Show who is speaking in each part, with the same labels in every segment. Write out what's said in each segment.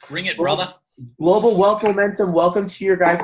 Speaker 1: Bring it, brother.
Speaker 2: Global Wealth Momentum. Welcome to your guys'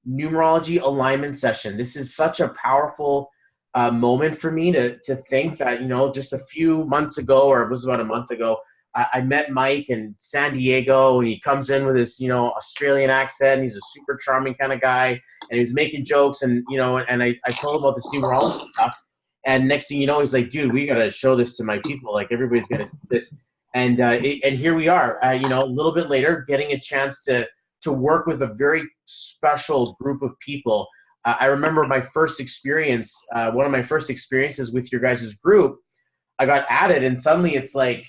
Speaker 2: numerology alignment session. This is such a powerful moment for me to think that, just a few months ago, or it was about a month ago, I met Mike in San Diego, and he comes in with this, Australian accent. He's a super charming kind of guy, and he was making jokes, and, and I told him about this numerology stuff. And next thing you know, he's like, dude, we got to show this to my people. Like, everybody's going to see this. And here we are, a little bit later, getting a chance to work with a very special group of people. I remember my first experience, one of my first experiences with your guys' group. I got added, and suddenly it's like,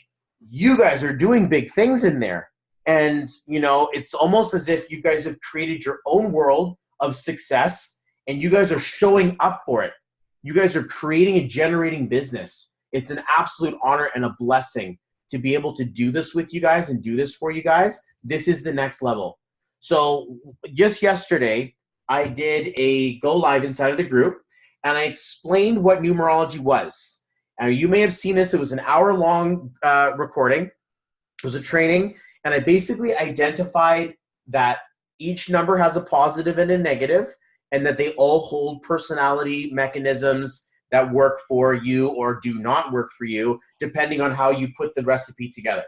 Speaker 2: you guys are doing big things in there. And, it's almost as if you guys have created your own world of success, and you guys are showing up for it. You guys are creating and generating business. It's an absolute honor and a blessing to be able to do this with you guys and do this for you guys. This is the next level. So just yesterday, I did a go live inside of the group, and I explained what numerology was. And you may have seen this. It was an hour-long recording. It was a training, and I basically identified that each number has a positive and a negative, and that they all hold personality mechanisms that work for you or do not work for you, depending on how you put the recipe together.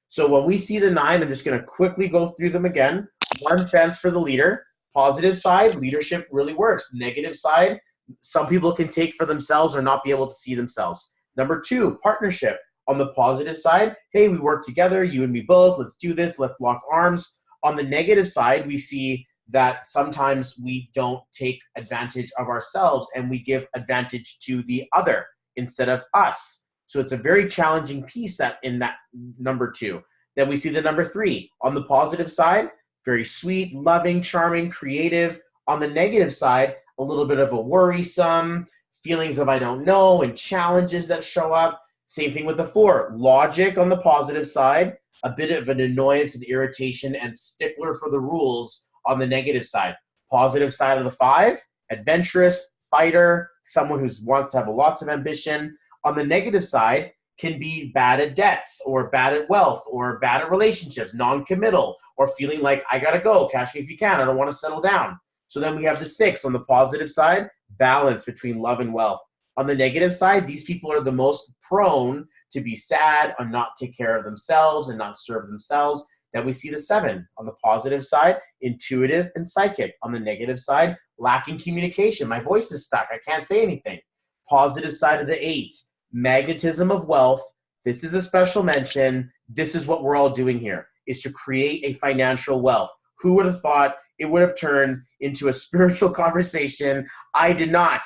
Speaker 2: So when we see the 9, I'm just going to quickly go through them again. 1 stands for the leader. Positive side, leadership really works. Negative side, some people can take for themselves or not be able to see themselves. Number 2, partnership. On the positive side, hey, we work together, you and me both, let's do this, let's lock arms. On the negative side, we see that sometimes we don't take advantage of ourselves and we give advantage to the other instead of us. So it's a very challenging piece that in that number 2. Then we see the number 3. On the positive side, very sweet, loving, charming, creative. On the negative side, a little bit of a worrisome, feelings of I don't know, and challenges that show up. Same thing with the 4. Logic on the positive side, a bit of an annoyance and irritation and stickler for the rules on the negative side. Positive side of the 5, adventurous, fighter, someone who wants to have lots of ambition. On the negative side can be bad at debts or bad at wealth or bad at relationships, non-committal, or feeling like I gotta go, catch me if you can, I don't want to settle down. So then we have the 6 on the positive side, balance between love and wealth. On the negative side, these people are the most prone to be sad and not take care of themselves and not serve themselves. Then we see the 7 on the positive side, intuitive and psychic. On the negative side, lacking communication. My voice is stuck. I can't say anything. Positive side of the 8, magnetism of wealth. This is a special mention. This is what we're all doing here, is to create a financial wealth. Who would have thought it would have turned into a spiritual conversation? I did not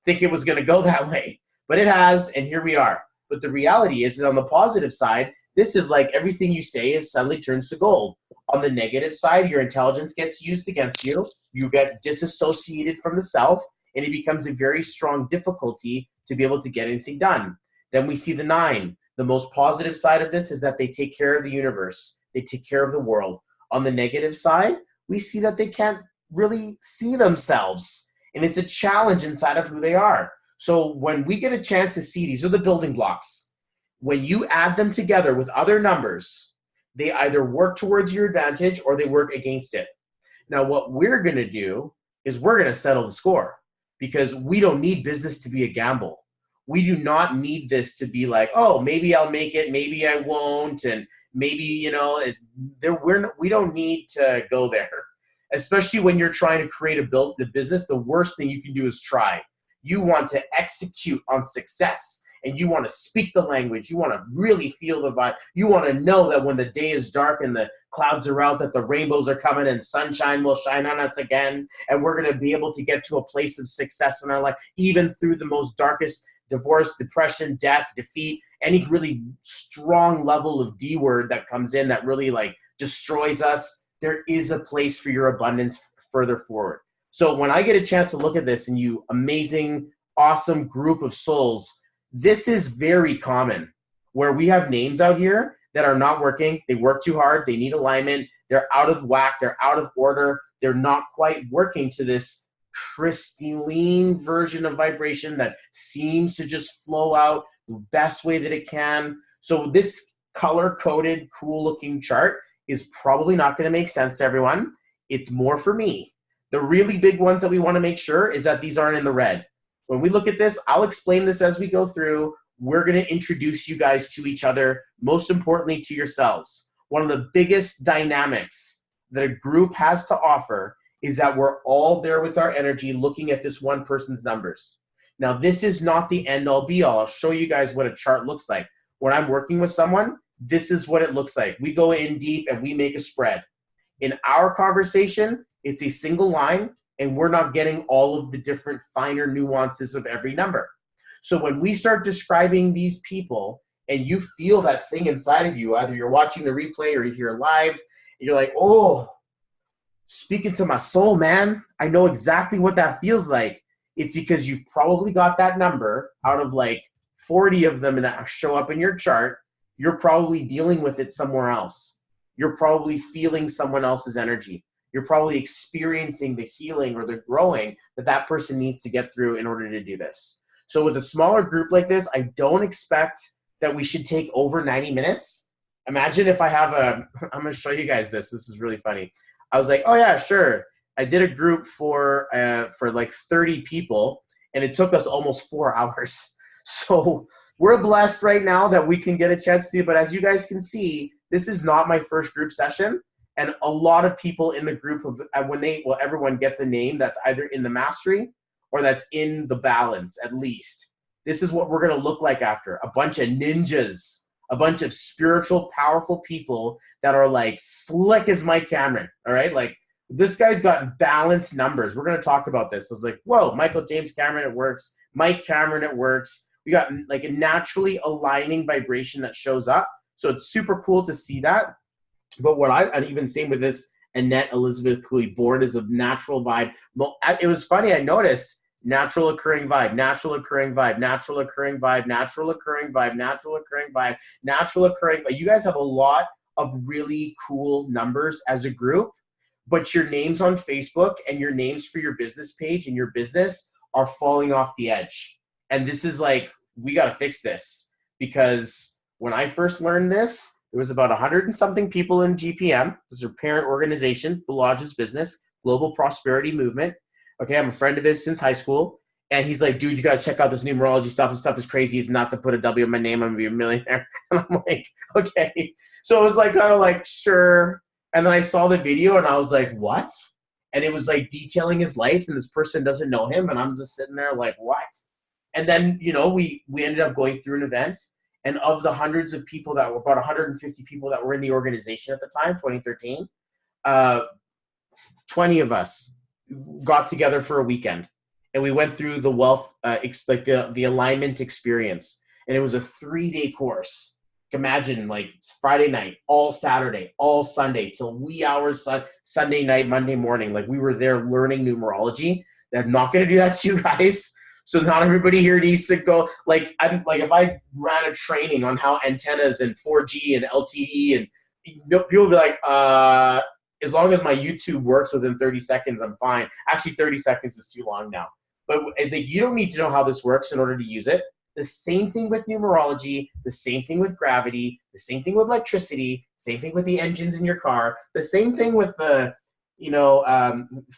Speaker 2: think it was going to go that way, but it has, and here we are. But the reality is that on the positive side, this is like everything you say is suddenly turns to gold. On the negative side, your intelligence gets used against you. You get disassociated from the self, and it becomes a very strong difficulty to be able to get anything done. Then we see the 9. The most positive side of this is that they take care of the universe. They take care of the world. On the negative side, we see that they can't really see themselves, and it's a challenge inside of who they are. So when we get a chance to see, these are the building blocks. When you add them together with other numbers, they either work towards your advantage or they work against it. Now, what we're going to do is we're going to settle the score, because we don't need business to be a gamble. We do not need this to be like, oh, maybe I'll make it, maybe I won't, and maybe, we don't need to go there. Especially when you're trying to create the business, the worst thing you can do is try. You want to execute on success, and you want to speak the language. You want to really feel the vibe. You want to know that when the day is dark and the clouds are out, that the rainbows are coming and sunshine will shine on us again, and we're going to be able to get to a place of success in our life, even through the most darkest divorce, depression, death, defeat, any really strong level of D word that comes in that really like destroys us. There is a place for your abundance further forward. So when I get a chance to look at this, and you amazing, awesome group of souls, this is very common, where we have names out here that are not working. They work too hard. They need alignment. They're out of whack. They're out of order. They're not quite working to this crystalline version of vibration that seems to just flow out the best way that it can. So this color-coded, cool-looking chart is probably not going to make sense to everyone. It's more for me. The really big ones that we want to make sure is that these aren't in the red. When we look at this, I'll explain this as we go through. We're going to introduce you guys to each other, most importantly to yourselves. One of the biggest dynamics that a group has to offer is that we're all there with our energy looking at this one person's numbers. Now, this is not the end-all be-all. I'll show you guys what a chart looks like. When I'm working with someone, this is what it looks like. We go in deep and we make a spread. In our conversation, it's a single line, and we're not getting all of the different finer nuances of every number. So when we start describing these people and you feel that thing inside of you, either you're watching the replay or you're live, and you're like, oh, speaking to my soul, man, I know exactly what that feels like. It's because you've probably got that number out of like 40 of them that show up in your chart. You're probably dealing with it somewhere else. You're probably feeling someone else's energy. You're probably experiencing the healing or the growing that that person needs to get through in order to do this. So with a smaller group like this, I don't expect that we should take over 90 minutes. Imagine if I have I'm going to show you guys this. This is really funny. I was like, oh yeah, sure. I did a group for like 30 people, and it took us almost 4 hours. So we're blessed right now that we can get a chance to see it. But as you guys can see, this is not my first group session. And a lot of people in the group, everyone gets a name that's either in the mastery or that's in the balance at least. This is what we're going to look like after. A bunch of ninjas, a bunch of spiritual, powerful people that are like slick as Mike Cameron, all right? Like, this guy's got balanced numbers. We're going to talk about this. I was like, whoa, Michael James Cameron, it works. Mike Cameron, it works. We got like a naturally aligning vibration that shows up. So it's super cool to see that. But and even same with this Annette Elizabeth Cooley, born as a natural vibe. It was funny, I noticed natural occurring vibe, natural occurring vibe, natural occurring vibe, natural occurring vibe, natural occurring vibe, natural occurring vibe. You guys have a lot of really cool numbers as a group, but your names on Facebook and your names for your business page and your business are falling off the edge. And this is like, we got to fix this, because when I first learned this, there was about 100 and something people in GPM. This is our parent organization, the Lodge's business, Global Prosperity Movement. Okay, I'm a friend of his since high school. And he's like, dude, you got to check out this numerology stuff. This stuff is crazy. It's not to put a W in my name. I'm going to be a millionaire. And I'm like, okay. So it was like, kind of like, sure. And then I saw the video and I was like, what? And it was like detailing his life, and this person doesn't know him. And I'm just sitting there like, what? And then, you know, we ended up going through an event. And of the hundreds of people that were, about 150 people that were in the organization at the time, 2013, 20 of us got together for a weekend. And we went through the wealth, like the alignment experience. And it was a 3-day course. Imagine like Friday night, all Saturday, all Sunday, till wee hours, Sunday night, Monday morning. Like, we were there learning numerology. I'm not going to do that to you guys. So not everybody here needs to go, like, if I ran a training on how antennas and 4G and LTE, and people would be like, as long as my YouTube works within 30 seconds, I'm fine. Actually, 30 seconds is too long now. But you don't need to know how this works in order to use it. The same thing with numerology, the same thing with gravity, the same thing with electricity, same thing with the engines in your car, the same thing with the,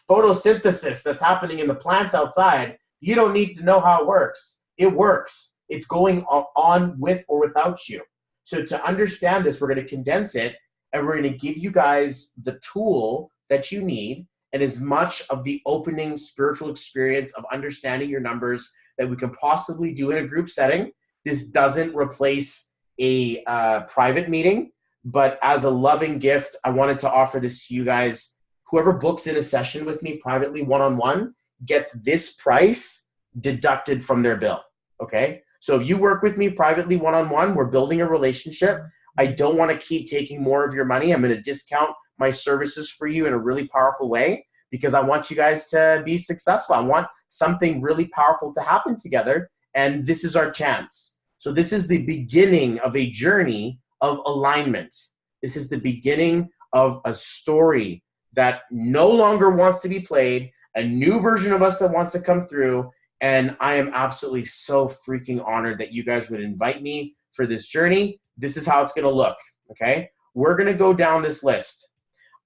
Speaker 2: photosynthesis that's happening in the plants outside. You don't need to know how it works. It works. It's going on with or without you. So to understand this, we're going to condense it, and we're going to give you guys the tool that you need and as much of the opening spiritual experience of understanding your numbers that we can possibly do in a group setting. This doesn't replace a private meeting, but as a loving gift, I wanted to offer this to you guys. Whoever books in a session with me privately, one-on-one, gets this price deducted from their bill, okay? So if you work with me privately one-on-one, we're building a relationship. I don't want to keep taking more of your money. I'm going to discount my services for you in a really powerful way, because I want you guys to be successful. I want something really powerful to happen together, and this is our chance. So this is the beginning of a journey of alignment. This is the beginning of a story that no longer wants to be played, a new version of us that wants to come through. And I am absolutely so freaking honored that you guys would invite me for this journey. This is how it's going to look, okay? we're going to go down this list.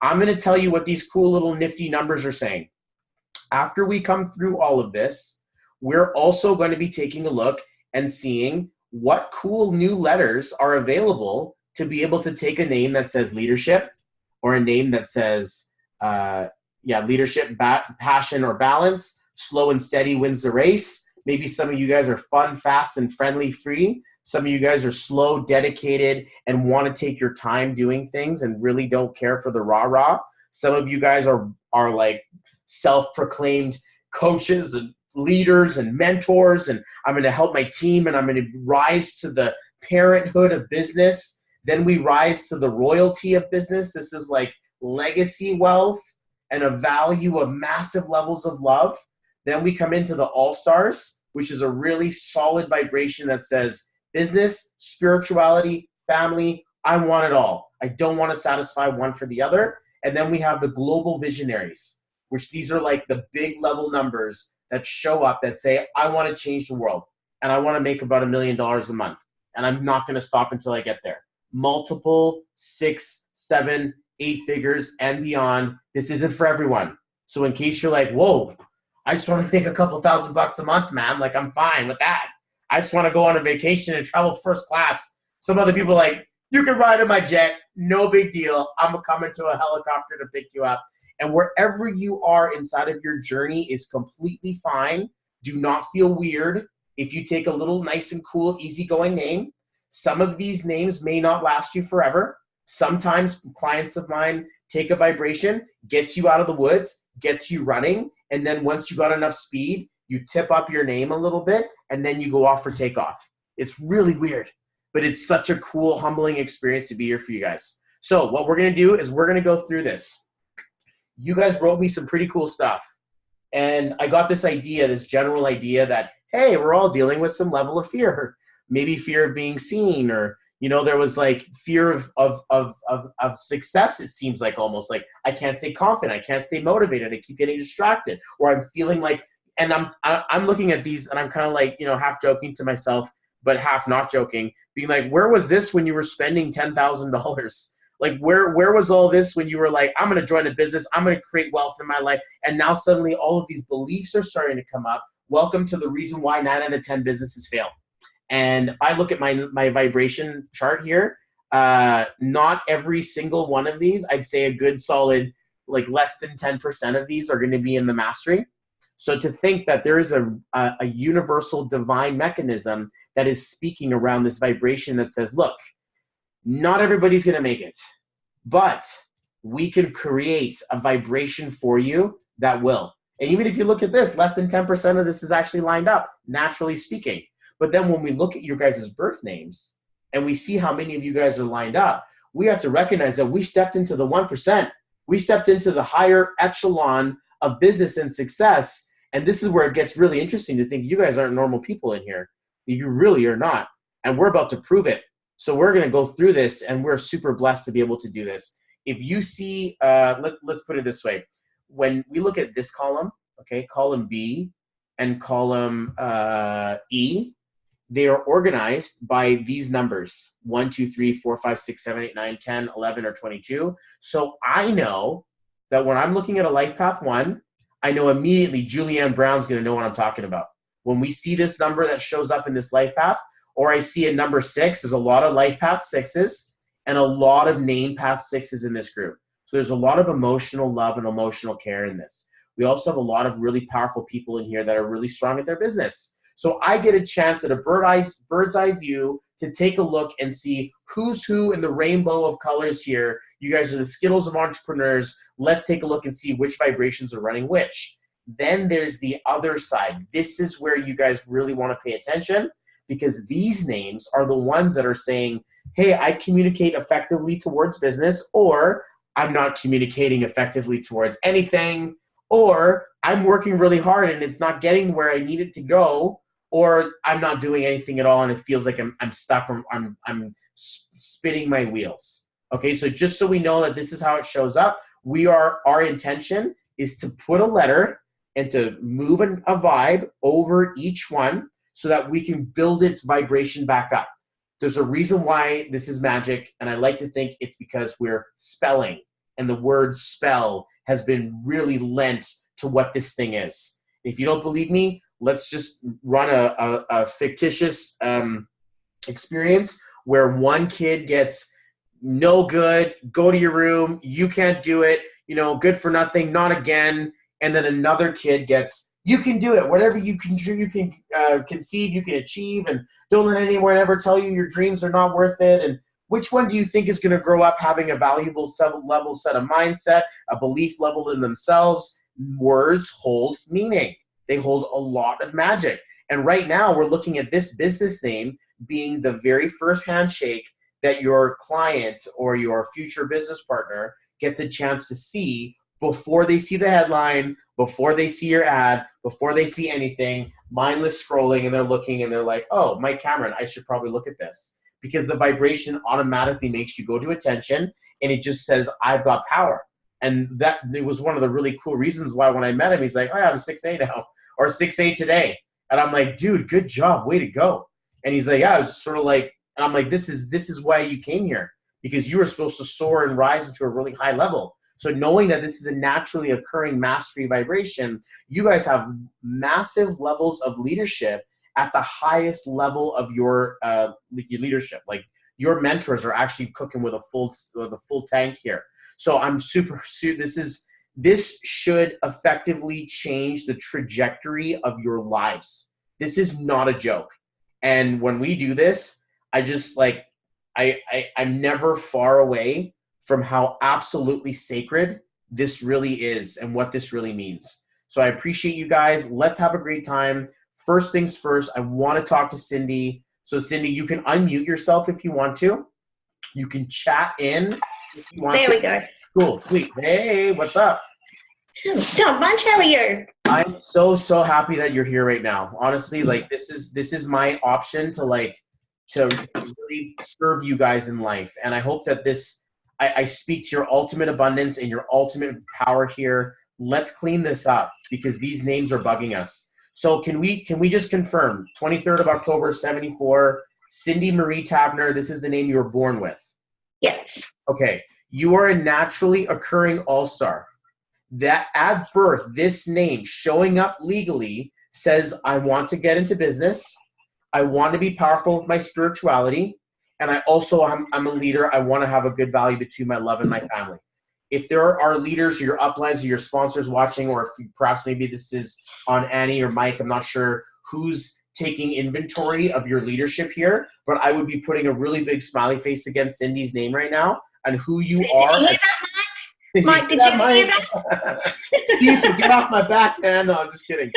Speaker 2: I'm going to tell you what these cool little nifty numbers are saying. After we come through all of this, we're also going to be taking a look and seeing what cool new letters are available to be able to take a name that says leadership, or a name that says, leadership, passion, or balance. Slow and steady wins the race. Maybe some of you guys are fun, fast, and friendly free. Some of you guys are slow, dedicated, and want to take your time doing things and really don't care for the rah-rah. Some of you guys are like self-proclaimed coaches and leaders and mentors, and I'm going to help my team, and I'm going to rise to the parenthood of business. Then we rise to the royalty of business. This is like legacy wealth and a value of massive levels of love. Then we come into the all-stars, which is a really solid vibration that says business, spirituality, family, I want it all. I don't want to satisfy one for the other. And then we have the global visionaries, which these are like the big level numbers that show up that say, I want to change the world and I want to make about $1 million a month. And I'm not going to stop until I get there. Multiple 6, 7, 8 figures and beyond. This isn't for everyone. So in case you're like, whoa, I just want to make a couple $1,000 a month, man. Like, I'm fine with that. I just want to go on a vacation and travel first class. Some other people are like, you can ride in my jet. No big deal. I'm coming to a helicopter to pick you up. And wherever you are inside of your journey is completely fine. Do not feel weird if you take a little nice and cool, easygoing name. Some of these names may not last you forever. Sometimes clients of mine take a vibration, gets you out of the woods, gets you running, and then once you got enough speed, you tip up your name a little bit, and then you go off for takeoff. It's really weird, but it's such a cool, humbling experience to be here for you guys. So what we're going to do is we're going to go through this. You guys wrote me some pretty cool stuff, and I got this idea, this general idea that, hey, we're all dealing with some level of fear. Maybe fear of being seen, or there was like fear of success. It seems like almost like I can't stay confident, I can't stay motivated, I keep getting distracted, or I'm feeling like, and I'm looking at these and I'm kind of like, half joking to myself, but half not joking, being like, where was this when you were spending $10,000? Like, where was all this when you were like, I'm going to join a business, I'm going to create wealth in my life, and now suddenly all of these beliefs are starting to come up. Welcome to the reason why 9 out of 10 businesses fail. And if I look at my vibration chart here, not every single one of these, I'd say a good solid, like less than 10% of these are going to be in the mastery. So to think that there is a universal divine mechanism that is speaking around this vibration that says, look, not everybody's going to make it, but we can create a vibration for you that will. And even if you look at this, less than 10% of this is actually lined up, naturally speaking. But then when we look at your guys' birth names and we see how many of you guys are lined up, we have to recognize that we stepped into the 1%. We stepped into the higher echelon of business and success. And this is where it gets really interesting to think you guys aren't normal people in here. You really are not. And we're about to prove it. So we're going to go through this, and we're super blessed to be able to do this. If you see, let's put it this way. When we look at this column, okay, column B and column E, they are organized by these numbers, 1, 2, 3, 4, 5, 6, 7, 8, 9, 10, 11, or 22. So I know that when I'm looking at a Life Path 1, I know immediately Julianne Brown's going to know what I'm talking about. When we see this number that shows up in this Life Path, or I see a number 6, there's a lot of Life Path 6s and a lot of Name Path 6s in this group. So there's a lot of emotional love and emotional care in this. We also have a lot of really powerful people in here that are really strong at their business. So I get a chance at a bird's eye view to take a look and see who's who in the rainbow of colors here. You guys are the Skittles of entrepreneurs. Let's take a look and see which vibrations are running which. Then there's the other side. This is where you guys really want to pay attention, because these names are the ones that are saying, hey, I communicate effectively towards business, or I'm not communicating effectively towards anything, or I'm working really hard and it's not getting where I need it to go, or I'm not doing anything at all and it feels like I'm stuck, or I'm spinning my wheels. Okay, so just so we know that this is how it shows up, our intention is to put a letter and to move a vibe over each one so that we can build its vibration back up. There's a reason why this is magic, and I like to think it's because we're spelling, and the word spell has been really lent to what this thing is. If you don't believe me, let's just run a fictitious experience where one kid gets no good, go to your room, you can't do it, good for nothing, not again, and then another kid gets, you can do it, whatever you can do, you can conceive, you can achieve, and don't let anyone ever tell you your dreams are not worth it. And which one do you think is going to grow up having a valuable level set of mindset, a belief level in themselves? Words hold meaning. They hold a lot of magic. And right now we're looking at this business name being the very first handshake that your client or your future business partner gets a chance to see before they see the headline, before they see your ad, before they see anything, mindless scrolling, and they're looking and they're like, oh, Mike Cameron, I should probably look at this. Because the vibration automatically makes you go to attention, and it just says, I've got power. And that it was one of the really cool reasons why when I met him, he's like, oh, yeah, I'm 6'8" now, or 6'8" today. And I'm like, dude, good job, way to go. And he's like, yeah, I was sort of like, and I'm like, this is why you came here, because you were supposed to soar and rise into a really high level. So knowing that this is a naturally occurring mastery vibration, you guys have massive levels of leadership at the highest level of your leadership. Like your mentors are actually cooking with a full tank here. So I'm this should effectively change the trajectory of your lives. This is not a joke. And when we do this, I just like, I'm never far away from how absolutely sacred this really is and what this really means. So I appreciate you guys. Let's have a great time. First things first, I want to talk to Cindy. So Cindy, you can unmute yourself if you want to. You can chat in if you want to.
Speaker 1: There we go.
Speaker 2: Cool, sweet. Hey, what's up?
Speaker 1: Not much. How are you?
Speaker 2: I'm so happy that you're here right now. Honestly, like this is my option to really serve you guys in life. And I hope that I speak to your ultimate abundance and your ultimate power here. Let's clean this up because these names are bugging us. So can we just confirm 23rd of October, 74, Cindy Marie Tavner, this is the name you were born with?
Speaker 1: Yes.
Speaker 2: Okay. You are a naturally occurring all-star. That at birth, this name showing up legally says, I want to get into business. I want to be powerful with my spirituality. And I also, I'm a leader. I want to have a good value between my love and my family. If there are leaders or your uplines or your sponsors watching, or if perhaps maybe this is on Annie or Mike, I'm not sure who's taking inventory of your leadership here, but I would be putting a really big smiley face against Cindy's name right now and who you are.
Speaker 1: Did you hear that, Mike? Did you hear that?
Speaker 2: Excuse me, get off my back, man. No, I'm just kidding.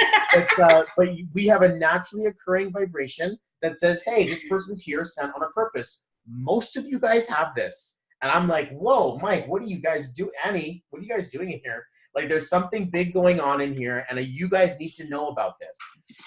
Speaker 2: But we have a naturally occurring vibration that says, hey, this person's here sent on a purpose. Most of you guys have this. And I'm like, whoa, Mike, what do you guys do? Annie, what are you guys doing in here? Like, there's something big going on in here, and you guys need to know about this.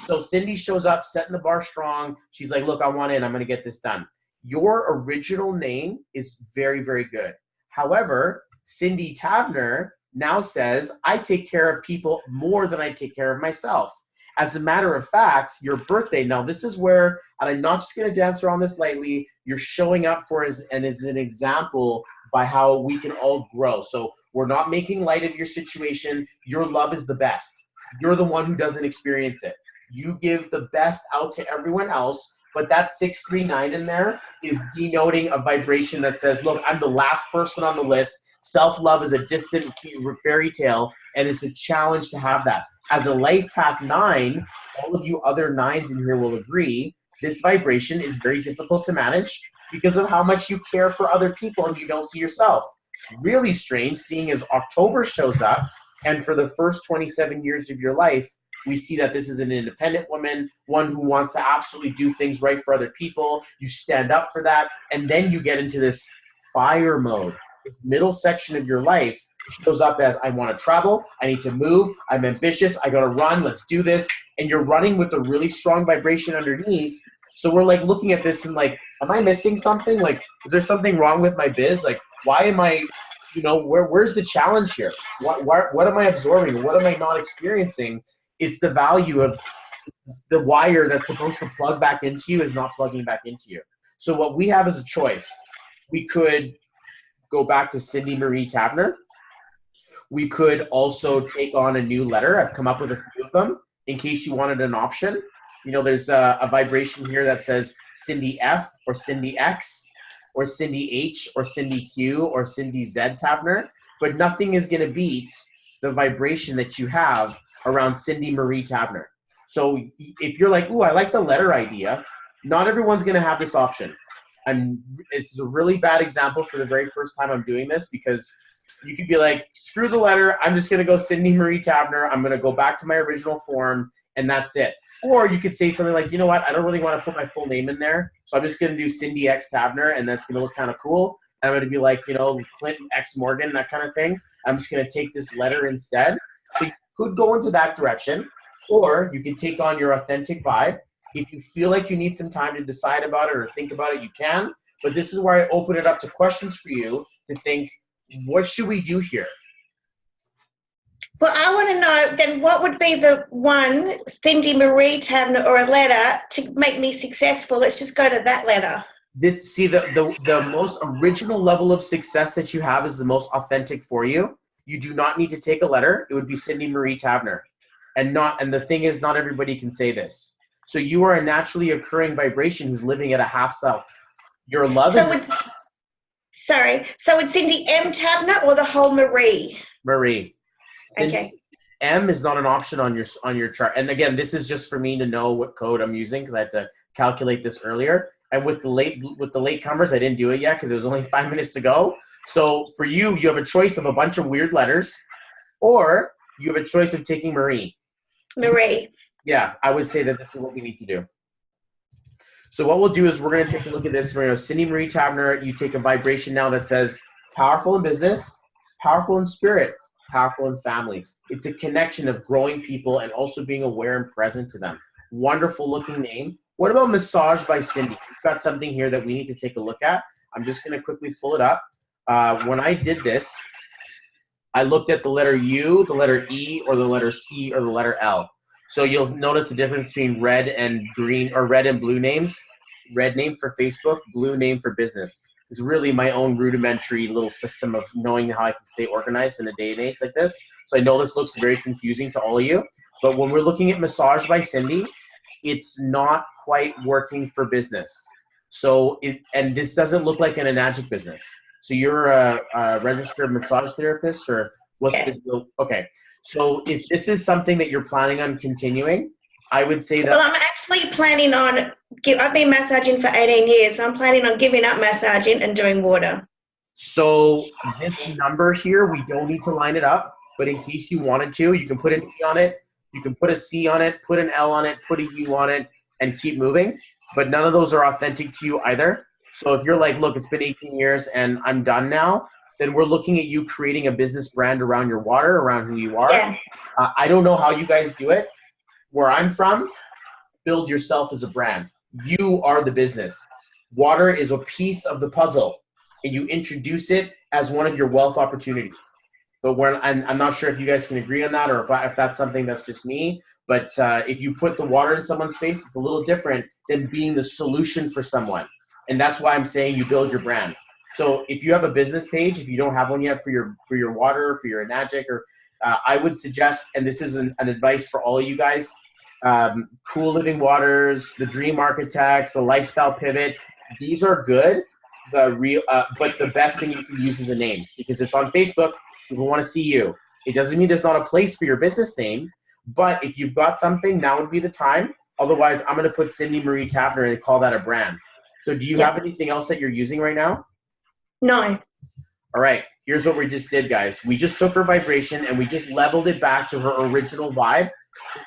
Speaker 2: So Cindy shows up, setting the bar strong. She's like, look, I want in. I'm going to get this done. Your original name is very, very good. However, Cindy Tavner now says, I take care of people more than I take care of myself. As a matter of fact, your birthday, now this is where, and I'm not just going to dance around this lightly, you're showing up for as an example by how we can all grow. So we're not making light of your situation. Your love is the best. You're the one who doesn't experience it. You give the best out to everyone else, but that 639 in there is denoting a vibration that says, look, I'm the last person on the list. Self-love is a distant fairy tale, and it's a challenge to have that. As a life path 9, all of you other 9s in here will agree, this vibration is very difficult to manage because of how much you care for other people and you don't see yourself. Really strange, seeing as October shows up, and for the first 27 years of your life, we see that this is an independent woman, one who wants to absolutely do things right for other people. You stand up for that, and then you get into this fire mode. This middle section of your life shows up as, I want to travel, I need to move, I'm ambitious, I got to run, let's do this. And you're running with a really strong vibration underneath. So we're like looking at this and like, am I missing something? Like, is there something wrong with my biz? Like, why am I, where's the challenge here? What am I absorbing? What am I not experiencing? It's the value of the wire that's supposed to plug back into you is not plugging back into you. So what we have is a choice. We could go back to Cindy Marie Tavner. We could also take on a new letter. I've come up with a few of them in case you wanted an option. You know, there's a vibration here that says Cindy F or Cindy X or Cindy H or Cindy Q or Cindy Z Tavner, but nothing is going to beat the vibration that you have around Cindy Marie Tavner. So if you're like, ooh, I like the letter idea, not everyone's going to have this option. And it's a really bad example for the very first time I'm doing this, because you could be like, screw the letter, I'm just going to go Cindy Marie Tavner, I'm going to go back to my original form, and that's it. Or you could say something like, you know what, I don't really want to put my full name in there, so I'm just going to do Cindy X Tavner, and that's going to look kind of cool. And I'm going to be like, you know, Clinton X Morgan, that kind of thing. I'm just going to take this letter instead. So you could go into that direction, or you can take on your authentic vibe. If you feel like you need some time to decide about it or think about it, you can. But this is where I open it up to questions for you to think, what should we do here?
Speaker 1: Well, I want to know then what would be the one Cindy Marie Tavner or a letter to make me successful. Let's just go to that letter.
Speaker 2: The most original level of success that you have is the most authentic for you. You do not need to take a letter. It would be Cindy Marie Tavner. And the thing is, not everybody can say this. So you are a naturally occurring vibration who's living at a half self. Your love
Speaker 1: So would Cindy M Tavner or the whole Marie?
Speaker 2: Marie. Cindy
Speaker 1: Okay.
Speaker 2: M is not an option on your chart. And again, this is just for me to know what code I'm using, because I had to calculate this earlier. And with the latecomers, I didn't do it yet because it was only 5 minutes to go. So for you, you have a choice of a bunch of weird letters, or you have a choice of taking Marie.
Speaker 1: Marie.
Speaker 2: Yeah, I would say that this is what we need to do. So what we'll do is we're going to take a look at this. We're going to Cindy Marie Tavner. You take a vibration now that says powerful in business, powerful in spirit, powerful in family. It's a connection of growing people and also being aware and present to them. Wonderful looking name. What about Massage by Cindy? We've got something here that we need to take a look at. I'm just going to quickly pull it up. When I did this, I looked at the letter U, the letter E, or the letter C, or the letter L. So you'll notice the difference between red and green, or red and blue names. Red name for Facebook, blue name for business. It's really my own rudimentary little system of knowing how I can stay organized in a day and age like this. So I know this looks very confusing to all of you, but when we're looking at Massage by Cindy, it's not quite working for business. So, and this doesn't look like an Enagic business. So you're a registered massage therapist, or what's the deal? Okay. So if this is something that you're planning on continuing, I would say that.
Speaker 1: Well, I'm actually planning on, I've been massaging for 18 years. So I'm planning on giving up massaging and doing water.
Speaker 2: So this number here, we don't need to line it up, but in case you wanted to, you can put an E on it, you can put a C on it, put an L on it, put a U on it, and keep moving. But none of those are authentic to you either. So if you're like, look, it's been 18 years and I'm done now, then we're looking at you creating a business brand around your water, around who you are.
Speaker 1: Yeah.
Speaker 2: I don't know how you guys do it. Where I'm from, build yourself as a brand. You are the business. Water is a piece of the puzzle, and you introduce it as one of your wealth opportunities. But I'm not sure if you guys can agree on that, or if that's something that's just me. But if you put the water in someone's face, it's a little different than being the solution for someone. And that's why I'm saying you build your brand. So if you have a business page, if you don't have one yet for your water, for your Enagic, or I would suggest, and this is an advice for all of you guys, Cool Living Waters, the Dream Architects, the Lifestyle Pivot, these are good. But the best thing you can use is a name, because it's on Facebook. People want to see you. It doesn't mean there's not a place for your business name, but if you've got something, now would be the time. Otherwise, I'm going to put Cindy Marie Tavner and call that a brand. So do you have anything else that you're using right now?
Speaker 1: No.
Speaker 2: All right. Here's what we just did, guys. We just took her vibration and we just leveled it back to her original vibe.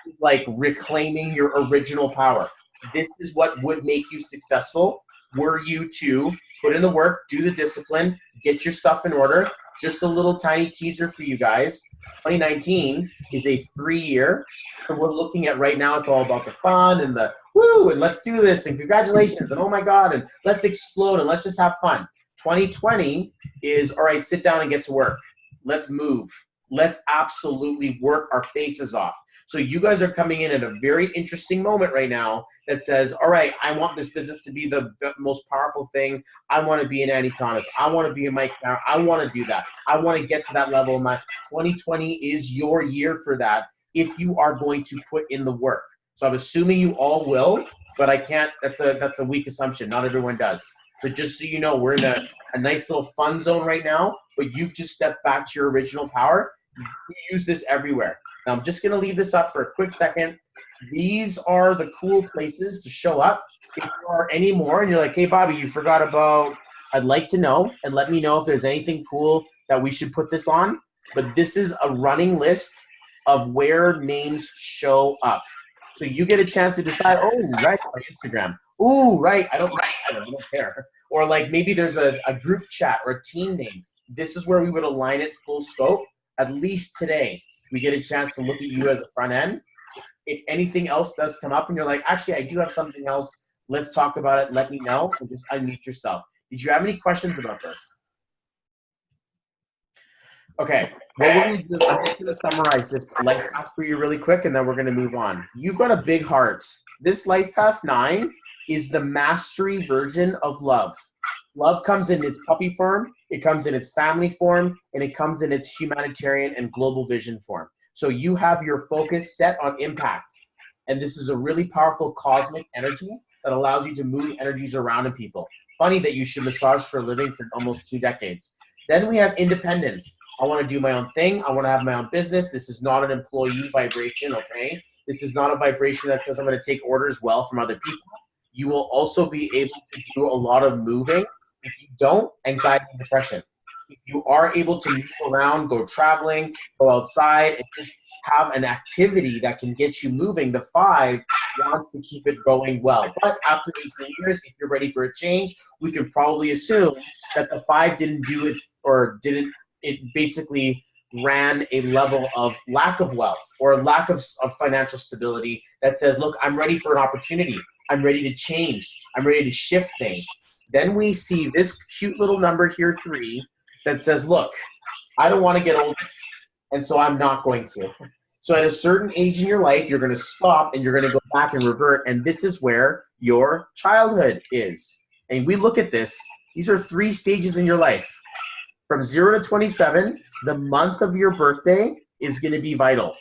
Speaker 2: This is like reclaiming your original power. This is what would make you successful were you to put in the work, do the discipline, get your stuff in order. Just a little tiny teaser for you guys. 2019 is a 3-year. So we're looking at right now, it's all about the fun and the woo, and let's do this, and congratulations, and oh my God, and let's explode, and let's just have fun. 2020 is, all right, sit down and get to work. Let's move. Let's absolutely work our faces off. So you guys are coming in at a very interesting moment right now that says, all right, I want this business to be the most powerful thing. I want to be an Annie Thomas. I want to be a Mike Power. I want to do that. I want to get to that level. My 2020 is your year for that if you are going to put in the work. So I'm assuming you all will, but I can't, that's a weak assumption. Not everyone does. So just so you know, we're in a nice little fun zone right now, but you've just stepped back to your original power. We use this everywhere. Now, I'm just going to leave this up for a quick second. These are the cool places to show up. If there are any more and you're like, hey, Bobby, you forgot about, I'd like to know, and let me know if there's anything cool that we should put this on. But this is a running list of where names show up. So you get a chance to decide, oh, right, on Instagram. Ooh, right, I don't care. Or like maybe there's a group chat or a team name. This is where we would align it full scope. At least today, we get a chance to look at you as a front end. If anything else does come up and you're like, actually, I do have something else, let's talk about it, let me know, and just unmute yourself. Did you have any questions about this? Okay, what we're going to do is I'm just going to summarize this life path for you really quick, and then we're going to move on. You've got a big heart. This life path 9 is the mastery version of love. Love comes in its puppy form, it comes in its family form, and it comes in its humanitarian and global vision form. So you have your focus set on impact. And this is a really powerful cosmic energy that allows you to move energies around in people. Funny that you should massage for a living for almost 2 decades. Then we have independence. I want to do my own thing. I want to have my own business. This is not an employee vibration, okay? This is not a vibration that says I'm going to take orders well from other people. You will also be able to do a lot of moving. If you don't, anxiety and depression. If you are able to move around, go traveling, go outside, and just have an activity that can get you moving, the 5 wants to keep it going well. But after 18 years, if you're ready for a change, we can probably assume that the 5 didn't do it, or didn't, it basically ran a level of lack of wealth or lack of financial stability that says, look, I'm ready for an opportunity. I'm ready to change. I'm ready to shift things. Then we see this cute little number here, 3, that says, look, I don't want to get old, and so I'm not going to. So at a certain age in your life, you're going to stop and you're going to go back and revert, and this is where your childhood is. And we look at this. These are 3 stages in your life. From 0 to 27, the month of your birthday is going to be vital.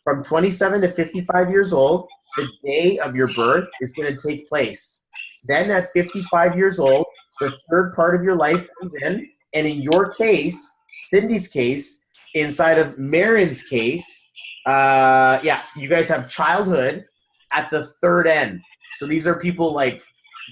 Speaker 2: From 27 to 55 years old, the day of your birth is going to take place. Then at 55 years old, the 3rd part of your life comes in. And in your case, Cindy's case, inside of Marin's case, you guys have childhood at the 3rd end. So these are people like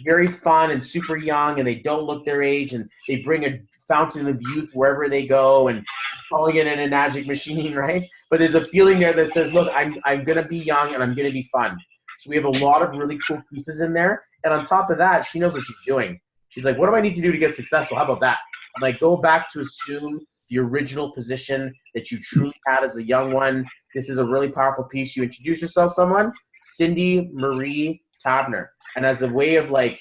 Speaker 2: very fun and super young, and they don't look their age, and they bring a fountain of youth wherever they go, and calling it an enagic machine, right? But there's a feeling there that says, look, I'm going to be young and I'm going to be fun. So we have a lot of really cool pieces in there. And on top of that, she knows what she's doing. She's like, what do I need to do to get successful? How about that? I'm like, go back to assume the original position that you truly had as a young one. This is a really powerful piece. You introduce yourself someone, Cindy Marie Tavner. And as a way of like,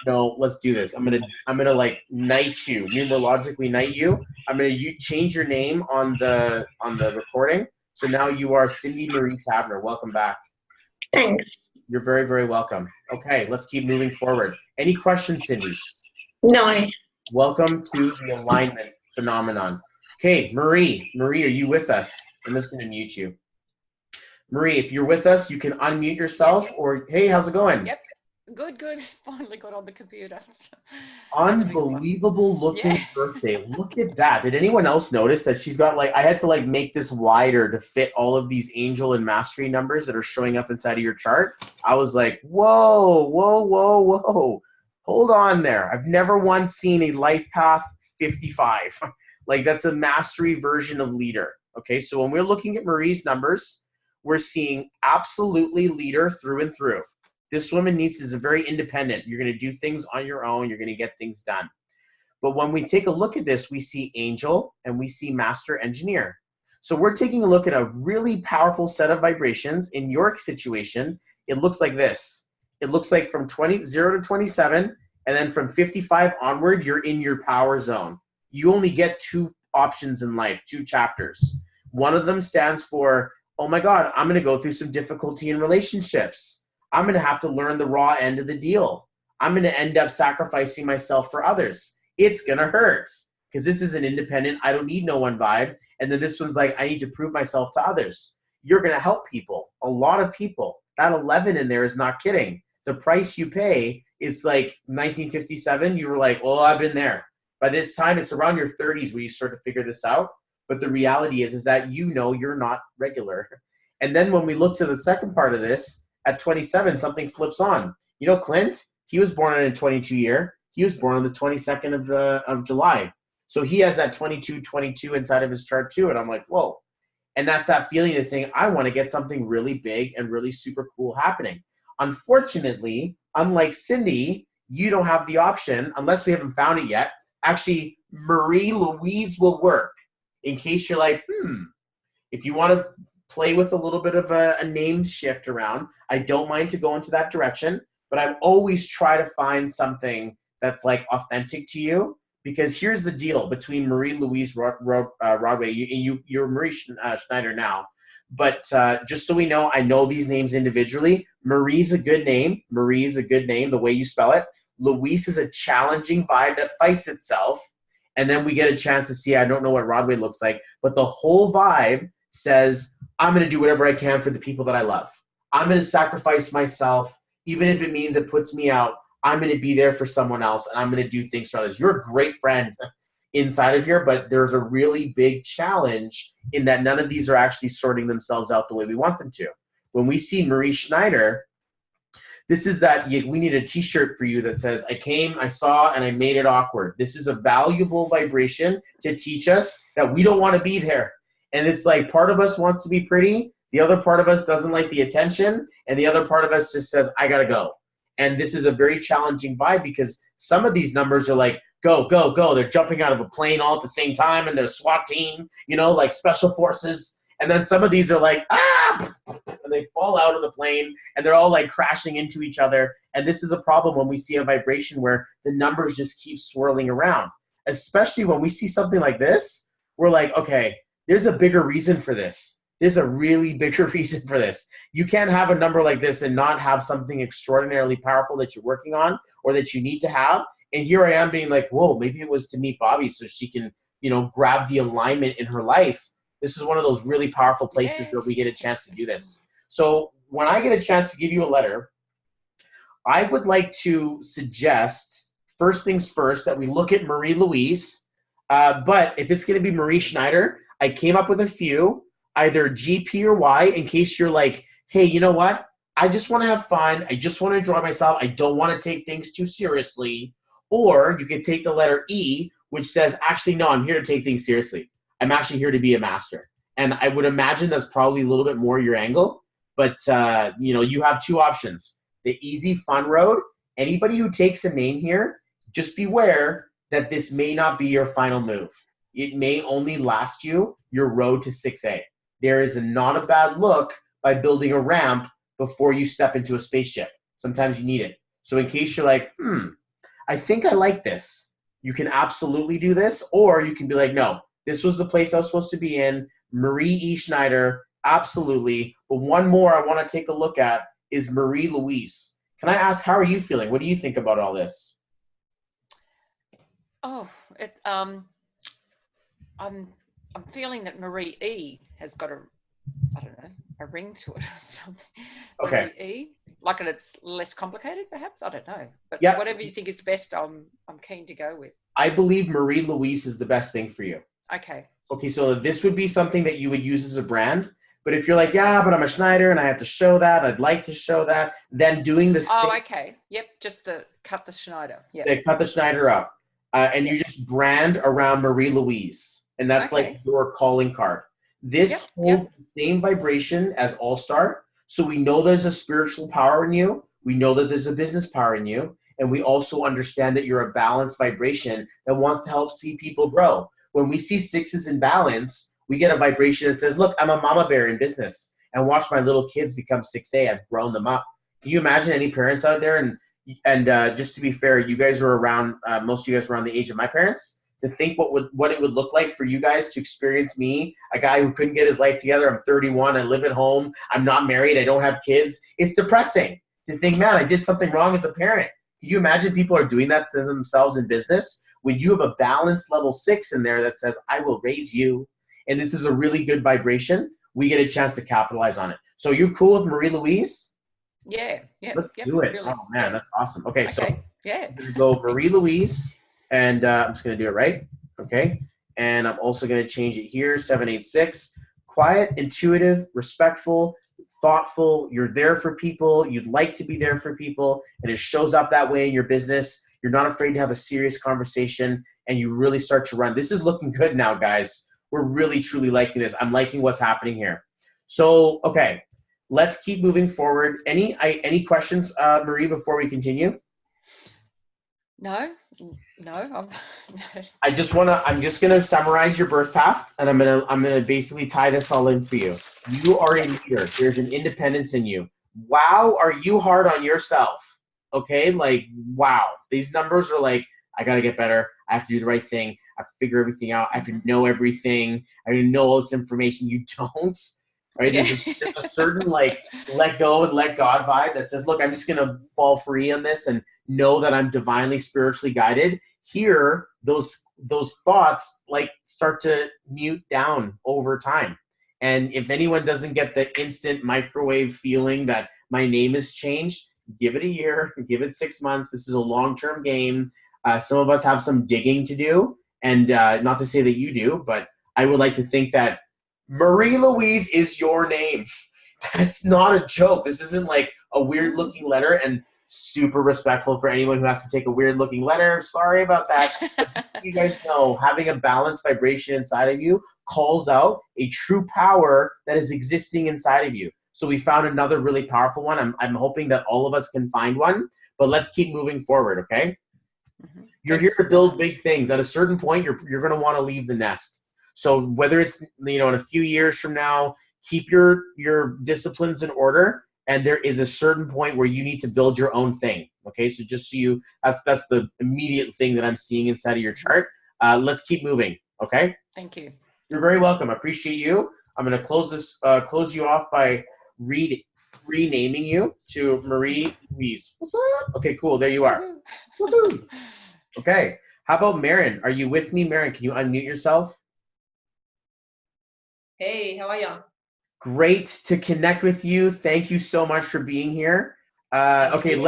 Speaker 2: let's do this. I'm gonna like knight you, numerologically knight you. I'm gonna change your name on the recording. So now you are Cindy Marie Tavner. Welcome back.
Speaker 1: Thanks.
Speaker 2: You're very, very welcome. Okay, let's keep moving forward. Any questions, Cindy?
Speaker 1: No.
Speaker 2: Welcome to the alignment phenomenon. Okay, Marie, are you with us? I'm just going to mute you. Marie, if you're with us, you can unmute yourself, or hey, how's it going?
Speaker 3: Yep, good. Finally got on the computer.
Speaker 2: Unbelievable looking birthday. Look at that. Did anyone else notice that she's got I had to make this wider to fit all of these angel and mastery numbers that are showing up inside of your chart? I was like, whoa. Hold on there. I've never once seen a life path 55. That's a mastery version of leader. Okay, so when we're looking at Marie's numbers, we're seeing absolutely leader through and through. This woman is very independent. You're going to do things on your own. You're going to get things done. But when we take a look at this, we see angel and we see master engineer. So we're taking a look at a really powerful set of vibrations. In your situation, it looks like this. It looks like from 0 to 27, and then from 55 onward, you're in your power zone. You only get 2 options in life, 2 chapters. One of them stands for oh my God, I'm going to go through some difficulty in relationships. I'm going to have to learn the raw end of the deal. I'm going to end up sacrificing myself for others. It's going to hurt because this is an independent, I don't need no one vibe. And then this one's like, I need to prove myself to others. You're going to help people, a lot of people. That 11 in there is not kidding. The price you pay is like 1957. You were like, oh, I've been there. By this time, it's around your 30s where you start to figure this out. But the reality is that you know you're not regular. And then when we look to the second part of this, at 27, something flips on. You know, Clint, he was born in a 22 year. He was born on the 22nd of July. So he has that 22 inside of his chart too. And I'm like, whoa. And that's that feeling to think, I want to get something really big and really super cool happening. Unfortunately, unlike Cindy, you don't have the option, unless we haven't found it yet. Actually, Marie Louise will work. In case you're like, if you want to play with a little bit of a name shift around, I don't mind to go into that direction, but I always try to find something that's like authentic to you, because here's the deal between Marie Louise Rodway, you're Marie Schneider now, but just so we know, I know these names individually. Marie's a good name. Marie is a good name, the way you spell it. Louise is a challenging vibe that fights itself. And then we get a chance to see, I don't know what Rodway looks like, but the whole vibe says, I'm going to do whatever I can for the people that I love. I'm going to sacrifice myself, even if it means it puts me out. I'm going to be there for someone else, and I'm going to do things for others. You're a great friend inside of here, but there's a really big challenge in that none of these are actually sorting themselves out the way we want them to. When we see Marie Schneider, this is that we need a t-shirt for you that says, I came, I saw, and I made it awkward. This is a valuable vibration to teach us that we don't want to be there. And it's like part of us wants to be pretty. The other part of us doesn't like the attention. And the other part of us just says, I got to go. And this is a very challenging vibe because some of these numbers are like, go, go, go. They're jumping out of a plane all at the same time. And they're SWAT team, you know, like special forces. And then some of these are like, and they fall out of the plane and they're all like crashing into each other. And this is a problem when we see a vibration where the numbers just keep swirling around, especially when we see something like this. We're like, okay, there's a bigger reason for this. There's a really bigger reason for this. You can't have a number like this and not have something extraordinarily powerful that you're working on or that you need to have. And here I am being like, whoa, maybe it was to meet Bobby so she can, you know, grab the alignment in her life. This is one of those really powerful places where we get a chance to do this. So when I get a chance to give you a letter, I would like to suggest, first things first, that we look at Marie Louise. But if it's going to be Marie Schneider, I came up with a few, either GP or Y, in case you're like, hey, you know what? I just want to have fun. I just want to enjoy myself. I don't want to take things too seriously. Or you could take the letter E, which says, actually, no, I'm here to take things seriously. I'm actually here to be a master. And I would imagine that's probably a little bit more your angle. But, you know, you have two options. The easy, fun road. Anybody who takes a name here, just beware that this may not be your final move. It may only last you your road to 6A. There is not a bad look by building a ramp before you step into a spaceship. Sometimes you need it. So in case you're like, I think I like this, you can absolutely do this. Or you can be like, no, this was the place I was supposed to be in. Marie E. Schneider, absolutely. But one more I want to take a look at is Marie Louise. Can I ask, how are you feeling? What do you think about all this?
Speaker 3: Oh, I'm feeling that Marie E has got a ring to it or something.
Speaker 2: Okay.
Speaker 3: Marie E, like it's less complicated, perhaps. I don't know, but
Speaker 2: Yep.
Speaker 3: whatever you think is best, I'm keen to go with.
Speaker 2: I believe Marie Louise is the best thing for you.
Speaker 3: Okay.
Speaker 2: Okay, so this would be something that you would use as a brand. But if you're like, yeah, but I'm a Schneider and I have to show that, I'd like to show that, then doing the same.
Speaker 3: Oh, okay. Yep, just to cut the Schneider. Yeah.
Speaker 2: They cut the Schneider up. And you just brand around Marie Louise. And that's
Speaker 3: Okay.
Speaker 2: like your calling card. This holds the same vibration as All Star. So we know there's a spiritual power in you. We know that there's a business power in you. And we also understand that you're a balanced vibration that wants to help see people grow. When we see sixes in balance, we get a vibration that says, look, I'm a mama bear in business and watch my little kids become 6A. I've grown them up. Can you imagine any parents out there? And just to be fair, you guys were around, most of you guys were around the age of my parents. to think what it would look like for you guys to experience me, a guy who couldn't get his life together. I'm 31. I live at home. I'm not married. I don't have kids. It's depressing to think, man, I did something wrong as a parent. Can you imagine people are doing that to themselves in business? When you have a balanced level 6 in there that says, I will raise you, and this is a really good vibration, we get a chance to capitalize on it. So you're cool with Marie Louise?
Speaker 3: Yeah.
Speaker 2: Let's do it.
Speaker 3: Really.
Speaker 2: Oh, man, that's awesome. Okay, so
Speaker 3: yeah.
Speaker 2: I'm going to go Marie Louise, and I'm just going to do it right. Okay. And I'm also going to change it here, 786. Quiet, intuitive, respectful, thoughtful. You're there for people. You'd like to be there for people. And it shows up that way in your business. You're not afraid to have a serious conversation, and you really start to run. This is looking good now, guys. We're really, truly liking this. I'm liking what's happening here. So, okay, let's keep moving forward. Any questions, Marie, before we continue?
Speaker 3: No.
Speaker 2: I'm just gonna summarize your birth path, and I'm gonna basically tie this all in for you. You are a leader. There's an independence in you. Wow, are you hard on yourself? Okay, like wow. These numbers are like, I gotta get better. I have to do the right thing. I have to figure everything out. I have to know everything. I have to know all this information. You don't. Right? There's a certain like let go and let God vibe that says, look, I'm just gonna fall free on this and know that I'm divinely spiritually guided. Here, those thoughts like start to mute down over time. And if anyone doesn't get the instant microwave feeling that my name has changed, give it a year, give it 6 months. This is a long-term game. Some of us have some digging to do, and not to say that you do, but I would like to think that Marie Louise is your name. That's not a joke. This isn't like a weird-looking letter, and super respectful for anyone who has to take a weird-looking letter. Sorry about that. But you guys know, having a balanced vibration inside of you calls out a true power that is existing inside of you. So we found another really powerful one. I'm hoping that all of us can find one, but let's keep moving forward, okay? Mm-hmm. You're here to build big things. At a certain point, you're going to want to leave the nest. So whether it's, in a few years from now, keep your disciplines in order, and there is a certain point where you need to build your own thing, okay? So just so that's the immediate thing that I'm seeing inside of your chart. Let's keep moving, okay?
Speaker 3: Thank you.
Speaker 2: You're very welcome. I appreciate you. I'm going to close you off by renaming you to Marie Louise. What's up? Okay, cool. There you are. Woohoo. Okay. How about Marin? Are you with me, Marin? Can you unmute yourself?
Speaker 4: Hey, how are you?
Speaker 2: Great to connect with you. Thank you so much for being here. Okay,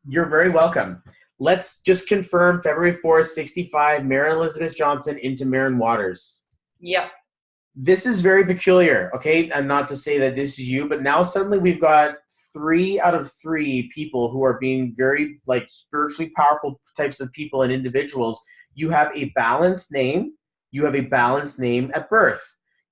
Speaker 2: you're very welcome. Let's just confirm February 4th, 65, Marin Elizabeth Johnson into Marin Waters.
Speaker 4: Yep.
Speaker 2: This is very peculiar, okay? And not to say that this is you, but now suddenly we've got 3 out of 3 people who are being very spiritually powerful types of people and individuals. You have a balanced name. You have a balanced name at birth.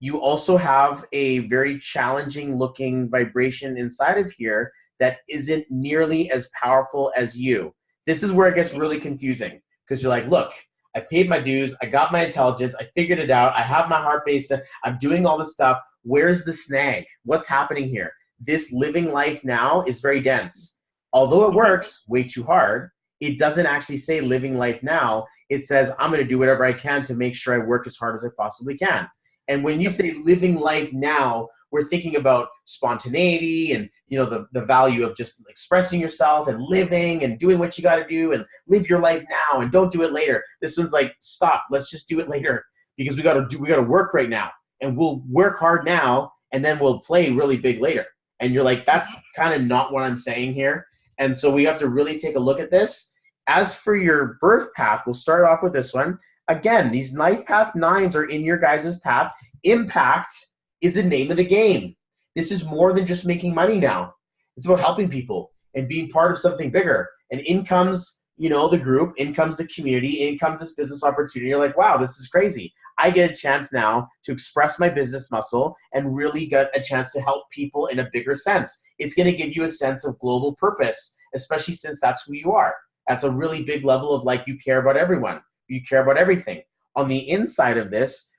Speaker 2: You also have a very challenging looking vibration inside of here that isn't nearly as powerful as you. This is where it gets really confusing, because you're like, look, I paid my dues, I got my intelligence, I figured it out, I have my heart base, I'm doing all this stuff. Where's the snag? What's happening here? This living life now is very dense. Although it works way too hard, it doesn't actually say living life now. It says, I'm going to do whatever I can to make sure I work as hard as I possibly can. And when you say living life now, we're thinking about spontaneity and, the value of just expressing yourself and living and doing what you got to do and live your life now and don't do it later. This one's like, stop, let's just do it later, because we got to work right now, and we'll work hard now and then we'll play really big later. And you're like, that's kind of not what I'm saying here. And so we have to really take a look at this. As for your birth path, we'll start off with this one. Again, these life path 9s are in your guys' path. Impact is the name of the game. This is more than just making money now. It's about helping people and being part of something bigger. And in comes, the group, in comes the community, in comes this business opportunity. You're like, wow, this is crazy. I get a chance now to express my business muscle and really get a chance to help people in a bigger sense. It's going to give you a sense of global purpose, especially since that's who you are. That's a really big level of you care about everyone. You care about everything. On the inside of this,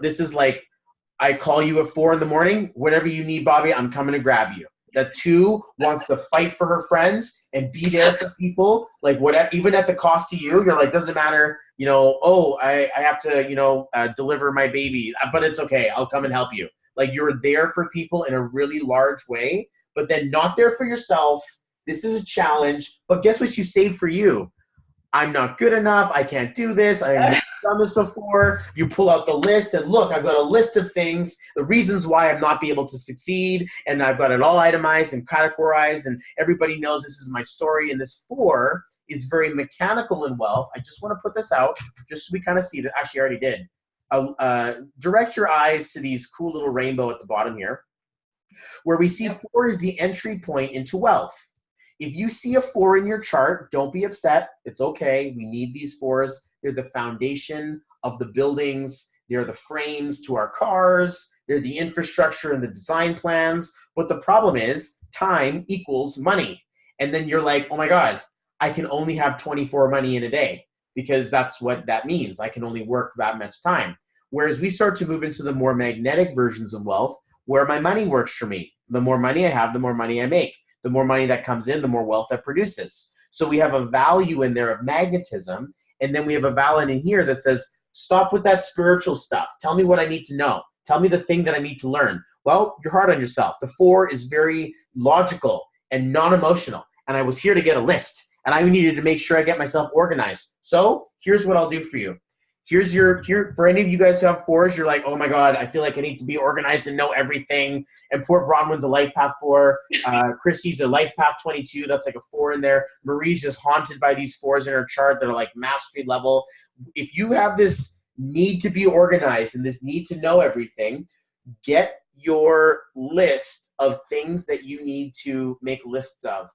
Speaker 2: this is like, I call you at 4 a.m. whatever you need, Bobby, I'm coming to grab you. The 2 wants to fight for her friends and be there for people, like whatever, even at the cost to you. You're like, doesn't matter, you know, oh, I have to, you know, deliver my baby, but it's okay. I'll come and help you. Like, you're there for people in a really large way, but then not there for yourself. This is a challenge, but guess what you save for you? I'm not good enough. I can't do this. I've never done this before. You pull out the list and look, I've got a list of things, the reasons why I'm not be able to succeed. And I've got it all itemized and categorized, and everybody knows this is my story. And this 4 is very mechanical in wealth. I just want to put this out just so we kind of see that. Actually, I already did. Direct your eyes to these cool little rainbow at the bottom here, where we see 4 is the entry point into wealth. If you see a 4 in your chart, don't be upset. It's okay. We need these 4s. They're the foundation of the buildings. They're the frames to our cars. They're the infrastructure and the design plans. But the problem is time equals money. And then you're like, oh my God, I can only have 24 money in a day, because that's what that means. I can only work that much time. Whereas we start to move into the more magnetic versions of wealth, where my money works for me. The more money I have, the more money I make. The more money that comes in, the more wealth that produces. So we have a value in there of magnetism, and then we have a value in here that says, stop with that spiritual stuff. Tell me what I need to know. Tell me the thing that I need to learn. Well, you're hard on yourself. The 4 is very logical and non-emotional, and I was here to get a list, and I needed to make sure I get myself organized. So here's what I'll do for you. Here's for any of you guys who have 4s, you're like, oh my God, I feel like I need to be organized and know everything. And poor Bronwyn's a life path 4. Christy's a life path 22. That's like a 4 in there. Marie's just haunted by these 4s in her chart that are like mastery level. If you have this need to be organized and this need to know everything, get your list of things that you need to make lists of.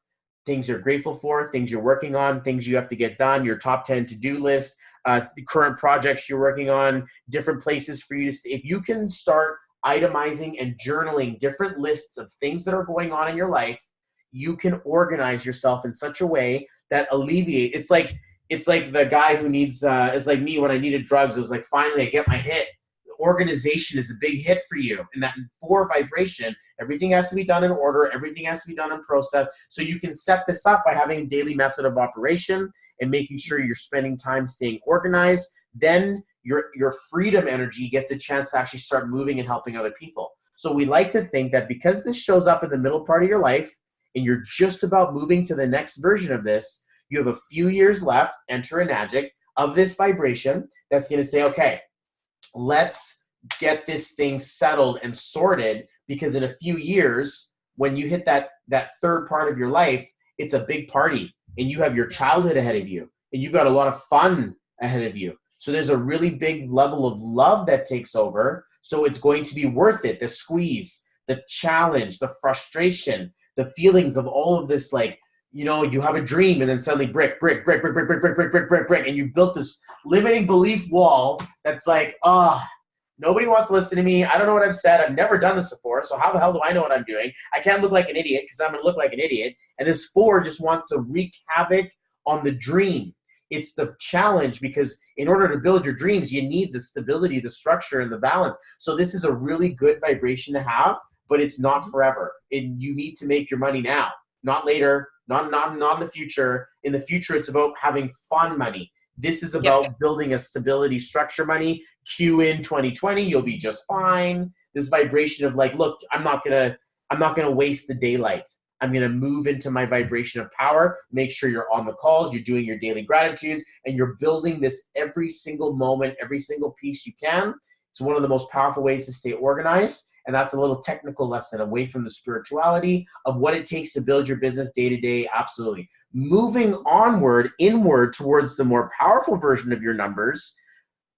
Speaker 2: Things you're grateful for, things you're working on, things you have to get done, your top 10 to-do list, the current projects you're working on, different places for you to stay. If you can start itemizing and journaling different lists of things that are going on in your life, you can organize yourself in such a way that alleviate. It's like the guy who needs, it's like me when I needed drugs. It was like, finally I get my hit. Organization is a big hit for you. And that 4 vibration, everything has to be done in order. Everything has to be done in process. So you can set this up by having a daily method of operation and making sure you're spending time staying organized. Then your freedom energy gets a chance to actually start moving and helping other people. So we like to think that because this shows up in the middle part of your life and you're just about moving to the next version of this, you have a few years left, enter an Enagic, of this vibration that's going to say, okay, let's get this thing settled and sorted, because in a few years, when you hit that 3rd part of your life, it's a big party, and you have your childhood ahead of you, and you've got a lot of fun ahead of you. So there's a really big level of love that takes over. So it's going to be worth it. The squeeze, the challenge, the frustration, the feelings of all of this, like, you know, you have a dream and then suddenly brick, and you've built this limiting belief wall that's like, nobody wants to listen to me. I don't know what I've said. I've never done this before, so how the hell do I know what I'm doing? I can't look like an idiot because I'm going to look like an idiot. And this 4 just wants to wreak havoc on the dream. It's the challenge, because in order to build your dreams, you need the stability, the structure, and the balance. So this is a really good vibration to have, but it's not forever. And you need to make your money now, not later, not in the future. In the future, it's about having fun money. This is about building a stability structure money. Cue in 2020, you'll be just fine. This vibration of like, look, I'm not gonna waste the daylight. I'm gonna move into my vibration of power. Make sure you're on the calls, you're doing your daily gratitudes, and you're building this every single moment, every single piece you can. It's one of the most powerful ways to stay organized. And that's a little technical lesson away from the spirituality of what it takes to build your business day to day. Absolutely. Moving onward, inward towards the more powerful version of your numbers,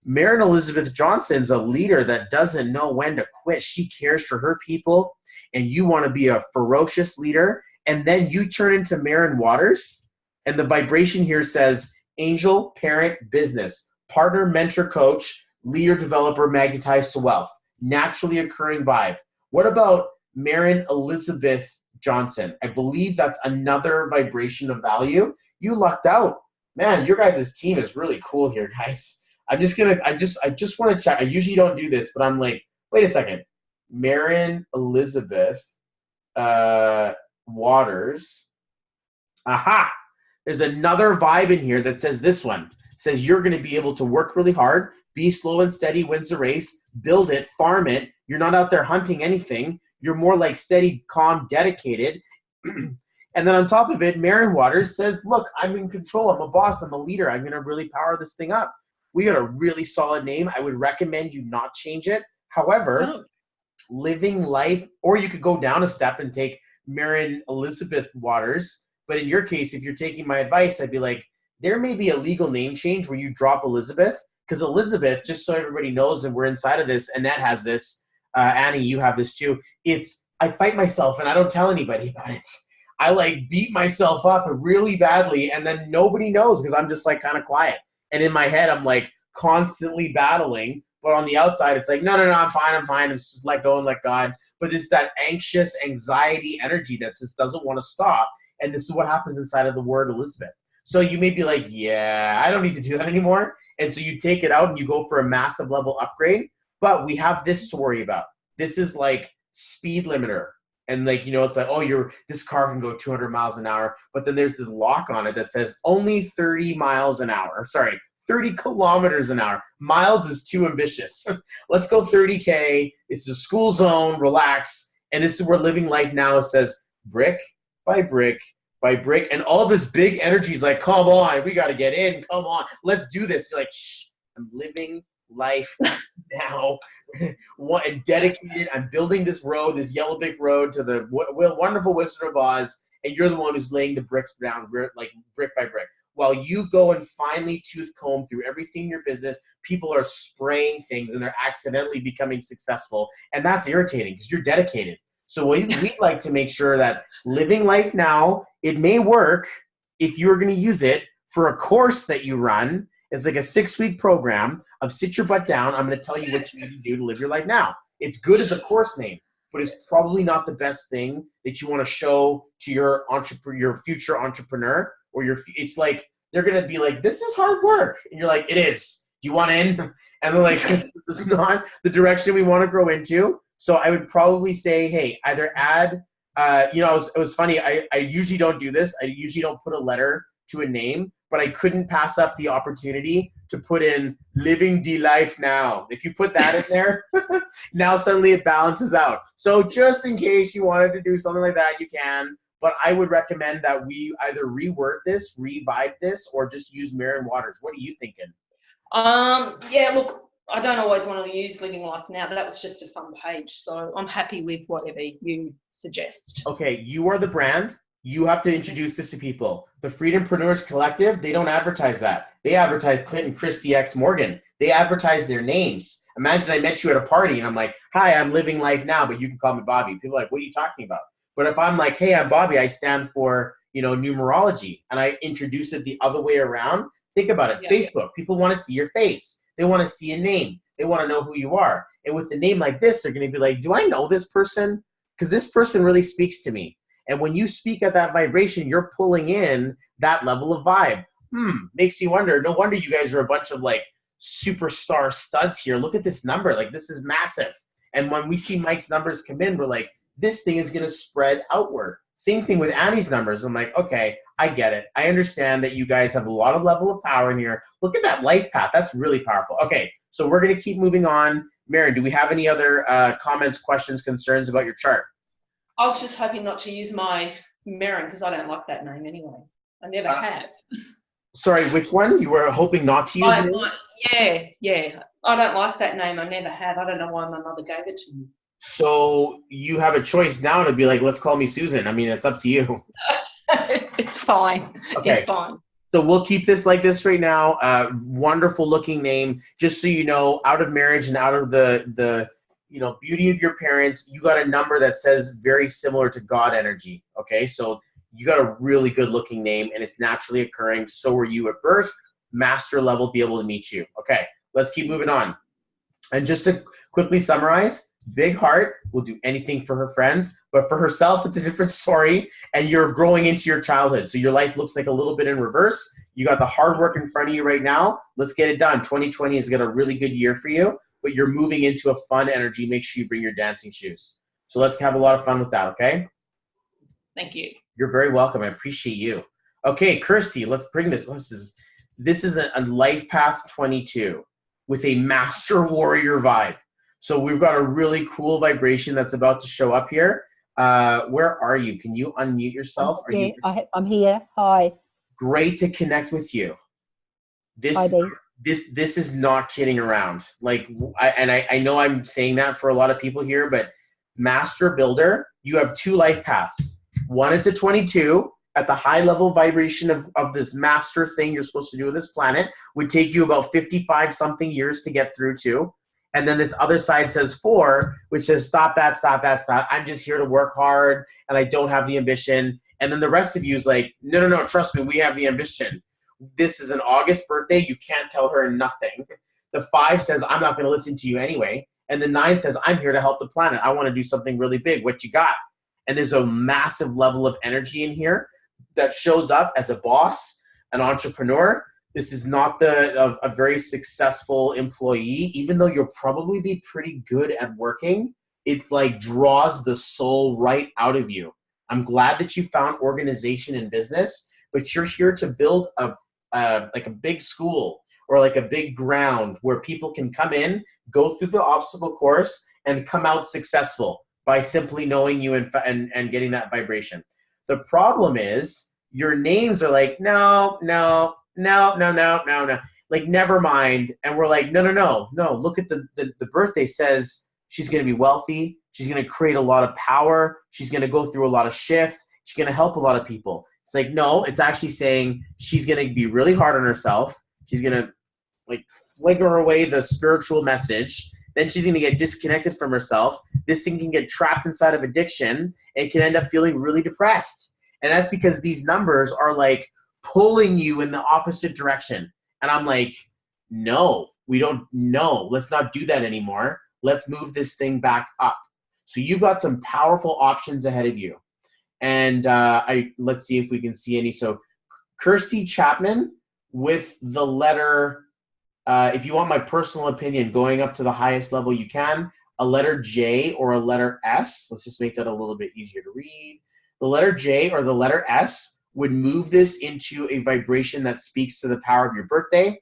Speaker 2: Marin Elizabeth Johnson's a leader that doesn't know when to quit. She cares for her people, and you want to be a ferocious leader. And then you turn into Marin Waters, and the vibration here says angel, parent, business, partner, mentor, coach, leader, developer, magnetized to wealth. Naturally occurring vibe. What about Marin Elizabeth Johnson? I believe that's another vibration of value. You lucked out. Man, your guys' team is really cool here, guys. I just want to check. I usually don't do this, but I'm like, wait a second. Marin Elizabeth Waters. Aha! There's another vibe in here that says this one. It says you're going to be able to work really hard, be slow and steady wins the race, build it, farm it. You're not out there hunting anything. You're more like steady, calm, dedicated. And then on top of it, Marin Waters says, look, I'm in control. I'm a boss. I'm a leader. I'm going to really power this thing up. We got a really solid name. I would recommend you not change it. However, living life, or you could go down a step and take Marin Elizabeth Waters. But in your case, if you're taking my advice, I'd be like, there may be a legal name change where you drop Elizabeth. Because Elizabeth, just so everybody knows, and we're inside of this, Annette has this, Annie, you have this too. It's, I fight myself and I don't tell anybody about it. I like beat myself up really badly and then nobody knows because I'm just like kind of quiet. And in my head, I'm like constantly battling. But on the outside, it's like, no, I'm fine. I'm just let go and let God. But it's that anxious anxiety energy that just doesn't want to stop. And this is what happens inside of the word Elizabeth. So you may be like, yeah, I don't need to do that anymore. And so you take it out and you go for a massive level upgrade. But we have this to worry about. This is like speed limiter. And like, you know, it's like, oh, this car can go 200 miles an hour. But then there's this lock on it that says only 30 miles an hour. Sorry, 30 kilometers an hour. Miles is too ambitious. Let's go 30K. It's a school zone, relax. And this is where living life now says brick by brick by brick. And all this big energy is like, come on, we got to get in. Come on, let's do this. You're like, shh, I'm living life now. Dedicated. I'm building this road, this yellow brick road to the wonderful Wizard of Oz. And you're the one who's laying the bricks down, like brick by brick. While you go and finally tooth comb through everything in your business, people are spraying things and they're accidentally becoming successful. And that's irritating because you're dedicated. So we'd like to make sure that living life now, it may work if you're going to use it for a course that you run. It's like a 6-week program of sit your butt down. I'm going to tell you what you need to do to live your life now. It's good as a course name, but it's probably not the best thing that you want to show to your future entrepreneur. Or it's like, they're going to be like, this is hard work. And you're like, it is. Do you want in? And they're like, this is not the direction we want to grow into. So I would probably say, hey, either add, it was funny. I usually don't do this. I usually don't put a letter to a name, but I couldn't pass up the opportunity to put in living the life now. If you put that in there, now suddenly it balances out. So just in case you wanted to do something like that, you can. But I would recommend that we either reword this, revive this, or just use Marin Waters. What are you thinking?
Speaker 4: Yeah, look, I don't always want to use Living Life Now. That was just a fun page. So I'm happy with whatever you suggest.
Speaker 2: Okay, you are the brand. You have to introduce this to people. The Freedompreneurs Collective, they don't advertise that. They advertise Clinton Christie X Morgan. They advertise their names. Imagine I met you at a party and I'm like, hi, I'm Living Life Now, but you can call me Bobby. People are like, what are you talking about? But if I'm like, hey, I'm Bobby, I stand for, numerology, and I introduce it the other way around, think about it. Yeah, Facebook, people want to see your face. They want to see a name. They want to know who you are. And with a name like this, they're going to be like, do I know this person? Because this person really speaks to me. And when you speak at that vibration, you're pulling in that level of vibe. Makes me wonder. No wonder you guys are a bunch of like superstar studs here. Look at this number. Like, this is massive. And when we see Mike's numbers come in, we're like, this thing is going to spread outward. Same thing with Annie's numbers. I'm like, okay, I get it. I understand that you guys have a lot of level of power in here. Look at that life path. That's really powerful. Okay, so we're going to keep moving on. Marin, do we have any other comments, questions, concerns about your chart?
Speaker 4: I was just hoping not to use my Marin because I don't like that name anyway. I never have.
Speaker 2: Sorry, which one? You were hoping not to use?
Speaker 4: Yeah. I don't like that name. I never have. I don't know why my mother gave it to me.
Speaker 2: So you have a choice now to be like, let's call me Susan. I mean, it's up to you.
Speaker 4: It's fine. Okay. It's fine.
Speaker 2: So we'll keep this like this right now. Wonderful looking name. Just so you know, out of marriage and out of the beauty of your parents, you got a number that says very similar to God energy. Okay, so you got a really good looking name and it's naturally occurring. So were you at birth. Master level, be able to meet you. Okay, let's keep moving on. And just to quickly summarize, big heart, will do anything for her friends, but for herself, it's a different story, and you're growing into your childhood. So your life looks like a little bit in reverse. You got the hard work in front of you right now. Let's get it done. 2020 is going to be a really good year for you, but you're moving into a fun energy. Make sure you bring your dancing shoes. So let's have a lot of fun with that, okay?
Speaker 4: Thank you.
Speaker 2: You're very welcome. I appreciate you. Okay, Kirsty, let's bring this. This is a Life Path 22 with a Master Warrior vibe. So we've got a really cool vibration that's about to show up here. Where are you? Can you unmute yourself?
Speaker 5: I'm here. Hi.
Speaker 2: Great to connect with you.
Speaker 5: Hi, Dee.
Speaker 2: This is not kidding around. Like, I know I'm saying that for a lot of people here, but Master Builder, you have two life paths. One is a 22 at the high level vibration of this master thing you're supposed to do with this planet, would take you about 55 something years to get through to. And then this other side says 4, which says stop that. I'm just here to work hard and I don't have the ambition. And then the rest of you is like, no, trust me, we have the ambition. This is an August birthday. You can't tell her nothing. The 5 says, I'm not going to listen to you anyway. And the 9 says, I'm here to help the planet. I want to do something really big. What you got? And there's a massive level of energy in here that shows up as a boss, an entrepreneur. This is not a very successful employee, even though you'll probably be pretty good at working. It like draws the soul right out of you. I'm glad that you found organization in business, but you're here to build like a big school or like a big ground where people can come in, go through the obstacle course, and come out successful by simply knowing you and getting that vibration. The problem is your names are like, no. Like, never mind. And we're like, no. Look at the birthday says she's going to be wealthy. She's going to create a lot of power. She's going to go through a lot of shift. She's going to help a lot of people. It's like, no, it's actually saying she's going to be really hard on herself. She's going to like flicker away the spiritual message. Then she's going to get disconnected from herself. This thing can get trapped inside of addiction and can end up feeling really depressed. And that's because these numbers are like pulling you in the opposite direction. And I'm like, no, let's not do that anymore. Let's move this thing back up. So you've got some powerful options ahead of you. And let's see if we can see any. So Kirsty Chapman with the letter, if you want my personal opinion, going up to the highest level you can, a letter J or a letter S. Let's just make that a little bit easier to read. The letter J or the letter S would move this into a vibration that speaks to the power of your birthday.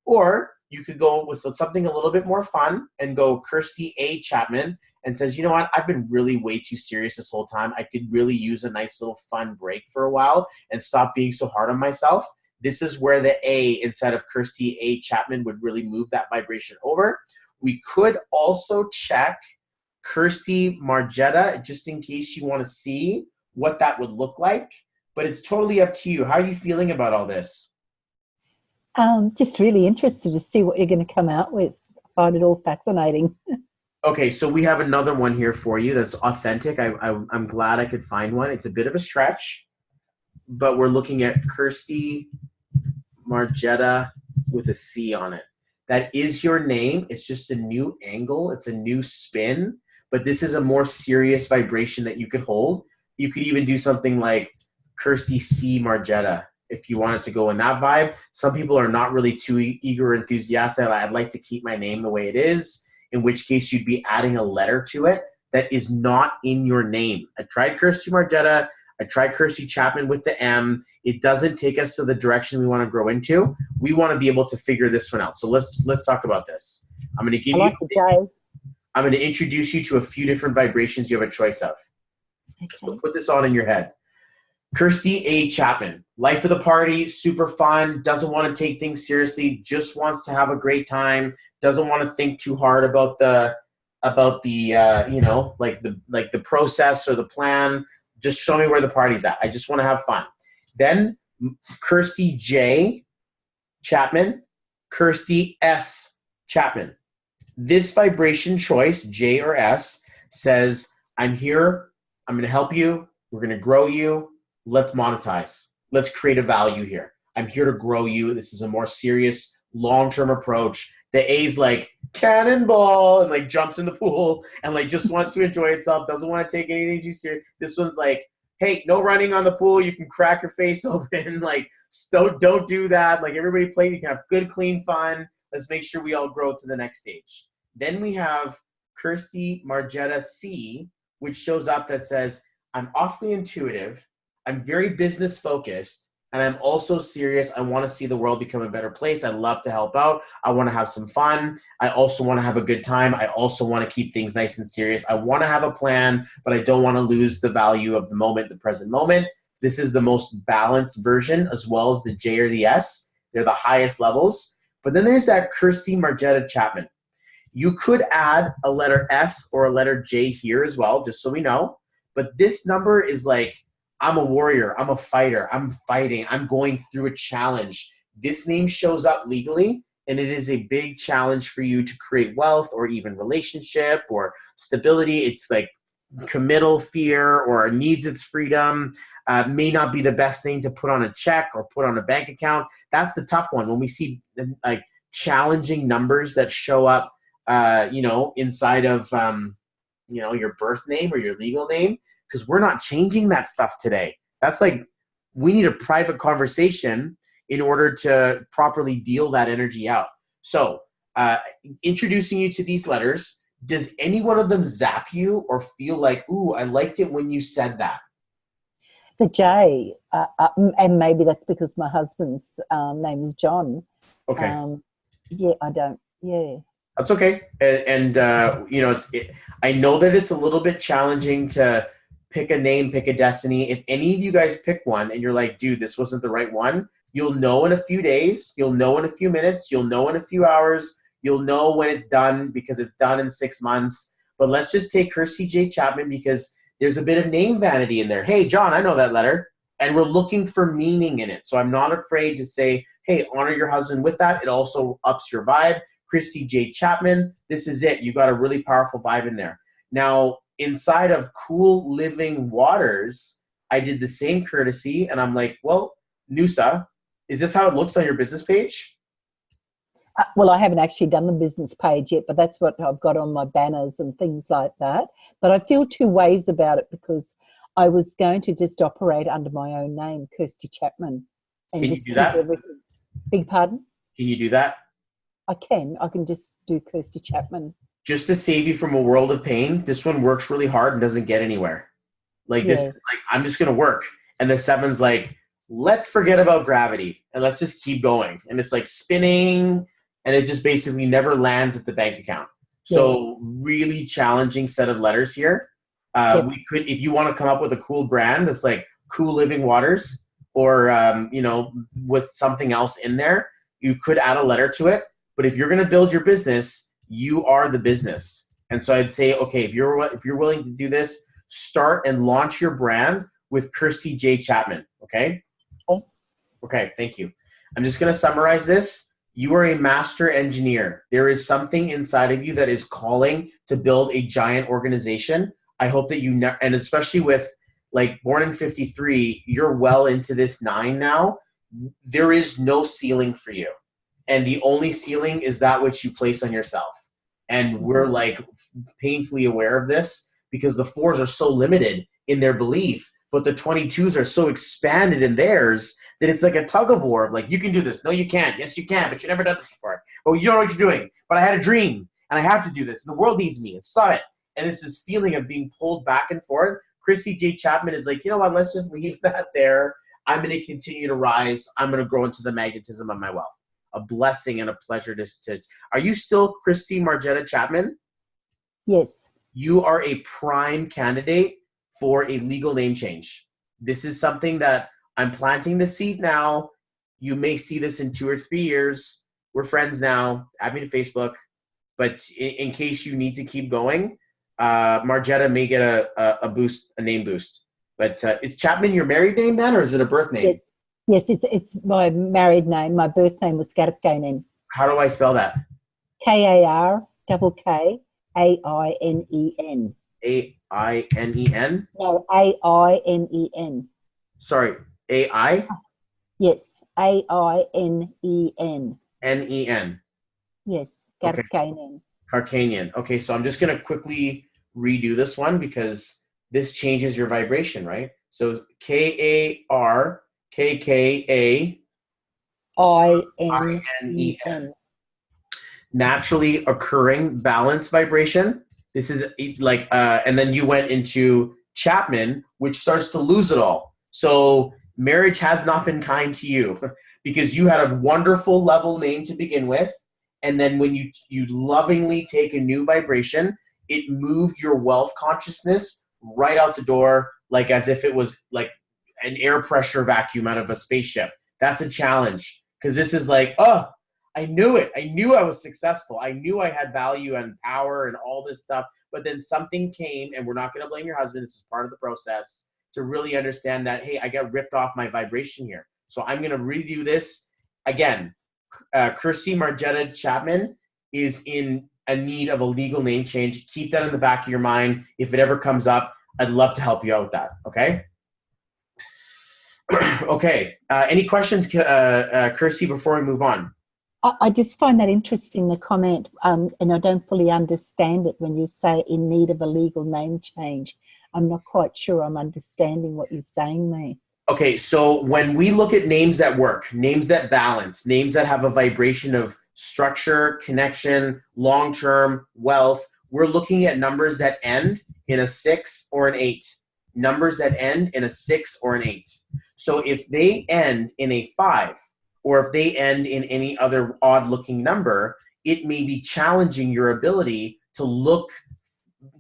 Speaker 2: Or you could go with something a little bit more fun and go Kirsty A. Chapman and says, you know what, I've been really way too serious this whole time. I could really use a nice little fun break for a while and stop being so hard on myself. This is where the A instead of Kirsty A. Chapman would really move that vibration over. We could also check Kirsty Margetta just in case you want to see what that would look like. But it's totally up to you. How are you feeling about all this?
Speaker 5: Just really interested to see what you're going to come out with. I find it all fascinating.
Speaker 2: Okay, so we have another one here for you that's authentic. I'm glad I could find one. It's a bit of a stretch, but we're looking at Kirsty Margetta with a C on it. That is your name. It's just a new angle. It's a new spin, but this is a more serious vibration that you could hold. You could even do something like Kirsty C. Margetta if you wanted to go in that vibe. Some people are not really too eager or enthusiastic. I'd like to keep my name the way it is, in which case you'd be adding a letter to it that is not in your name. I tried Kirsty Margetta. I tried Kirsty Chapman with the M. It doesn't take us to the direction we want to grow into. We want to be able to figure this one out. So let's talk about this. I'm going to give
Speaker 5: I like the J.
Speaker 2: I'm going to introduce you to a few different vibrations you have a choice of.
Speaker 5: Okay.
Speaker 2: So put this on in your head. Kirsty A. Chapman, life of the party, super fun, doesn't want to take things seriously, just wants to have a great time, doesn't want to think too hard about the the process or the plan. Just show me where the party's at. I just want to have fun. Then Kirsty J. Chapman, Kirsty S. Chapman. This vibration choice, J or S, says, I'm here, I'm going to help you, we're going to grow you, let's monetize. Let's create a value here. I'm here to grow you. This is a more serious, long-term approach. The A's like, cannonball, and like jumps in the pool and like just wants to enjoy itself, doesn't want to take anything too serious. This one's like, hey, no running on the pool. You can crack your face open. Like, don't do that. Like, everybody play. You can have good, clean fun. Let's make sure we all grow to the next stage. Then we have Kirsty Margetta C, which shows up that says, I'm awfully intuitive, I'm very business focused, and I'm also serious. I want to see the world become a better place. I love to help out. I want to have some fun. I also want to have a good time. I also want to keep things nice and serious. I want to have a plan, but I don't want to lose the value of the moment, the present moment. This is the most balanced version, as well as the J or the S. They're the highest levels. But then there's that Kirsty Margetta Chapman. You could add a letter S or a letter J here as well, just so we know. But this number is like, I'm a warrior, I'm a fighter, I'm fighting, I'm going through a challenge. This name shows up legally, and it is a big challenge for you to create wealth or even relationship or stability. It's like committal fear or needs its freedom. May not be the best thing to put on a check or put on a bank account. That's the tough one. When we see like challenging numbers that show up, inside of, your birth name or your legal name, because we're not changing that stuff today. That's like, we need a private conversation in order to properly deal that energy out. So introducing you to these letters, does any one of them zap you or feel like, ooh, I liked it when you said that?
Speaker 5: The J, and maybe that's because my husband's name is John.
Speaker 2: Okay. That's okay. And I know that it's a little bit challenging to pick a name, pick a destiny. If any of you guys pick one and you're like, dude, this wasn't the right one, you'll know in a few days, you'll know in a few minutes, you'll know in a few hours, you'll know when it's done because it's done in 6 months. But let's just take Kirsty J. Chapman because there's a bit of name vanity in there. Hey, John, I know that letter. And we're looking for meaning in it. So I'm not afraid to say, hey, honor your husband with that. It also ups your vibe. Kirsty J. Chapman, this is it. You got a really powerful vibe in there. Now, inside of Cool Living Waters, I did the same courtesy, and I'm like, well, Noosa, is this how it looks on your business page?
Speaker 5: Well, I haven't actually done the business page yet, but that's what I've got on my banners and things like that. But I feel two ways about it because I was going to just operate under my own name, Kirsty Chapman. And
Speaker 2: Can you
Speaker 5: just
Speaker 2: do that?
Speaker 5: Big pardon?
Speaker 2: Can you do that?
Speaker 5: I can just do Kirsty Chapman.
Speaker 2: Just to save you from a world of pain, this one works really hard and doesn't get anywhere. Like this is like, I'm just going to work. And the 7's like, let's forget about gravity and let's just keep going. And it's like spinning and it just basically never lands at the bank account. So really challenging set of letters here. We could, if you want to come up with a cool brand that's like Cool Living Waters or, with something else in there, you could add a letter to it. But if you're going to build your business, you are the business. And so I'd say, okay, if you're willing to do this, start and launch your brand with Kirsty J. Chapman. Okay? Okay, thank you. I'm just going to summarize this. You are a master engineer. There is something inside of you that is calling to build a giant organization. I hope that and especially with like born in 53, you're well into this 9 now. There is no ceiling for you. And the only ceiling is that which you place on yourself. And we're like painfully aware of this because the 4s are so limited in their belief, but the 22s are so expanded in theirs that it's like a tug of war of like, you can do this. No, you can't. Yes, you can, but you've never done this before. Oh, you don't know what you're doing, but I had a dream and I have to do this. And the world needs me. And saw it. And it's this feeling of being pulled back and forth. Kirsty J. Chapman is like, you know what? Let's just leave that there. I'm going to continue to rise. I'm going to grow into the magnetism of my wealth. A blessing and a pleasure to are you still Kirsty Margetta Chapman?
Speaker 5: Yes.
Speaker 2: You are a prime candidate for a legal name change. This is something that I'm planting the seed now. You may see this in 2 or 3 years. We're friends now. Add me to Facebook. But in case you need to keep going, Margetta may get a boost, a name boost. But is Chapman your married name then, or is it a birth name?
Speaker 5: Yes, it's my married name. My birth name was Karkainen.
Speaker 2: How do I spell that?
Speaker 5: Karkainen.
Speaker 2: Ainen?
Speaker 5: No, Ainen.
Speaker 2: Sorry, AI?
Speaker 5: Yes, Ainen.
Speaker 2: Nen.
Speaker 5: Yes, Karkainen.
Speaker 2: Karkainen. Okay, so I'm just going to quickly redo this one because this changes your vibration, right? So it's Karkainen. Naturally occurring balance vibration. This is like, and then you went into Chapman, which starts to lose it all. So marriage has not been kind to you because you had a wonderful level name to begin with. And then when you lovingly take a new vibration, it moved your wealth consciousness right out the door, like as if it was like an air pressure vacuum out of a spaceship. That's a challenge because this is like, oh, I knew it. I knew I was successful. I knew I had value and power and all this stuff. But then something came, and we're not going to blame your husband. This is part of the process to really understand that, hey, I got ripped off my vibration here. So I'm going to redo this again. Kirsty Margetta Chapman is in a need of a legal name change. Keep that in the back of your mind. If it ever comes up, I'd love to help you out with that. Okay. Okay. Any questions, Kirsty, before we move on?
Speaker 5: I just find that interesting, the comment, and I don't fully understand it when you say in need of a legal name change. I'm not quite sure I'm understanding what you're saying there.
Speaker 2: Okay, so when we look at names that work, names that balance, names that have a vibration of structure, connection, long-term, wealth, we're looking at numbers that end in a 6 or an 8. Numbers that end in a 6 or an 8. So if they end in a 5, or if they end in any other odd-looking number, it may be challenging your ability to look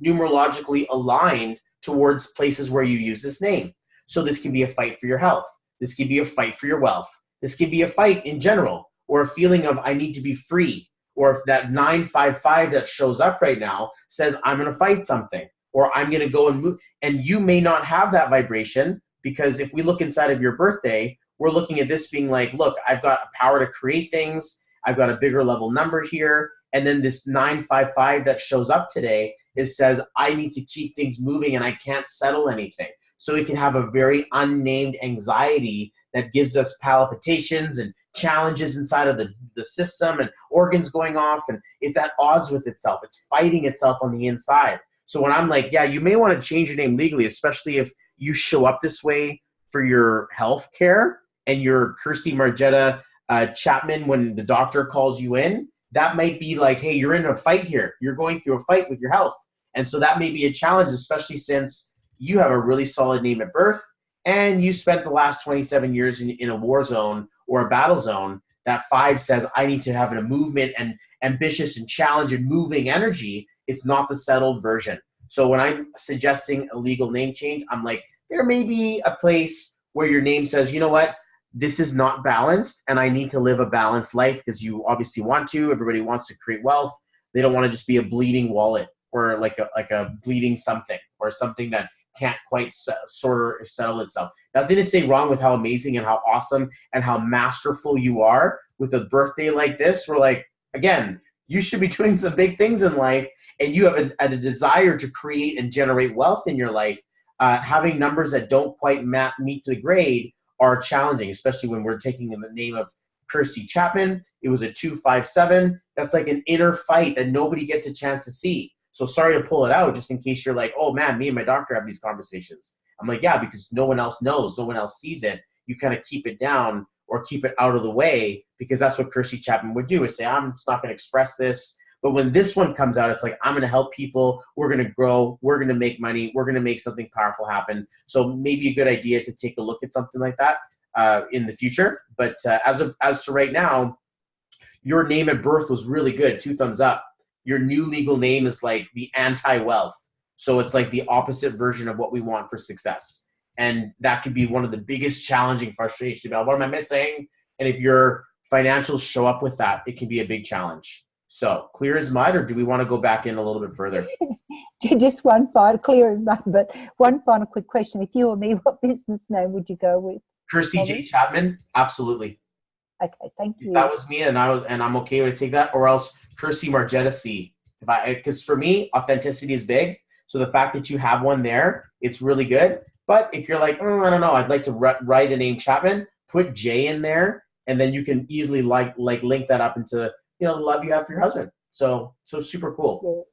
Speaker 2: numerologically aligned towards places where you use this name. So this can be a fight for your health. This can be a fight for your wealth. This can be a fight in general, or a feeling of I need to be free. Or if that 955 that shows up right now says I'm going to fight something, or I'm going to go and move. And you may not have that vibration, because if we look inside of your birthday, we're looking at this being like, look, I've got a power to create things. I've got a bigger level number here. And then this 955 that shows up today, it says, I need to keep things moving and I can't settle anything. So it can have a very unnamed anxiety that gives us palpitations and challenges inside of the system and organs going off. And it's at odds with itself. It's fighting itself on the inside. So when I'm like, yeah, you may want to change your name legally, especially if you show up this way for your health care, and you're Kirsty Margetta Chapman when the doctor calls you in, that might be like, hey, you're in a fight here. You're going through a fight with your health. And so that may be a challenge, especially since you have a really solid name at birth and you spent the last 27 years in a war zone or a battle zone. That 5 says, I need to have a movement and ambitious and challenge and moving energy. It's not the settled version. So when I'm suggesting a legal name change, I'm like, there may be a place where your name says, you know what? This is not balanced, and I need to live a balanced life, because you obviously want to. Everybody wants to create wealth. They don't want to just be a bleeding wallet or like a bleeding something, or something that can't quite sort of settle itself. Nothing to say wrong with how amazing and how awesome and how masterful you are with a birthday like this. We're like, again, you should be doing some big things in life, and you have a desire to create and generate wealth in your life. Having numbers that don't quite meet the grade are challenging, especially when we're taking in the name of Kirsty Chapman. It was a 257. That's like an inner fight that nobody gets a chance to see. So sorry to pull it out, just in case you're like, oh man, me and my doctor have these conversations. I'm like, yeah, because no one else knows, no one else sees it. You kind of keep it down or keep it out of the way, because that's what Kirsty Chapman would do, is say, I'm just not going to express this. But when this one comes out, it's like, I'm going to help people. We're going to grow. We're going to make money. We're going to make something powerful happen. So maybe a good idea to take a look at something like that in the future. But as to right now, your name at birth was really good. 2 thumbs up. Your new legal name is like the anti-wealth. So it's like the opposite version of what we want for success. And that could be one of the biggest challenging frustrations about what am I missing? And if your financials show up with that, it can be a big challenge. So clear as mud, or do we want to go back in a little bit further?
Speaker 5: Just one final, clear as mud, but one final quick question. If you or me, what business name would you go with?
Speaker 2: Kirsty J. Chapman, absolutely.
Speaker 5: Okay, thank you.
Speaker 2: If that was me, and I'm okay with take that, or else Kirsty Margetta C. Because for me, authenticity is big. So the fact that you have one there, it's really good. But if you're like, I don't know, I'd like to write the name Chapman, put J in there, and then you can easily like link that up into the love you have for your husband. So super cool.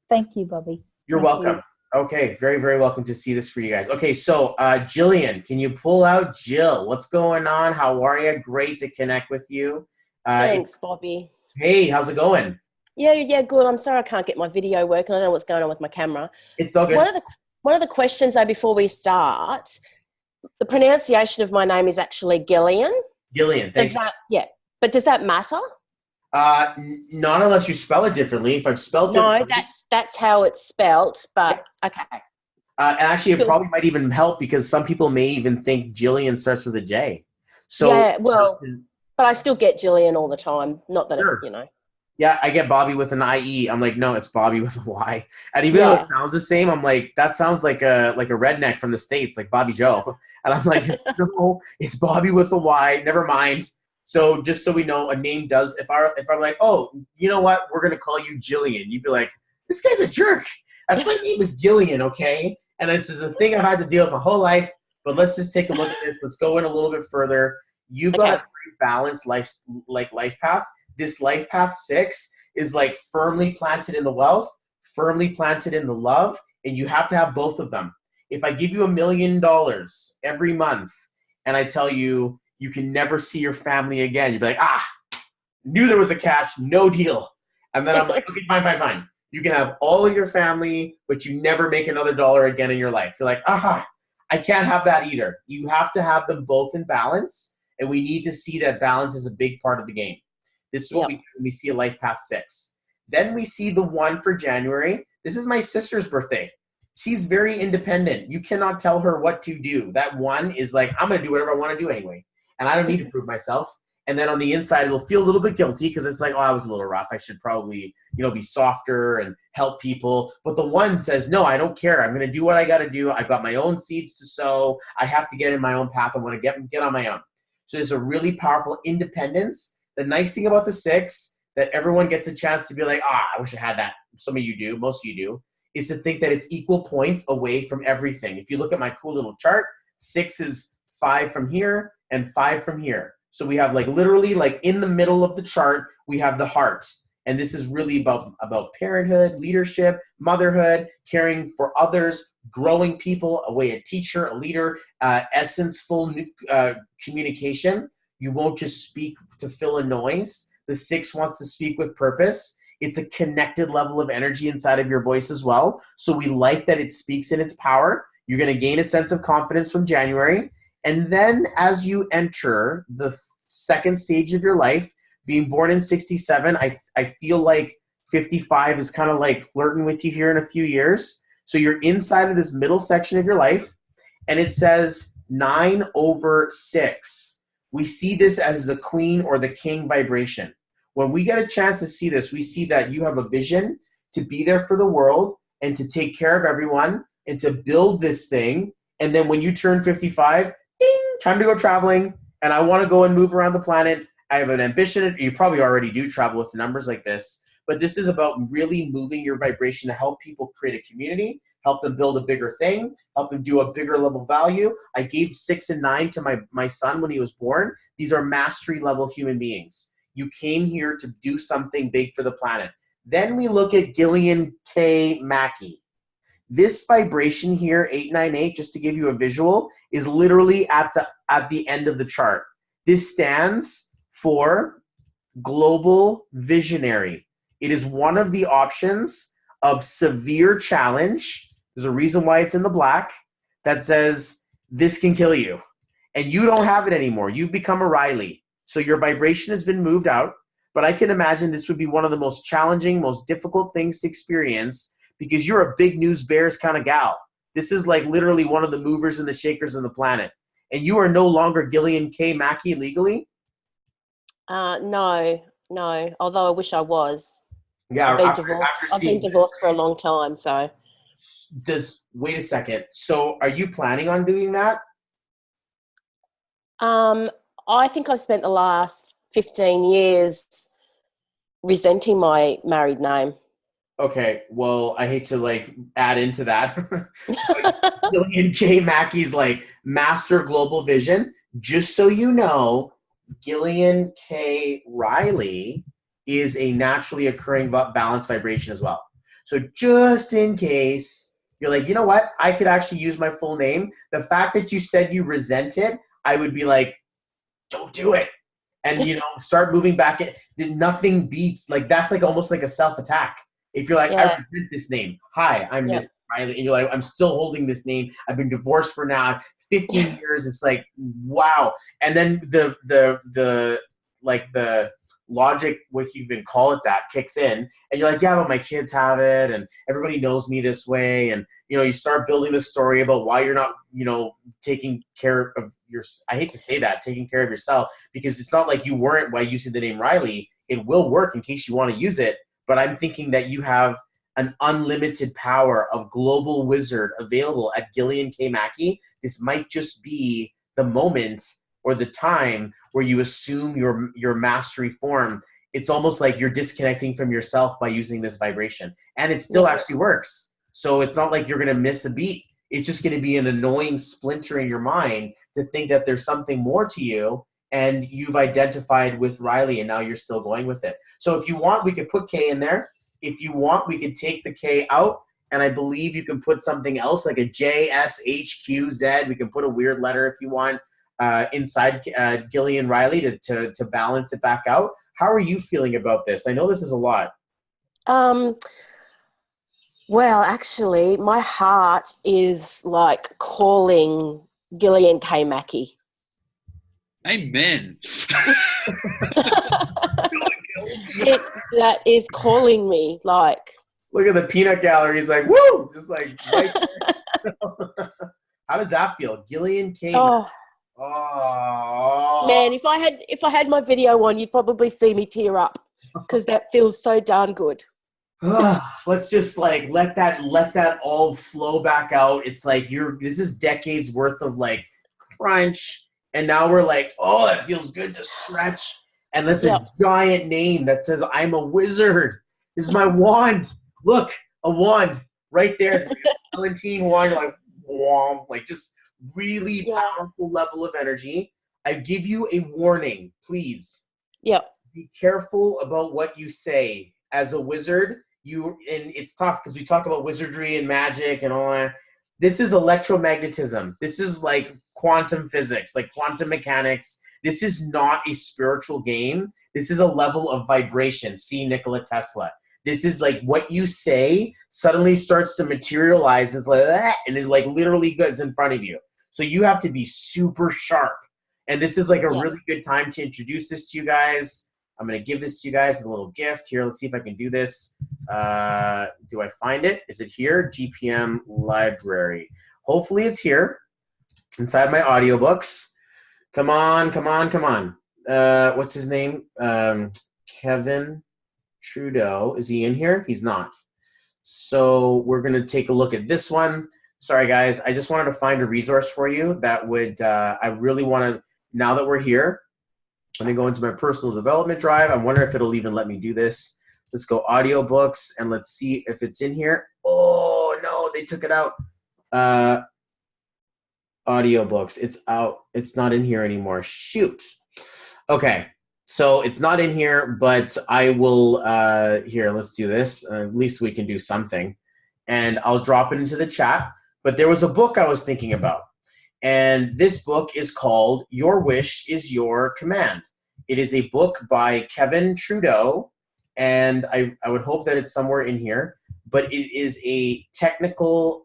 Speaker 5: Thank you, Bobby.
Speaker 2: You're welcome. Okay, very, very welcome to see this for you guys. Okay, so Jillian, can you pull out Jill? What's going on? How are you? Great to connect with you.
Speaker 6: Thanks, Bobby.
Speaker 2: Hey, how's it going?
Speaker 6: Yeah, good. I'm sorry I can't get my video working. I don't know what's going on with my camera.
Speaker 2: It's all good.
Speaker 6: one of the questions though before we start, the pronunciation of my name is actually Gillian.
Speaker 2: Gillian, thank you.
Speaker 6: Yeah, but does that matter?
Speaker 2: Not unless you spell it differently. If I've spelled it,
Speaker 6: No, that's how it's spelt. But okay.
Speaker 2: And actually, it probably might even help because some people may even think Jillian starts with a J. So
Speaker 6: yeah, well, but I still get Gillian all the time. Not that
Speaker 2: sure.
Speaker 6: you know.
Speaker 2: Yeah, I get Bobby with an IE. I'm like, no, it's Bobby with a Y. And even though it sounds the same, I'm like, that sounds like a redneck from the States, like Bobby Joe. And I'm like, no, it's Bobby with a Y. Never mind. So just so we know, a name does. If I'm like, oh, you know what, we're gonna call you Jillian, you'd be like, this guy's a jerk. That's my name is Gillian, okay? And this is a thing I've had to deal with my whole life. But let's just take a look at this. Let's go in a little bit further. You've got a very balanced life path. This life path 6 is like firmly planted in the wealth, firmly planted in the love, and you have to have both of them. If I give you $1 million every month and I tell you you can never see your family again, you'd be like, knew there was a catch, no deal. And then I'm like, okay, fine. You can have all of your family, but you never make another dollar again in your life. You're like, I can't have that either. You have to have them both in balance, and we need to see that balance is a big part of the game. This is what we see a life path 6. Then we see the 1 for January. This is my sister's birthday. She's very independent. You cannot tell her what to do. That 1 is like, I'm going to do whatever I want to do anyway. And I don't need to prove myself. And then on the inside, it'll feel a little bit guilty because it's like, I was a little rough. I should probably, be softer and help people. But the 1 says, no, I don't care. I'm going to do what I got to do. I've got my own seeds to sow. I have to get in my own path. I want to get on my own. So there's a really powerful independence. The nice thing about the 6 that everyone gets a chance to be like, I wish I had that. Some of you do, most of you do, is to think that it's equal points away from everything. If you look at my cool little chart, 6 is 5 from here and 5 from here. So we have literally in the middle of the chart, we have the heart. And this is really about parenthood, leadership, motherhood, caring for others, growing people, a teacher, a leader, essence-full communication. You won't just speak to fill a noise. The 6 wants to speak with purpose. It's a connected level of energy inside of your voice as well. So we like that it speaks in its power. You're going to gain a sense of confidence from January. And then as you enter the second stage of your life, being born in 67, I feel like 55 is kind of like flirting with you here in a few years. So you're inside of this middle section of your life, and it says 9/6. We see this as the queen or the king vibration. When we get a chance to see this, we see that you have a vision to be there for the world and to take care of everyone and to build this thing. And then when you turn 55, ding, time to go traveling. And I want to go and move around the planet. I have an ambition. You probably already do travel with numbers like this. But this is about really moving your vibration to help people create a community, help them build a bigger thing, help them do a bigger level value. I gave 6 and 9 to my son when he was born. These are mastery level human beings. You came here to do something big for the planet. Then we look at Gillian K. Mackey. This vibration here, 898, just to give you a visual, is literally at the end of the chart. This stands for global visionary. It is one of the options of severe challenge. There's a reason why it's in the black that says this can kill you. And you don't have it anymore. You've become a Riley. So your vibration has been moved out. But I can imagine this would be one of the most challenging, most difficult things to experience because you're a big news bears kind of gal. This is like literally one of the movers and the shakers on the planet. And you are no longer Gillian K. Mackey legally?
Speaker 6: No. Although I wish I was.
Speaker 2: Yeah,
Speaker 6: I've been divorced for a long time, so.
Speaker 2: Wait a second. So are you planning on doing that?
Speaker 6: I think I've spent the last 15 years resenting my married name.
Speaker 2: Okay, well, I hate to add into that. Gillian K. Mackey's master global vision. Just so you know, Gillian K. Riley is a naturally occurring balanced vibration as well. So just in case you're like, you know what, I could actually use my full name. The fact that you said you resent it, I would be like, don't do it. And, start moving back. Nothing beats, that's almost like a self-attack. If you're like, I resent this name. Hi, I'm Miss Riley, and you're like, I'm still holding this name. I've been divorced for now 15 years. It's like, wow. And then the logic, what you even call it, that kicks in, and you're like, yeah, but my kids have it, and everybody knows me this way, and you start building the story about why you're not, taking care of I hate to say that, taking care of yourself, because it's not like you weren't by using the name Riley. It will work in case you want to use it, but I'm thinking that you have an unlimited power of global wizard available at Gillian K. Mackey. This might just be the moment or the time where you assume your mastery form. It's almost like you're disconnecting from yourself by using this vibration, and it still actually works. So it's not like you're going to miss a beat. It's just going to be an annoying splinter in your mind to think that there's something more to you, and you've identified with Riley, and now you're still going with it. So if you want, we could put K in there. If you want, we could take the K out, and I believe you can put something else like a J, S, H, Q, Z. We can put a weird letter if you want inside Gillian Riley to balance it back out. How are you feeling about this? I know this is a lot.
Speaker 6: Well, actually, my heart is like calling Gillian K. Mackey.
Speaker 7: Amen.
Speaker 6: That is calling me, like.
Speaker 2: Look at the peanut gallery. He's like, woo! Just like right there. How does that feel? Gillian K.
Speaker 6: Oh.
Speaker 2: Oh.
Speaker 6: Man, if I had my video on, you'd probably see me tear up because that feels so darn good.
Speaker 2: Let's just like let that all flow back out. It's like this is decades worth of like crunch, and now we're like, oh, that feels good to stretch. And there's a giant name that says, I'm a wizard. This is my wand. Look, a wand right there. It's like a Valentine wand. You're like, whomp, like just really powerful level of energy. I give you a warning, please.
Speaker 6: Yep.
Speaker 2: Be careful about what you say. As a wizard, and it's tough because we talk about wizardry and magic and all that. This is electromagnetism. This is like quantum physics, like quantum mechanics. This is not a spiritual game. This is a level of vibration. See Nikola Tesla. This is like what you say suddenly starts to materialize. It's like that, and it like literally goes in front of you. So you have to be super sharp. And this is like a really good time to introduce this to you guys. I'm going to give this to you guys as a little gift. Here, let's see if I can do this. Do I find it? Is it here? GPM library. Hopefully it's here inside my audiobooks. Come on, come on, come on. What's his name? Kevin Trudeau. Is he in here? He's not. So we're going to take a look at this one. Sorry, guys. I just wanted to find a resource for you that would, I really want to, now that we're here, let me go into my personal development drive. I wonder if it'll even let me do this. Let's go audiobooks and let's see if it's in here. Oh, no, they took it out. Audiobooks, it's out. It's not in here anymore. Shoot. Okay, so it's not in here, but I will, here, let's do this. At least we can do something. And I'll drop it into the chat. But there was a book I was thinking about. And this book is called Your Wish is Your Command. It is a book by Kevin Trudeau, and I would hope that it's somewhere in here, but it is a technical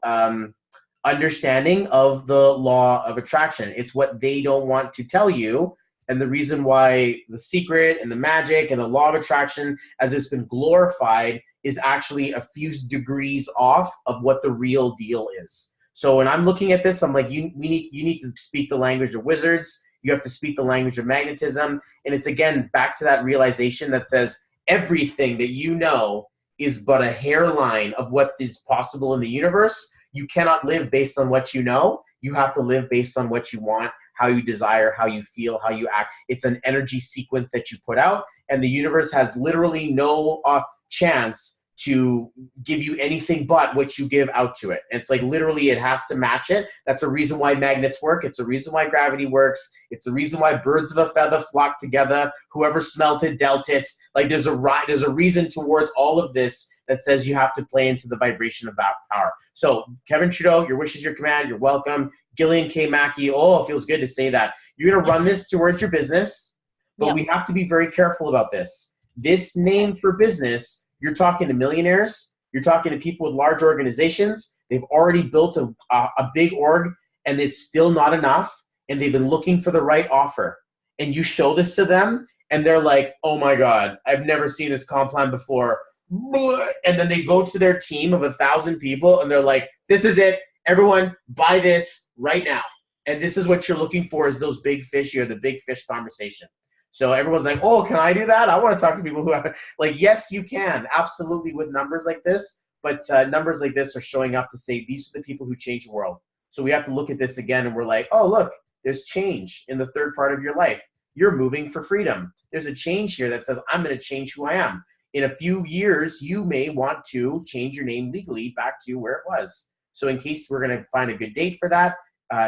Speaker 2: understanding of the law of attraction. It's what they don't want to tell you, and the reason why the secret and the magic and the law of attraction, as it's been glorified, is actually a few degrees off of what the real deal is. So when I'm looking at this, I'm like, you need to speak the language of wizards. You have to speak the language of magnetism. And it's, again, back to that realization that says everything that you know is but a hairline of what is possible in the universe. You cannot live based on what you know. You have to live based on what you want, how you desire, how you feel, how you act. It's an energy sequence that you put out, and the universe has literally no chance to give you anything but what you give out to it. And it's like literally it has to match it. That's a reason why magnets work. It's a reason why gravity works. It's a reason why birds of a feather flock together. Whoever smelt it dealt it. Like there's a reason towards all of this that says you have to play into the vibration of that power. So Kevin Trudeau, your wish is your command. You're welcome. Gillian K. Mackey. Oh, it feels good to say that. You're going to run this towards your business, but we have to be very careful about this. This name for business, you're talking to millionaires. You're talking to people with large organizations. They've already built a big org, and it's still not enough, and they've been looking for the right offer. And you show this to them, and they're like, oh my God, I've never seen this comp plan before. And then they go to their team of 1,000 people, and they're like, this is it. Everyone buy this right now. And this is what you're looking for, is those big fish here, the big fish conversation. So everyone's like, oh, can I do that? I want to talk to people who have, like, yes, you can. Absolutely, with numbers like this. But numbers like this are showing up to say, these are the people who change the world. So we have to look at this again, and we're like, oh, look, there's change in the third part of your life. You're moving for freedom. There's a change here that says, I'm going to change who I am. In a few years, you may want to change your name legally back to where it was. So in case we're going to find a good date for that,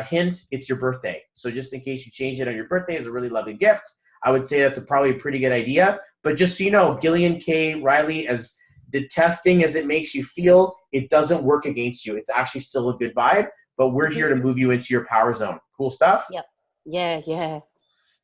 Speaker 2: hint, it's your birthday. So just in case you change it on your birthday as a really lovely gift, I would say that's probably a pretty good idea. But just so you know, Gillian K. Riley, as detesting as it makes you feel, it doesn't work against you. It's actually still a good vibe, but we're here to move you into your power zone. Cool stuff?
Speaker 6: Yep. Yeah.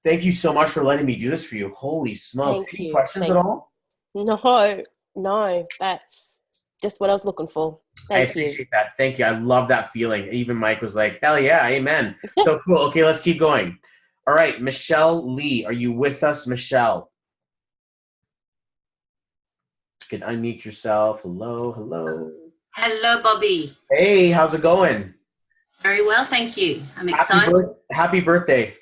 Speaker 2: Thank you so much for letting me do this for you. Holy smokes.
Speaker 6: Thank
Speaker 2: Any
Speaker 6: you.
Speaker 2: questions at all?
Speaker 6: No, that's just what I was looking for.
Speaker 2: I
Speaker 6: Thank you.
Speaker 2: appreciate that. Thank you. I love that feeling. Even Mike was like, hell yeah, amen. So cool. Okay, let's keep going. All right, Michelle Lee. Are you with us, Michelle? You can unmute yourself. Hello.
Speaker 8: Hello, Bobby.
Speaker 2: Hey, how's it going?
Speaker 8: Very well, thank you. I'm excited.
Speaker 2: Happy birthday.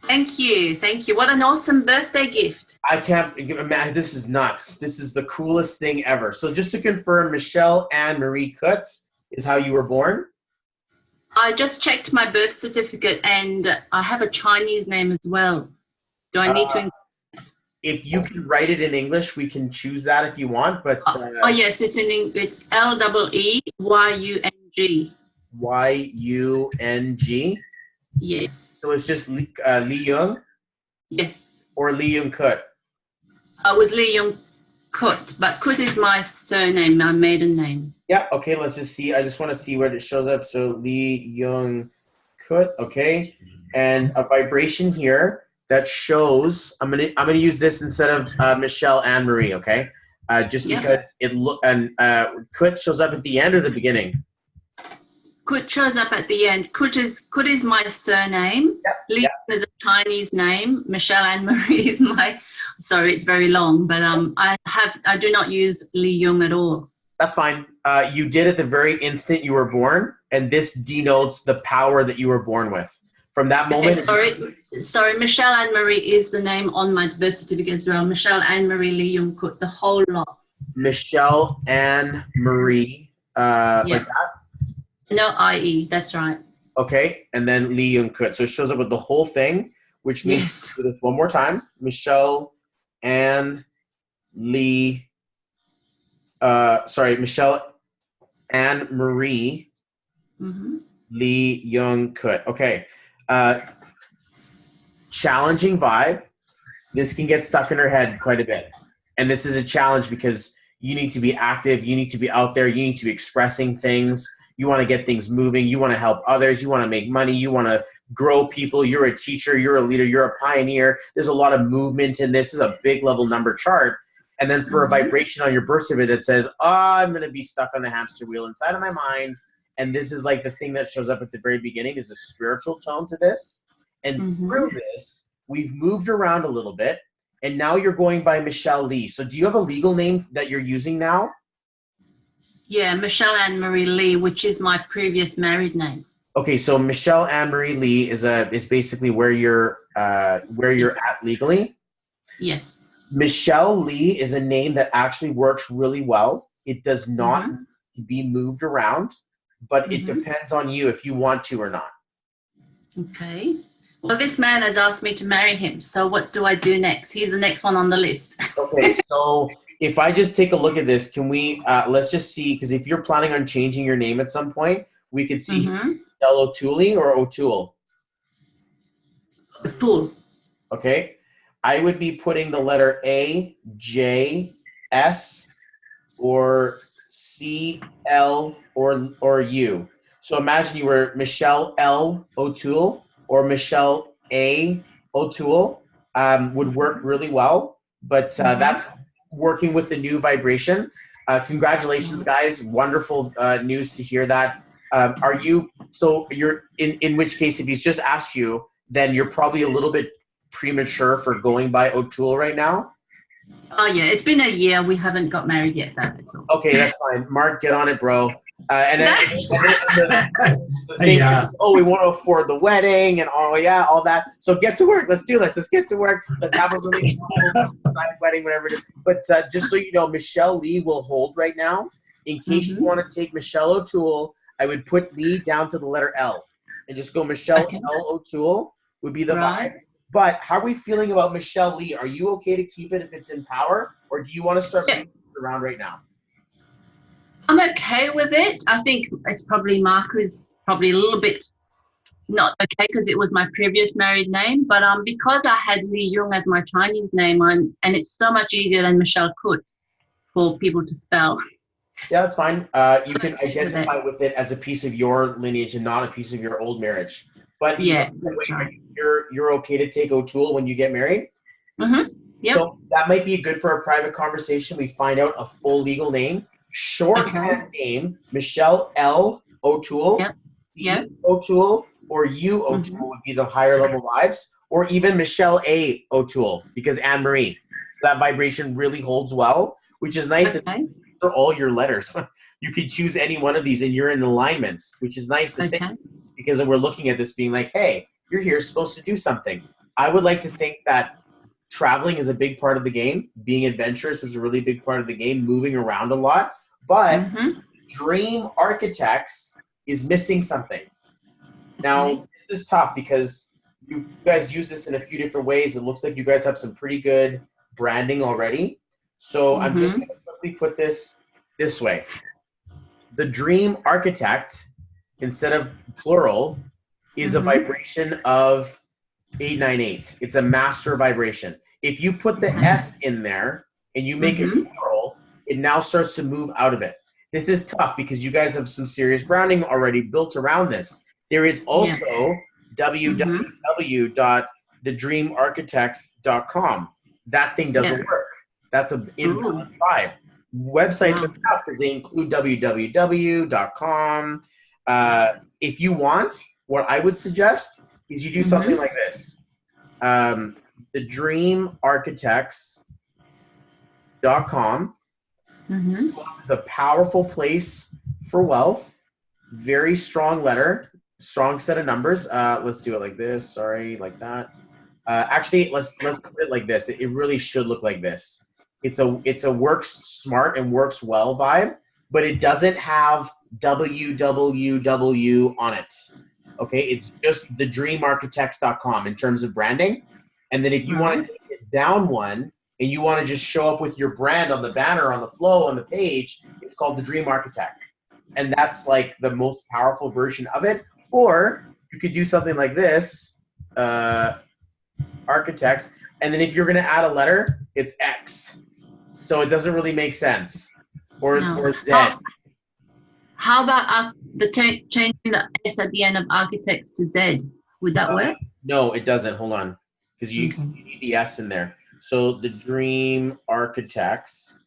Speaker 8: Thank you. What an awesome birthday gift.
Speaker 2: I can't imagine. This is nuts. This is the coolest thing ever. So just to confirm, Michelle Anne Marie Kutz is how you were born?
Speaker 8: I just checked my birth certificate and I have a Chinese name as well. Do I need to?
Speaker 2: If you can write it in English, we can choose that if you want. But
Speaker 8: yes, it's in English. It's L-E-E-Y-U-N-G.
Speaker 2: Y-U-N-G?
Speaker 8: Yes.
Speaker 2: So it's just Li Young?
Speaker 8: Yes.
Speaker 2: Or Li Young Kut?
Speaker 8: I was Li Young Kut, but Kut is my surname, my maiden name.
Speaker 2: Yeah, okay, let's just see. I just want to see where it shows up. So Li Young Kut, okay. And a vibration here that shows, I'm gonna use this instead of Michelle Anne Marie, okay? Just because it Kut shows up at the end or the beginning?
Speaker 8: Kut shows up at the end. Kut is my surname. Li is a Chinese name. Michelle Anne Marie is my. Sorry, it's very long, but I do not use Li Young at all.
Speaker 2: That's fine. You did at the very instant you were born, and this denotes the power that you were born with. From that moment.
Speaker 8: Okay, sorry. Michelle Anne Marie is the name on my birth certificate as well. Michelle Anne Marie Li Young Kut, the whole lot.
Speaker 2: Michelle Anne Marie. Like that?
Speaker 8: No IE. That's right.
Speaker 2: Okay, and then Li Young Kut. So it shows up with the whole thing, which means do this one more time. Michelle Anne Lee. Michelle Anne Marie Li Young Kut. Okay. Challenging vibe. This can get stuck in her head quite a bit. And this is a challenge because you need to be active. You need to be out there. You need to be expressing things. You want to get things moving. You want to help others. You want to make money. You want to grow people. You're a teacher. You're a leader. You're a pioneer. There's a lot of movement in this. This is a big level number chart. And then for a vibration on your birth certificate that says, I'm going to be stuck on the hamster wheel inside of my mind. And this is like the thing that shows up at the very beginning is a spiritual tone to this. And through this, we've moved around a little bit. And now you're going by Michelle Lee. So do you have a legal name that you're using now?
Speaker 8: Yeah, Michelle Anne Marie Lee, which is my previous married name.
Speaker 2: Okay, so Michelle Anne Marie Lee is basically where you're at legally.
Speaker 8: Yes.
Speaker 2: Michelle Lee is a name that actually works really well. It does not be moved around, but it depends on you if you want to or not.
Speaker 8: Okay. Well, this man has asked me to marry him. So what do I do next? He's the next one on the list.
Speaker 2: Okay, so if I just take a look at this, can we, let's just see, because if you're planning on changing your name at some point, we could see Michelle O'Toole or O'Toole.
Speaker 8: O'Toole.
Speaker 2: Okay. I would be putting the letter A, J, S, or C, L, or U. So imagine you were Michelle L. O'Toole or Michelle A. O'Toole would work really well, but that's working with the new vibration. Congratulations, guys. Wonderful news to hear that. You're in which case, if he's just asked you, then you're probably a little bit premature for going by O'Toole right now.
Speaker 8: Oh yeah, it's been a year. We haven't got married yet, though. That's all.
Speaker 2: Okay, that's fine. Mark, get on it, bro. The thing is, we want to afford the wedding and all that. So get to work. Let's do this. Let's get to work. Let's have a really cool wedding, whatever it is. But just so you know, Michelle Lee will hold right now. In case you want to take Michelle O'Toole, I would put Lee down to the letter L and just go Michelle L. O'Toole would be the vibe. But how are we feeling about Michelle Lee? Are you okay to keep it if it's in power, or do you want to start moving it around right now?
Speaker 8: I'm okay with it. I think it's probably Mark who's probably a little bit not okay because it was my previous married name. But because I had Lee Jung as my Chinese name, and it's so much easier than Michelle Kut for people to spell.
Speaker 2: Yeah, that's fine. You can identify with it as a piece of your lineage and not a piece of your old marriage. But
Speaker 8: that's right.
Speaker 2: You're okay to take O'Toole when you get married?
Speaker 8: Mm-hmm. Yep. So
Speaker 2: that might be good for a private conversation. We find out a full legal name. Shorthand name, Michelle L. O'Toole.
Speaker 8: Yep.
Speaker 2: O'Toole or you O'Toole would be the higher level vibes. Or even Michelle A. O'Toole, because Anne-Marie. That vibration really holds well, which is nice.
Speaker 8: Okay.
Speaker 2: For all your letters. You could choose any one of these and you're in alignment, which is nice to think, because we're looking at this being like, hey, you're here supposed to do something. I would like to think that traveling is a big part of the game. Being adventurous is a really big part of the game, moving around a lot. But Dream Architects is missing something. Now, this is tough because you guys use this in a few different ways. It looks like you guys have some pretty good branding already. So I'm just going to quickly put this way. The Dream Architect, instead of plural, is a vibration of 898. It's a master vibration. If you put the S in there and you make it plural, it now starts to move out of it. This is tough because you guys have some serious branding already built around this. There is also www.thedreamarchitects.com. That thing doesn't work. That's an invalid vibe. Websites are tough because they include www.com. If you want, what I would suggest is you do something like this. Thedreamarchitects.com is a powerful place for wealth. Very strong letter, strong set of numbers. Let's do it like this. Sorry, like that. Actually, let's put it like this. It really should look like this. It's a works smart and works well vibe, but it doesn't have www on it. Okay, it's just thedreamarchitects.com in terms of branding. And then if you want to take it down one and you want to just show up with your brand on the banner, on the flow, on the page, it's called the Dream Architect. And that's like the most powerful version of it. Or you could do something like this, architects. And then if you're going to add a letter, it's X. So it doesn't really make sense. Or Z.
Speaker 8: How about changing the S at the end of architects to Z? Would that work?
Speaker 2: No, it doesn't. Hold on. Because you need the S in there. So the Dream Architects.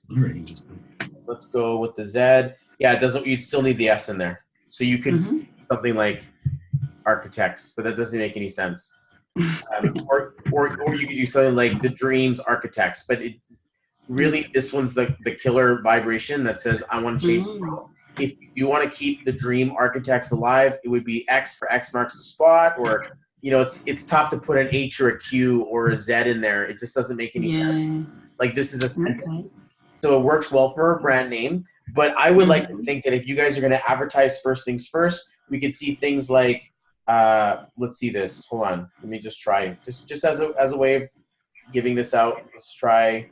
Speaker 2: Let's go with the Z. Yeah, it doesn't. You'd still need the S in there. So you could do something like architects, but that doesn't make any sense. Or you could do something like the Dreams Architects, but it really, this one's the killer vibration that says I want to change the world. If you want to keep the Dream Architects alive, it would be X for X marks the spot, or it's tough to put an H or a Q or a Z in there. It just doesn't make any sense. Like this is a sentence. So it works well for a brand name, but I would like to think that if you guys are going to advertise first things first, we could see things like, let's see this. Hold on. Let me just try. Just as a way of giving this out, let's try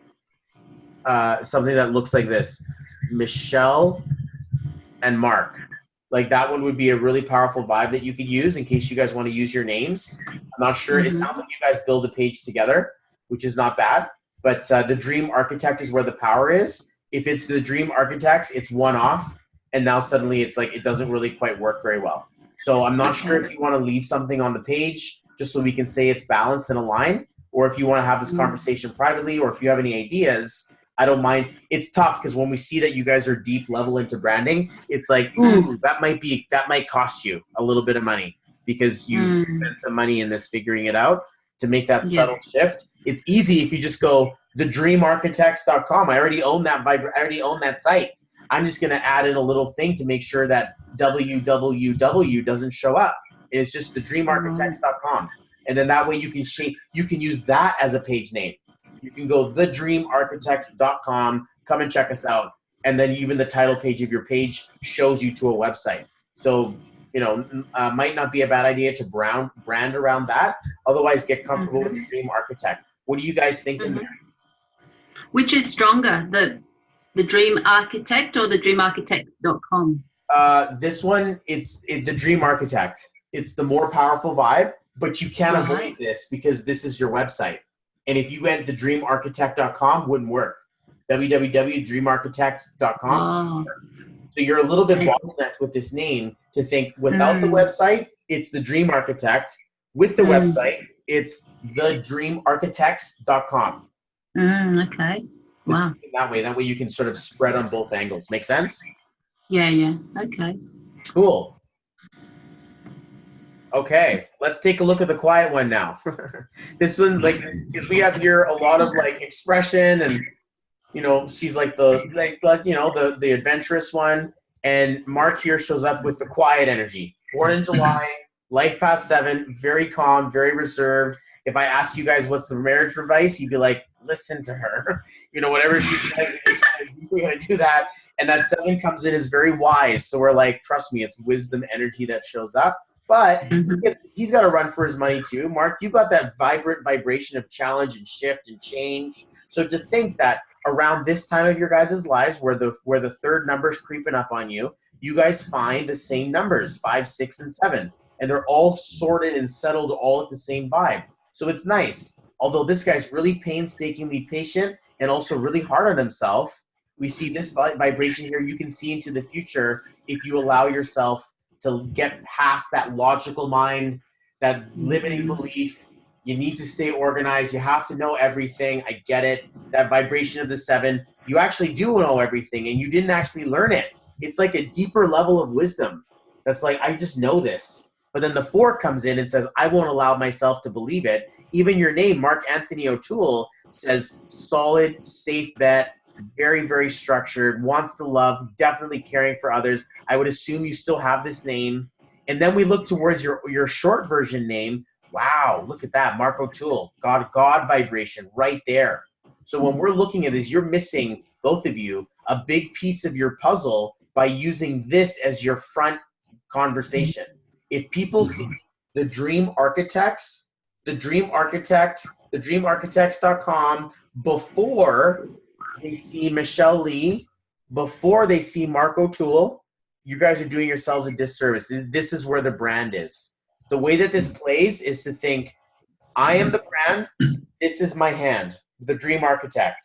Speaker 2: something that looks like this. Michelle and Mark. Like that one would be a really powerful vibe that you could use in case you guys want to use your names. I'm not sure. It sounds like you guys build a page together, which is not bad. But the Dream Architect is where the power is. If it's the Dream Architects, it's one off. And now suddenly it's like it doesn't really quite work very well. So I'm not sure if you want to leave something on the page just so we can say it's balanced and aligned, or if you want to have this conversation privately, or if you have any ideas, I don't mind. It's tough because when we see that you guys are deep level into branding, it's like, ooh, that might cost you a little bit of money because you spent some money in this figuring it out to make that subtle shift. It's easy if you just go thedreamarchitects.com. I already own that site. I'm just going to add in a little thing to make sure that www doesn't show up. It's just thedreamarchitects.com. And then that way you can use that as a page name. You can go thedreamarchitects.com, come and check us out. And then even the title page of your page shows you to a website. So, might not be a bad idea to brand around that. Otherwise, get comfortable with the Dream Architect. What do you guys think?
Speaker 8: Which is stronger, the Dream Architect or the dreamarchitect.com?
Speaker 2: This one, it's the Dream Architect. It's the more powerful vibe, but you can't avoid this because this is your website. And if you went to dreamarchitect.com, wouldn't work. www.dreamarchitect.com. So you're a little bit bottlenecked with this name to think without the website, it's the Dream Architect. With the website, it's thedreamarchitects.com.
Speaker 8: Okay. Wow.
Speaker 2: That way you can sort of spread on both angles. Make sense?
Speaker 8: Yeah. Okay.
Speaker 2: Cool. Okay, let's take a look at the quiet one now. This one, because we have here a lot of expression, and she's the adventurous one, and Mark here shows up with the quiet energy. Born in July, life path 7, very calm, very reserved. If I ask you guys what's the marriage advice, you'd be like, listen to her. Whatever she says, we're gonna do that. And that 7 comes in as very wise. So we're like, trust me, it's wisdom energy that shows up. But he's got to run for his money too. Mark, you got that vibrant vibration of challenge and shift and change. So to think that around this time of your guys' lives, where the third number's creeping up on you, you guys find the same numbers, 5, 6, and 7, and they're all sorted and settled all at the same vibe. So it's nice. Although this guy's really painstakingly patient and also really hard on himself, we see this vibration here. You can see into the future if you allow yourself to get past that logical mind, that limiting belief. You need to stay organized. You have to know everything. I get it. That vibration of the 7, you actually do know everything and you didn't actually learn it. It's like a deeper level of wisdom. That's like, I just know this. But then the 4 comes in and says, I won't allow myself to believe it. Even your name, Mark Anthony O'Toole, says solid, safe bet, very, very structured, wants to love, definitely caring for others. I would assume you still have this name. And then we look towards your short version name. Wow, look at that, Mark O'Toole, God vibration right there. So when we're looking at this, you're missing, both of you, a big piece of your puzzle by using this as your front conversation. If people see the Dream Architects, the Dream Architect, thedreamarchitects.com before they see Michelle Lee, before they see Mark O'Toole, you guys are doing yourselves a disservice. This is where the brand is. The way that this plays is to think, I am the brand, this is my hand, the Dream Architect.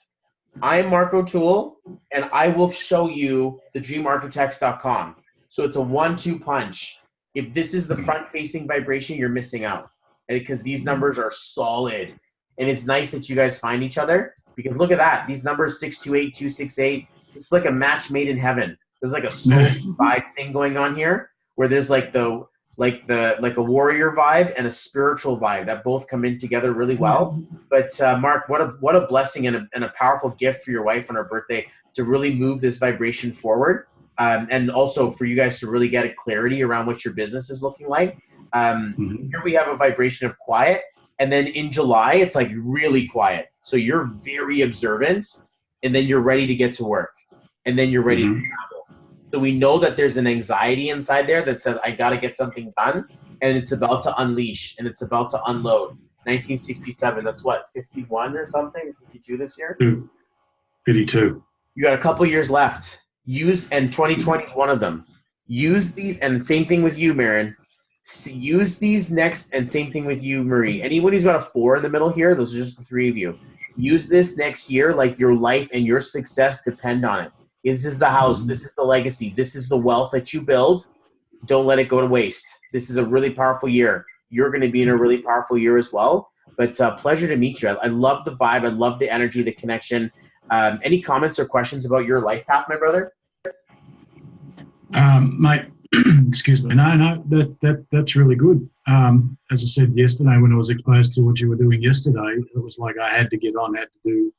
Speaker 2: I am Mark O'Toole, and I will show you the dreamarchitects.com. So it's a 1-2 punch. If this is the front-facing vibration, you're missing out because these numbers are solid. And it's nice that you guys find each other because look at that. These numbers, 628, 268, it's like a match made in heaven. There's like a soul vibe thing going on here where there's like a warrior vibe and a spiritual vibe that both come in together really well. But Mark, what a blessing and a powerful gift for your wife on her birthday to really move this vibration forward. And also for you guys to really get a clarity around what your business is looking like. Here we have a vibration of quiet. And then in July, it's like really quiet. So you're very observant and then you're ready to get to work. And then you're ready to travel. So we know that there's an anxiety inside there that says, I got to get something done. And it's about to unleash and it's about to unload. 1967, that's what, 51 or something? 52 this year?
Speaker 9: 52.
Speaker 2: You got a couple years left. And 2020 is one of them. Use these, and same thing with you, Marin. Use these next, and same thing with you, Marie. Anyone who's got a 4 in the middle here, those are just the 3 of you. Use this next year like your life and your success depend on it. This is the house. This is the legacy. This is the wealth that you build. Don't let it go to waste. This is a really powerful year. You're going to be in a really powerful year as well. But pleasure to meet you. I love the vibe. I love the energy, the connection. Any comments or questions about your life path, my brother?
Speaker 9: Mate, excuse me. No, that's really good. As I said yesterday, when I was exposed to what you were doing yesterday, it was like I had to get on, had to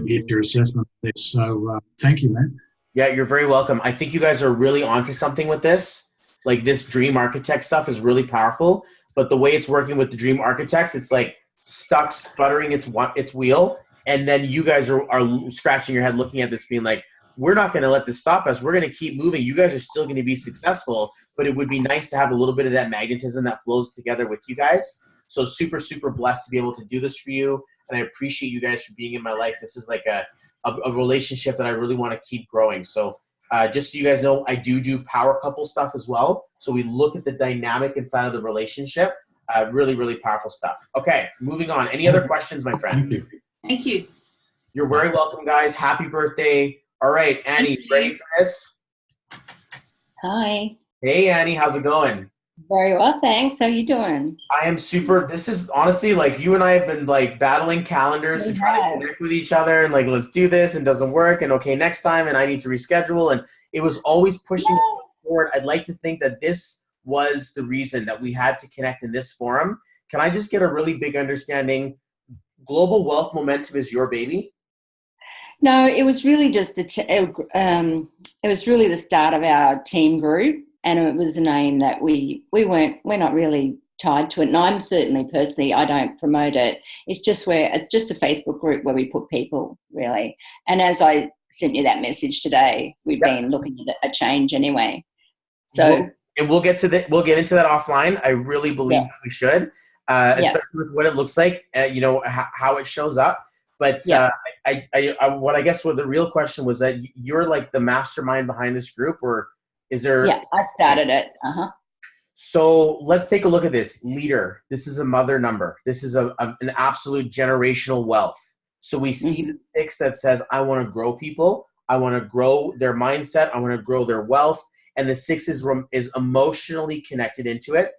Speaker 9: get your assessment of this. So thank you, man.
Speaker 2: Yeah, you're very welcome. I think you guys are really onto something with this. Like this dream architect stuff is really powerful, but the way it's working with the dream architects, it's like stuck sputtering its wheel. And then you guys are scratching your head looking at this being like, we're not going to let this stop us. We're going to keep moving. You guys are still going to be successful, but it would be nice to have a little bit of that magnetism that flows together with you guys. So super, super blessed to be able to do this for you. And I appreciate you guys for being in my life. This is like a relationship that I really want to keep growing. So just so you guys know, I do power couple stuff as well. So we look at the dynamic inside of the relationship. Really, really powerful stuff. Okay, moving on. Any other questions, my friend?
Speaker 9: Thank you.
Speaker 8: Thank you.
Speaker 2: You're very welcome, guys. Happy birthday. All right, Annie, ready for this?
Speaker 10: Hi.
Speaker 2: Hey, Annie, how's it going?
Speaker 10: Very well, thanks. How you doing?
Speaker 2: I am super. This is honestly like you and I have been like battling calendars to try to connect with each other and like, let's do this and doesn't work. And okay, next time. And I need to reschedule. And it was always pushing forward. I'd like to think that this was the reason that we had to connect in this forum. Can I just get a really big understanding? Global Wealth Momentum is your baby?
Speaker 10: No, it was really just it was really the start of our team group, and it was a name that we're not really tied to it. And I'm certainly personally, I don't promote it. It's just a Facebook group where we put people really. And as I sent you that message today, we've been looking at a change anyway. So
Speaker 2: we'll get into that offline. I really believe that we should, especially with what it looks like, how it shows up. But I guess what the real question was that you're like the mastermind behind this group, or is there? Yeah,
Speaker 10: I started it.
Speaker 2: So let's take a look at this. Leader. This is a mother number. This is an absolute generational wealth. So we see the 6 that says, I want to grow people. I want to grow their mindset. I want to grow their wealth. And the 6 is emotionally connected into it.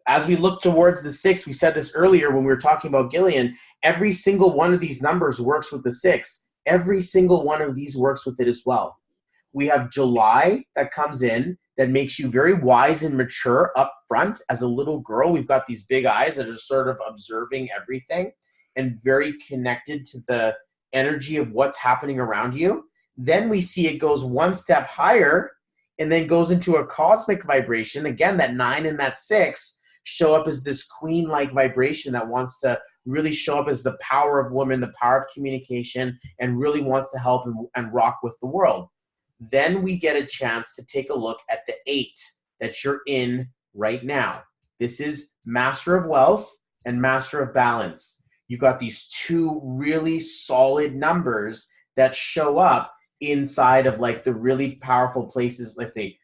Speaker 2: As we look towards the 6, we said this earlier when we were talking about Gillian, every single one of these numbers works with the 6. Every single one of these works with it as well. We have July that comes in that makes you very wise and mature up front. As a little girl, we've got these big eyes that are sort of observing everything and very connected to the energy of what's happening around you. Then we see it goes one step higher and then goes into a cosmic vibration. Again, that 9 and that 6 show up as this queen-like vibration that wants to really show up as the power of woman, the power of communication, and really wants to help and rock with the world. Then we get a chance to take a look at the 8 that you're in right now. This is Master of Wealth and Master of Balance. You've got these 2 really solid numbers that show up inside of like the really powerful places. Let's say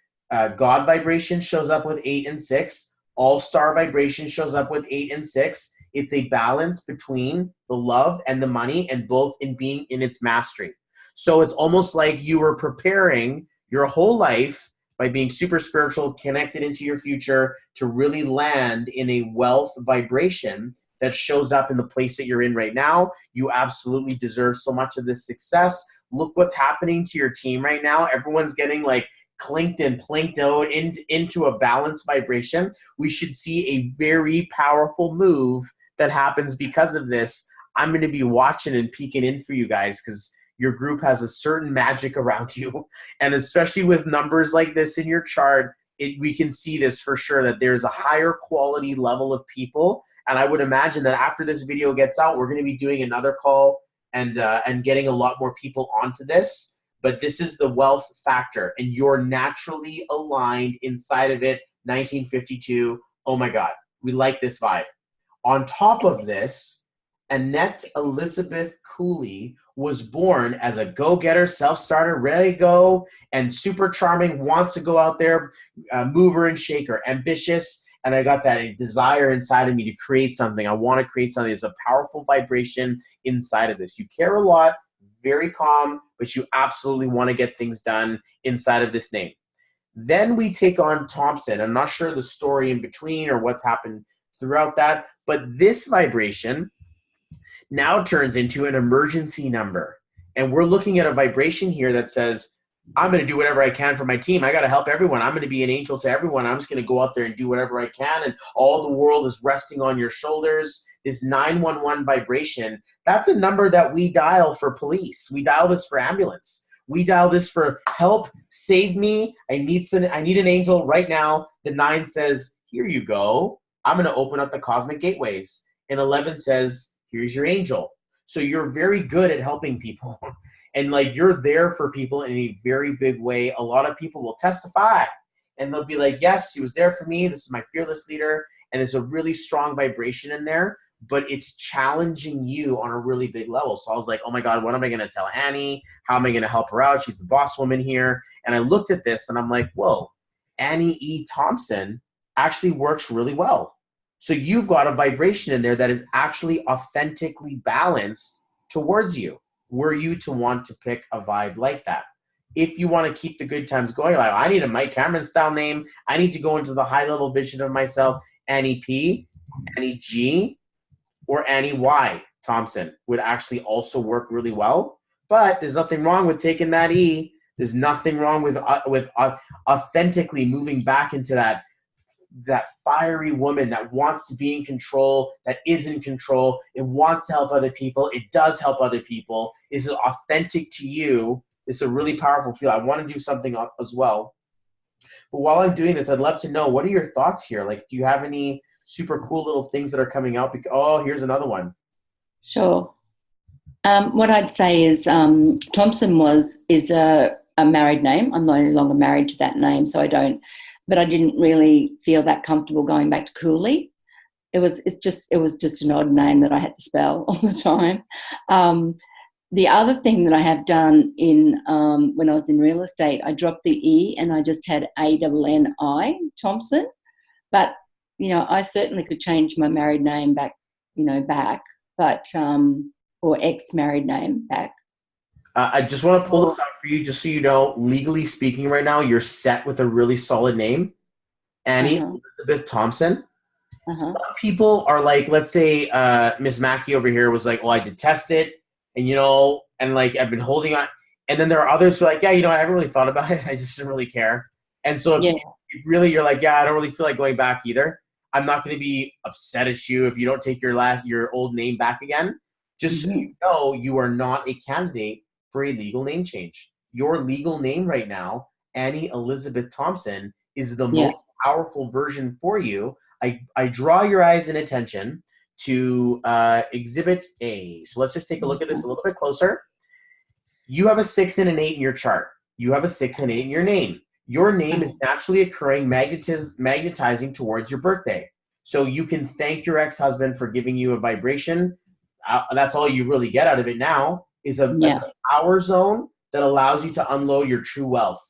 Speaker 2: God vibration shows up with 8 and 6. All-star vibration shows up with 8 and 6. It's a balance between the love and the money, and both in being in its mastery. So it's almost like you were preparing your whole life by being super spiritual, connected into your future to really land in a wealth vibration that shows up in the place that you're in right now. You absolutely deserve so much of this success. Look what's happening to your team right now. Everyone's getting like clinked and plinked out into a balanced vibration. We should see a very powerful move that happens because of this. I'm going to be watching and peeking in for you guys because your group has a certain magic around you. And especially with numbers like this in your chart, we can see this for sure, that there's a higher quality level of people. And I would imagine that after this video gets out, we're going to be doing another call and getting a lot more people onto this. But this is the wealth factor, and you're naturally aligned inside of it. 1952. Oh my God, we like this vibe. On top of this, Annette Elizabeth Cooley was born as a go-getter, self-starter, ready to go, and super charming, wants to go out there, mover and shaker, ambitious. And I got that desire inside of me to create something. I want to create something. There's a powerful vibration inside of this. You care a lot, very calm, but you absolutely want to get things done inside of this name. Then we take on Thompson. I'm not sure the story in between or what's happened throughout that, but this vibration now turns into an emergency number. And we're looking at a vibration here that says, I'm going to do whatever I can for my team. I got to help everyone. I'm going to be an angel to everyone. I'm just going to go out there and do whatever I can. And all the world is resting on your shoulders. This 911 vibration, that's a number that we dial for police. We dial this for ambulance. We dial this for help, save me. I need an angel right now. The 9 says, here you go. I'm going to open up the cosmic gateways. And 11 says, here's your angel. So you're very good at helping people. And like, you're there for people in a very big way. A lot of people will testify and they'll be like, yes, he was there for me. This is my fearless leader. And there's a really strong vibration in there, but it's challenging you on a really big level. So I was like, oh my God, what am I going to tell Annie? How am I going to help her out? She's the boss woman here. And I looked at this and I'm like, whoa, Annie E. Thompson actually works really well. So you've got a vibration in there that is actually authentically balanced towards you. Were you to want to pick a vibe like that? If you want to keep the good times going, like, I need a Mike Cameron style name. I need to go into the high level vision of myself. Annie P, Annie G, or Annie Y Thompson would actually also work really well. But there's nothing wrong with taking that E. There's nothing wrong with authentically moving back into that fiery woman that wants to be in control, that is in control. It wants to help other people. It does help other people. Is authentic to you. It's a really powerful feel. I want to do something as well. But while I'm doing this, I'd love to know, what are your thoughts here? Like, do you have any super cool little things that are coming out? Oh, here's another one.
Speaker 10: Sure. What I'd say is Thompson is a married name. I'm no longer married to that name, so I didn't really feel that comfortable going back to Cooley. It was just an odd name that I had to spell all the time. The other thing that I have done in when I was in real estate, I dropped the E and I just had ANNI Thompson. But I certainly could change my married name back, but or ex-married name back.
Speaker 2: I just want to pull this out for you, just so you know, legally speaking right now, you're set with a really solid name. Annie Elizabeth Thompson. Some people are like, let's say Miss Mackey over here was like, well, I detest it. And, and like, I've been holding on. And then there are others who are like, yeah, I haven't really thought about it. I just didn't really care. And so if really you're like, yeah, I don't really feel like going back either. I'm not going to be upset at you if you don't take your old name back again. Just so you know, you are not a candidate for a legal name change. Your legal name right now, Annie Elizabeth Thompson, is the most powerful version for you. I draw your eyes and attention to Exhibit A. So let's just take a look at this a little bit closer. You have a 6 and an 8 in your chart. You have a 6 and 8 in your name. Your name is naturally occurring, magnetizing towards your birthday. So you can thank your ex-husband for giving you a vibration. That's all you really get out of it now, is a power zone that allows you to unload your true wealth.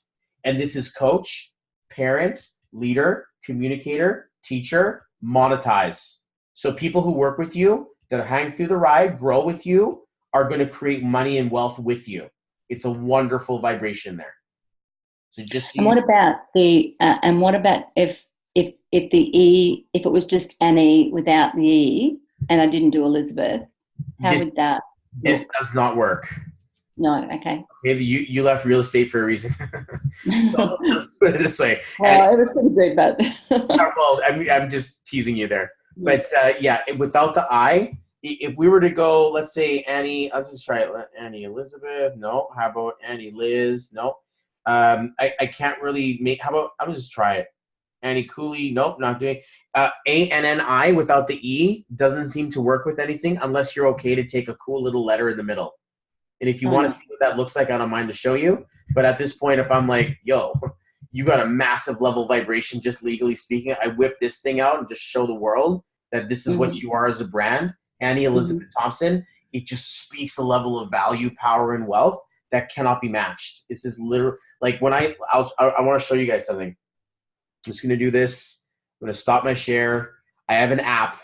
Speaker 2: And this is coach, parent, leader, communicator, teacher, monetize. So people who work with you, that hang through the ride, grow with you, are going to create money and wealth with you. It's a wonderful vibration there. So just
Speaker 10: what about if it was just Annie without the E and I didn't do Elizabeth? How would that work?
Speaker 2: This does not work.
Speaker 10: No, okay.
Speaker 2: You left real estate for a reason. So, let's put it this way.
Speaker 10: Well, it was pretty good, but
Speaker 2: well, I'm just teasing you there. But without the I, if we were to go, let's say Annie, I'll just try it. Annie Elizabeth, no. How about Annie Liz? No. I can't really make. How about I'll just try it. Annie Cooley, nope, not doing. ANNI without the E doesn't seem to work with anything unless you're okay to take a cool little letter in the middle. And if you want to see what that looks like, I don't mind to show you. But at this point, if I'm like, yo, you got a massive level vibration, just legally speaking, I whip this thing out and just show the world that this is what you are as a brand. Annie Elizabeth Thompson, it just speaks a level of value, power, and wealth that cannot be matched. This is literally, like when I want to show you guys something. I'm just going to do this. I'm going to stop my share. I have an app,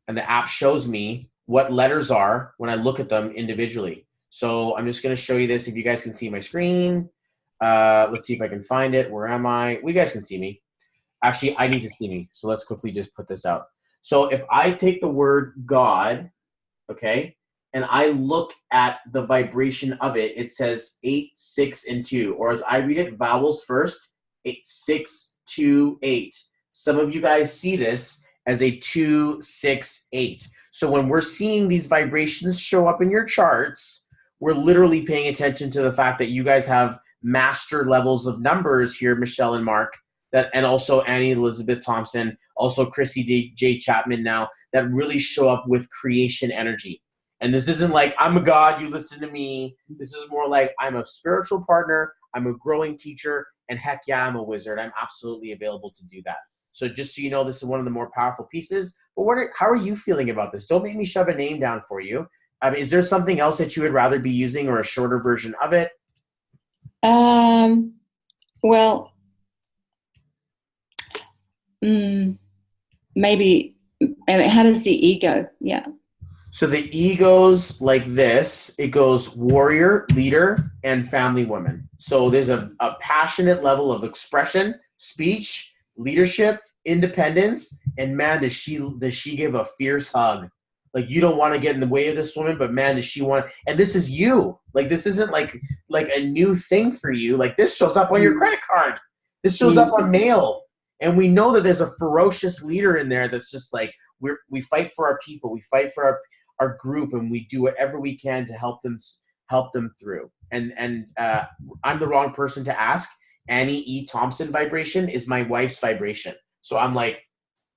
Speaker 2: and the app shows me what letters are when I look at them individually. So I'm just going to show you this if you guys can see my screen. Let's see if I can find it. Where am I? Well, you guys can see me. Actually, I need to see me. So let's quickly just put this out. So if I take the word God, okay, and I look at the vibration of it, it says 8, 6, and 2. Or as I read it, vowels first, 8, 6, 2, 8. Some of you guys see this as a 2, 6, 8. So when we're seeing these vibrations show up in your charts, we're literally paying attention to the fact that you guys have master levels of numbers here, Michelle and Mark, that, and also Annie Elizabeth Thompson, also Chrissy J. Chapman now, that really show up with creation energy. And this isn't like, I'm a God, you listen to me. This is more like, I'm a spiritual partner, I'm a growing teacher, and heck yeah, I'm a wizard. I'm absolutely available to do that. So just so you know, this is one of the more powerful pieces. But how are you feeling about this? Don't make me shove a name down for you. Is there something else that you would rather be using, or a shorter version of it?
Speaker 10: Well, maybe, how does the ego? Yeah.
Speaker 2: So the ego's like this. It goes warrior, leader, and family woman. So there's a passionate level of expression, speech, leadership, independence, and man, does she give a fierce hug. Like, you don't want to get in the way of this woman, but man, does she want, and this is you. Like, this isn't like a new thing for you. Like, this shows up on your credit card. This shows up on mail. And we know that there's a ferocious leader in there that's just like, we fight for our people. We fight for our group, and we do whatever we can to help them through. And I'm the wrong person to ask. Annie E. Thompson vibration is my wife's vibration. So I'm like,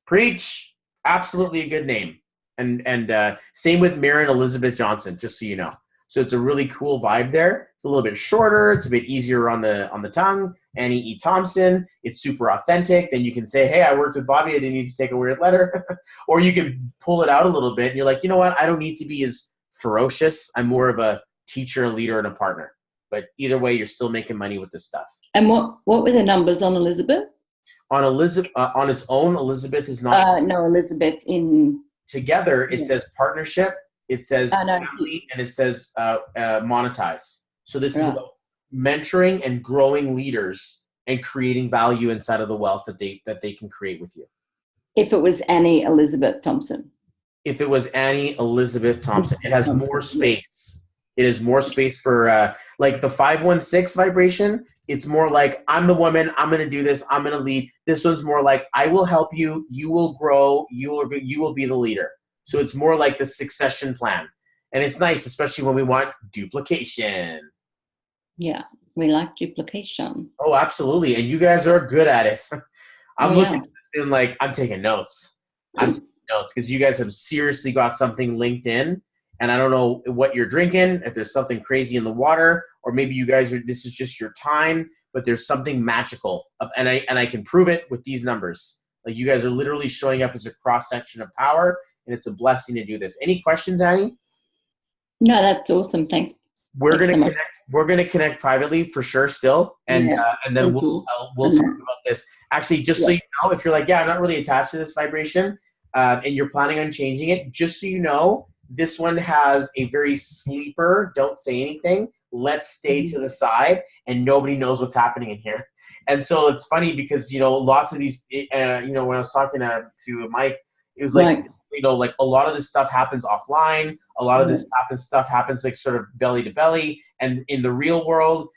Speaker 2: preach, absolutely a good name. And same with Marin Elizabeth Johnson, just so you know. So it's a really cool vibe there. It's a little bit shorter. It's a bit easier on the tongue. Annie E. Thompson, it's super authentic. Then you can say, hey, I worked with Bobby. I didn't need to take a weird letter. Or you can pull it out a little bit and you're like, you know what? I don't need to be as ferocious. I'm more of a teacher, a leader, and a partner. But either way, you're still making money with this stuff.
Speaker 10: And what were the numbers on Elizabeth?
Speaker 2: On Elizabeth, on its own, Elizabeth is not.
Speaker 10: No, Elizabeth in.
Speaker 2: Together, it says partnership, it says family, and it says monetize. So this is about mentoring and growing leaders and creating value inside of the wealth that they can create with you.
Speaker 10: If it was Annie Elizabeth Thompson.
Speaker 2: If it was Annie Elizabeth Thompson, it has more space. It is more space for like the 516 vibration. It's more like, I'm the woman, I'm going to do this, I'm going to lead. This one's more like, I will help you, you will grow, you will be the leader. So it's more like the succession plan. And it's nice, especially when we want duplication.
Speaker 10: Yeah, we like duplication.
Speaker 2: Oh, absolutely. And you guys are good at it. I'm looking at this being like, I'm taking notes. I'm taking notes because you guys have seriously got something linked in. And I don't know what you're drinking, if there's something crazy in the water, or maybe you guys this is just your time, but there's something magical. And I can prove it with these numbers. Like, you guys are literally showing up as a cross-section of power, and it's a blessing to do this. Any questions, Annie?
Speaker 10: No, that's awesome. Thanks.
Speaker 2: We're gonna connect privately for sure still. And then we'll talk about this. Actually, just so you know, if you're like, yeah, I'm not really attached to this vibration, and you're planning on changing it, just so you know, this one has a very sleeper, don't say anything, let's stay to the side, and nobody knows what's happening in here. And so it's funny because, you know, lots of these, you know, when I was talking to Mike, it was like, you know, like a lot of this stuff happens offline. A lot of this stuff happens like sort of belly to belly. And in the real world,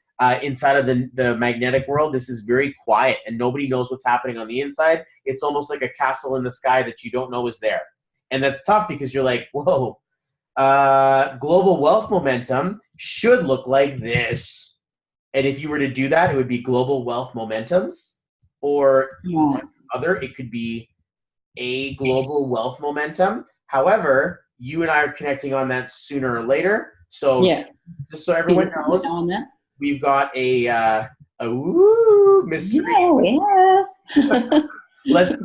Speaker 2: inside of the magnetic world, this is very quiet and nobody knows what's happening on the inside. It's almost like a castle in the sky that you don't know is there. And that's tough because you're like, whoa, global wealth momentum should look like this. And if you were to do that, it would be global wealth momentums, or other, it could be a global wealth momentum. However, you and I are connecting on that sooner or later. So just so everyone knows, we've got a mystery. Let's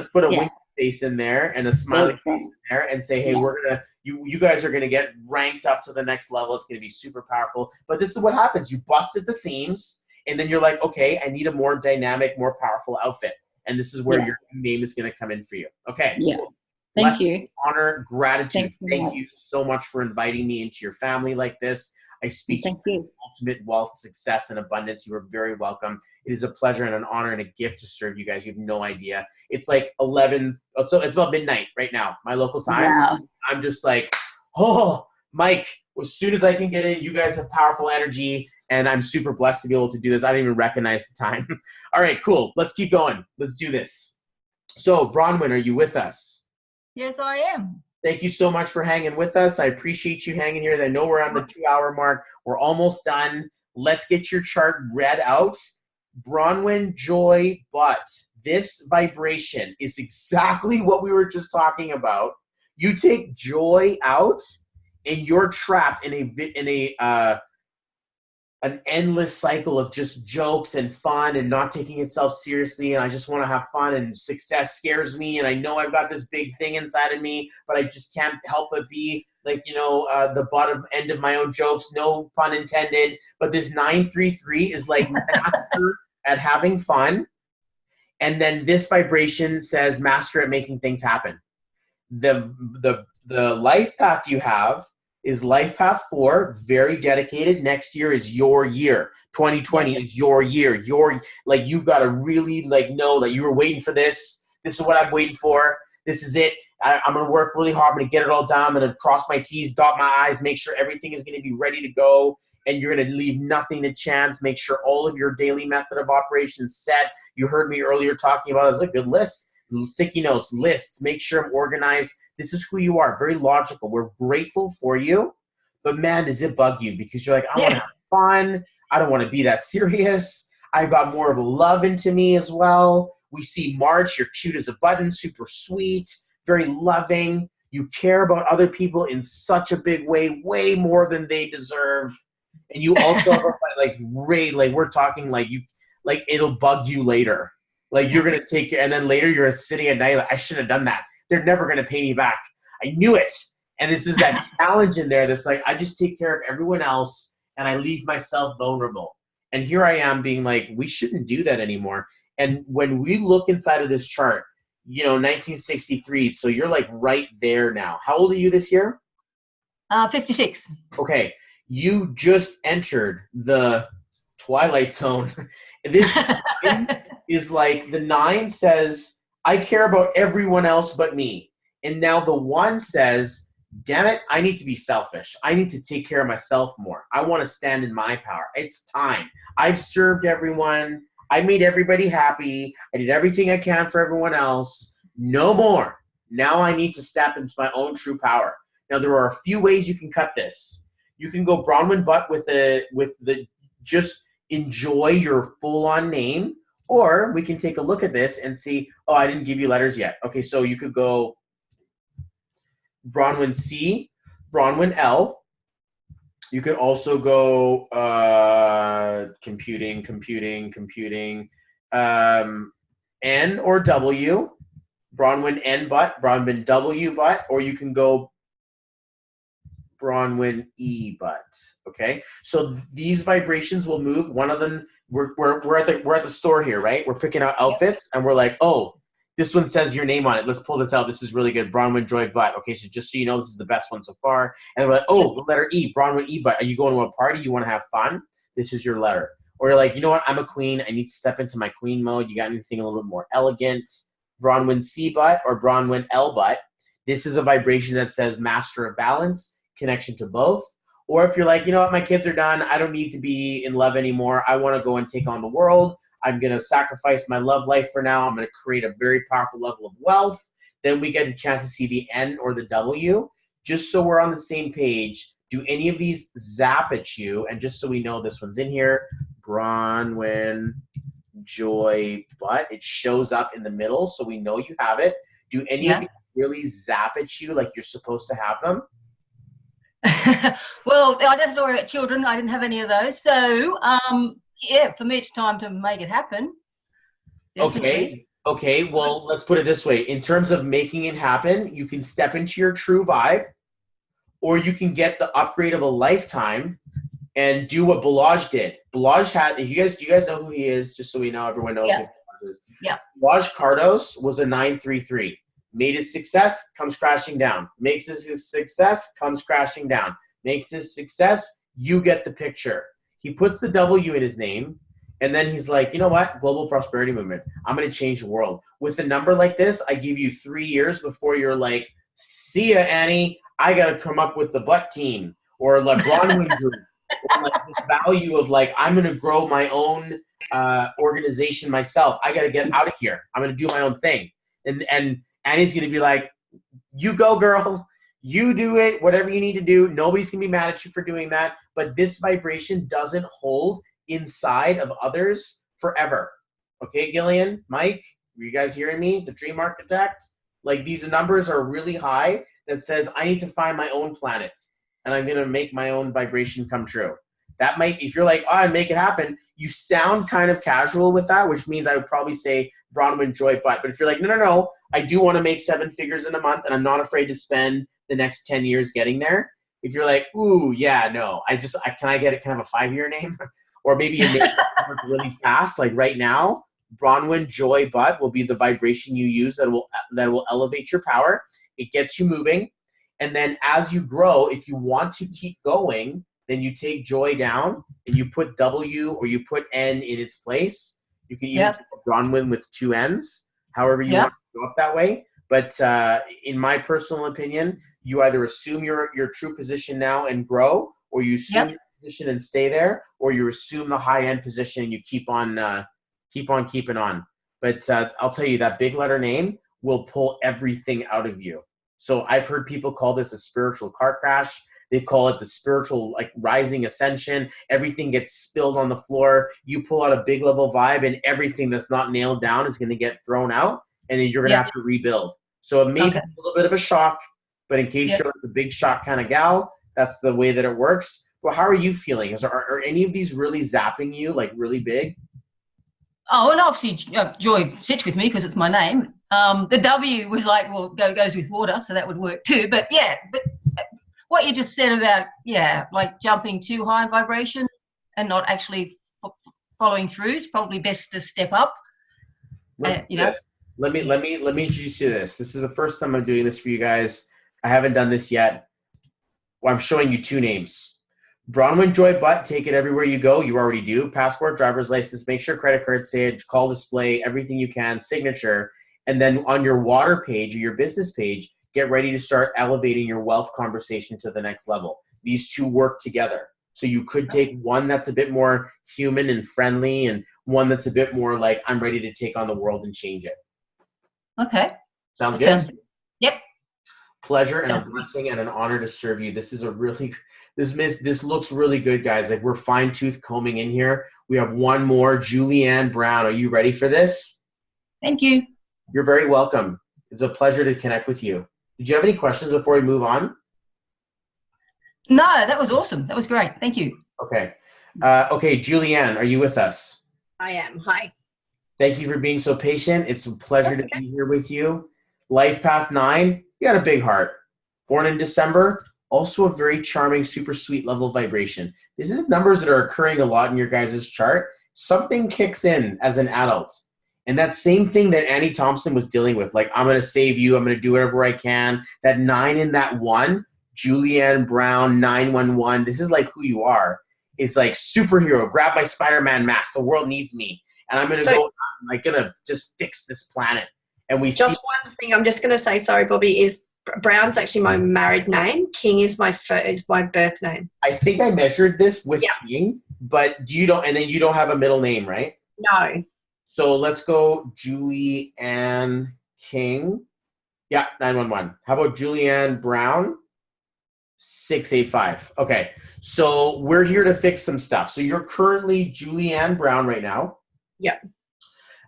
Speaker 2: put a wink face in there and a smiley face in there and say, hey, we're gonna you guys are gonna get ranked up to the next level. It's gonna be super powerful. But this is what happens. You busted the seams and then you're like, okay, I need a more dynamic, more powerful outfit. And this is where your name is gonna come in for you. Okay.
Speaker 10: Yeah. Thank you.
Speaker 2: Honor, gratitude. Thank you so much for inviting me into your family like this. I speak
Speaker 10: Thank
Speaker 2: to
Speaker 10: you.
Speaker 2: ultimate wealth, success, and abundance. You are very welcome. It is a pleasure and an honor and a gift to serve you guys. You have no idea. It's like 11, so it's about midnight right now, my local time.
Speaker 10: Wow.
Speaker 2: I'm just like, oh, Mike, as soon as I can get in, you guys have powerful energy, and I'm super blessed to be able to do this. I didn't even recognize the time. All right, cool. Let's keep going. Let's do this. So, Bronwyn, are you with us?
Speaker 11: Yes, I am.
Speaker 2: Thank you so much for hanging with us. I appreciate you hanging here. I know we're on the 2-hour mark. We're almost done. Let's get your chart read out. Bronwyn Joy Butt. This vibration is exactly what we were just talking about. You take joy out, and you're trapped in an endless cycle of just jokes and fun and not taking itself seriously, and I just want to have fun, and success scares me, and I know I've got this big thing inside of me, but I just can't help but be like, the bottom end of my own jokes, no pun intended. But this 933 is like master at having fun, and then this vibration says master at making things happen. The life path you have is life path 4, very dedicated. Next year is your year. 2020 is your year. You've got to really know that you were waiting for this. This is what I'm waiting for. This is it. I'm going to work really hard. I'm going to get it all done. I'm going to cross my T's, dot my I's, make sure everything is going to be ready to go. And you're going to leave nothing to chance. Make sure all of your daily method of operations set. You heard me earlier talking about it. It's a good list, sticky notes, lists. Make sure I'm organized. This is who you are. Very logical. We're grateful for you. But man, does it bug you because you're like, I want to have fun. I don't want to be that serious. I've got more of a love into me as well. We see March. You're cute as a button, super sweet, very loving. You care about other people in such a big way, way more than they deserve. And you also have we're talking it'll bug you later. You're going to take care. And then later you're sitting at night I should have done that. They're never going to pay me back. I knew it. And this is that challenge in there that's I just take care of everyone else and I leave myself vulnerable. And here I am being we shouldn't do that anymore. And when we look inside of this chart, 1963, so you're right there now. How old are you this year?
Speaker 11: 56.
Speaker 2: Okay. You just entered the twilight zone. This is the 9 says, I care about everyone else but me. And now the 1 says, damn it, I need to be selfish. I need to take care of myself more. I want to stand in my power. It's time. I've served everyone. I made everybody happy. I did everything I can for everyone else. No more. Now I need to step into my own true power. Now there are a few ways you can cut this. You can go Bronwyn Butt with the just enjoy your full-on name. Or we can take a look at this and see, oh, I didn't give you letters yet. Okay, so you could go Bronwyn C, Bronwyn L. You could also go computing, N or W, Bronwyn N Butt, Bronwyn W Butt, or you can go Bronwyn E Butt. Okay, so these vibrations will move. One of them, we're at the store here, right? We're picking out outfits, and we're like, oh, this one says your name on it. Let's pull this out. This is really good. Bronwyn Joy Butt. Okay, so just so you know, this is the best one so far. And we're like, oh, the letter E, Bronwyn E Butt. Are you going to a party? You want to have fun? This is your letter. Or you're like, you know what? I'm a queen. I need to step into my queen mode. You got anything a little bit more elegant? Bronwyn C Butt or Bronwyn L Butt. This is a vibration that says master of balance, connection to both. Or if you're like, you know what? My kids are done. I don't need to be in love anymore. I want to go and take on the world. I'm going to sacrifice my love life for now. I'm going to create a very powerful level of wealth. Then we get a chance to see the N or the W. Just so we're on the same page, do any of these zap at you? And just so we know this one's in here, Bronwyn Joy Butt. It shows up in the middle, so we know you have it. Do any of these really zap at you like you're supposed to have them?
Speaker 11: Well, I don't have to worry about children. I didn't have any of those. So, yeah, for me, it's time to make it happen. Definitely.
Speaker 2: Okay. Well, let's put it this way. In terms of making it happen, you can step into your true vibe, or you can get the upgrade of a lifetime and do what Balaj did. Balaj had, do you guys know who he is? Just so we know, everyone knows who Balaj is.
Speaker 11: Yeah.
Speaker 2: Balaj Cardos was a 933. Made his success, comes crashing down. Makes his success, comes crashing down. Makes his success, You get the picture. He puts the W in his name, and then he's like, you know what? Global Prosperity Movement. I'm going to change the world. With a number like this, I give you 3 years before you're like, see ya, Annie. I got to come up with the butt team or the Bronwyn group. Or like the value of like, I'm going to grow my own organization myself. I got to get out of here. I'm going to do my own thing. And Annie's going to be like, you go, girl. You do it, whatever you need to do. Nobody's going to be mad at you for doing that. But this vibration doesn't hold inside of others forever. Okay, Gillian, Mike, are you guys hearing me? The Dream Architect? Like, these numbers are really high that says I need to find my own planet and I'm going to make my own vibration come true. That might, if you're like, oh, I make it happen, you sound kind of casual with that, which means I would probably say Bronwyn Joy Butt. But if you're like, no, I do want to make 7 figures in a month and I'm not afraid to spend the next 10 years getting there. If you're like, ooh, yeah, no, can I get it kind of a 5-year name? Or maybe you make it work really fast. Like right now, Bronwyn Joy Butt will be the vibration you use that will elevate your power. It gets you moving. And then as you grow, if you want to keep going, then you take Joy down and you put W or you put N in its place. You can even say Bronwyn with 2 N's, however you want to go up that way. But in my personal opinion, you either assume your true position now and grow, or you assume your position and stay there, or you assume the high-end position and you keep on keeping on. But I'll tell you, that big letter name will pull everything out of you. So I've heard people call this a spiritual car crash. They call it the spiritual like rising ascension. Everything gets spilled on the floor. You pull out a big level vibe and everything that's not nailed down is going to get thrown out, and then you're going to have to rebuild. So it may be a little bit of a shock, but in case you're like a big shock kind of gal, that's the way that it works. Well, how are you feeling? Are any of these really zapping you, like really big?
Speaker 11: Oh, and obviously Joy sits with me because it's my name. The W was like, well, goes with water, so that would work too. But yeah, but what you just said about, like jumping too high in vibration and not actually following through is probably best to step up. You know.
Speaker 2: Let me introduce you to this. This is the first time I'm doing this for you guys. I haven't done this yet. Well, I'm showing you 2 names. Bronwyn Joy Butt, take it everywhere you go. You already do. Passport, driver's license, make sure credit card, say it, call display, everything you can, signature. And then on your water page or your business page, get ready to start elevating your wealth conversation to the next level. These 2 work together. So you could take one that's a bit more human and friendly and one that's a bit more like, I'm ready to take on the world and change it.
Speaker 11: Okay.
Speaker 2: Sounds good?
Speaker 11: Yep.
Speaker 2: Pleasure and a blessing and an honor to serve you. This is this looks really good, guys. Like, we're fine tooth combing in here. We have one more. Julianne Brown, are you ready for this?
Speaker 11: Thank you.
Speaker 2: You're very welcome. It's a pleasure to connect with you. Did you have any questions before we move on?
Speaker 11: No, that was awesome. That was great. Thank you.
Speaker 2: Okay. Okay, Julianne, are you with us?
Speaker 12: I am. Hi.
Speaker 2: Thank you for being so patient. It's a pleasure to be here with you. Life Path 9, you got a big heart. Born in December, also a very charming, super sweet level vibration. This is numbers that are occurring a lot in your guys' chart. Something kicks in as an adult. And that same thing that Annie Thompson was dealing with, like, I'm going to save you, I'm going to do whatever I can. That 9 and that 1, Julianne Brown, 911, this is like who you are. It's like superhero, grab my Spider-Man mask, the world needs me. And I'm going to I'm going to just fix this planet. And we
Speaker 12: just one thing I'm just going to say, sorry, Bobby, is Brown's actually my married name. King is my birth name.
Speaker 2: I think I measured this with King, but you don't have a middle name, right?
Speaker 12: No.
Speaker 2: So let's go Julianne King. Yeah, 911. How about Julianne Brown? 685. Okay. So we're here to fix some stuff. So you're currently Julianne Brown right now.
Speaker 12: Yeah.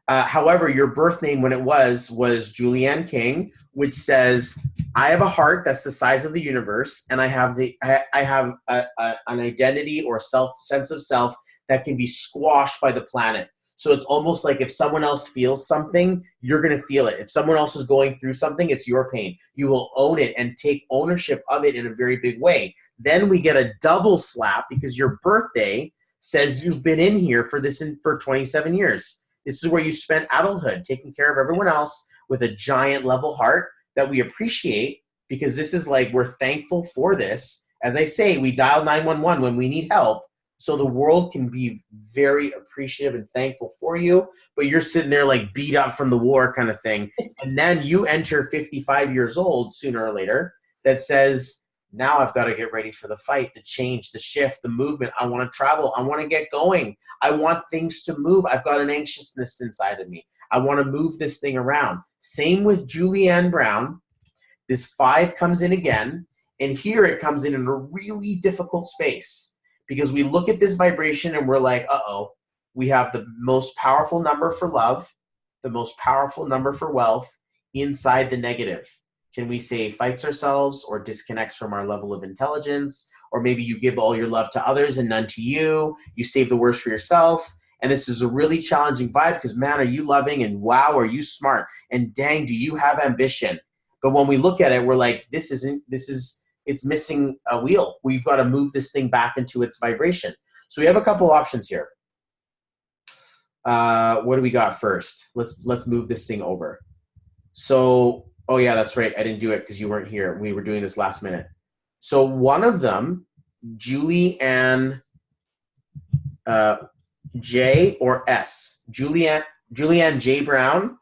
Speaker 2: However, your birth name when it was Julianne King, which says, I have a heart that's the size of the universe, and I have an identity or sense of self that can be squashed by the planet. So it's almost like if someone else feels something, you're going to feel it. If someone else is going through something, it's your pain. You will own it and take ownership of it in a very big way. Then we get a double slap because your birthday says you've been in here for 27 years. This is where you spent adulthood, taking care of everyone else with a giant level heart that we appreciate, because this is like, we're thankful for this As I say, we dial 911 when we need help, so the world can be very appreciative and thankful for you, but you're sitting there like beat up from the war kind of thing. And then you enter 55 years old sooner or later that says, now I've got to get ready for the fight, the change, the shift, the movement. I want to travel. I want to get going. I want things to move. I've got an anxiousness inside of me. I want to move this thing around. Same with Julianne Brown. This 5 comes in again, and here it comes in a really difficult space because we look at this vibration and we're like, uh-oh, we have the most powerful number for love, the most powerful number for wealth inside the negative. Can we say fights ourselves or disconnects from our level of intelligence? Or maybe you give all your love to others and none to you. You save the worst for yourself. And this is a really challenging vibe because, man, are you loving? And wow, are you smart? And dang, do you have ambition? But when we look at it, we're like, it's missing a wheel. We've got to move this thing back into its vibration. So we have a couple options here. What do we got first? Let's move this thing over. So, oh yeah, that's right. I didn't do it because you weren't here. We were doing this last minute. So one of them, Julianne J or S, Julianne J Brown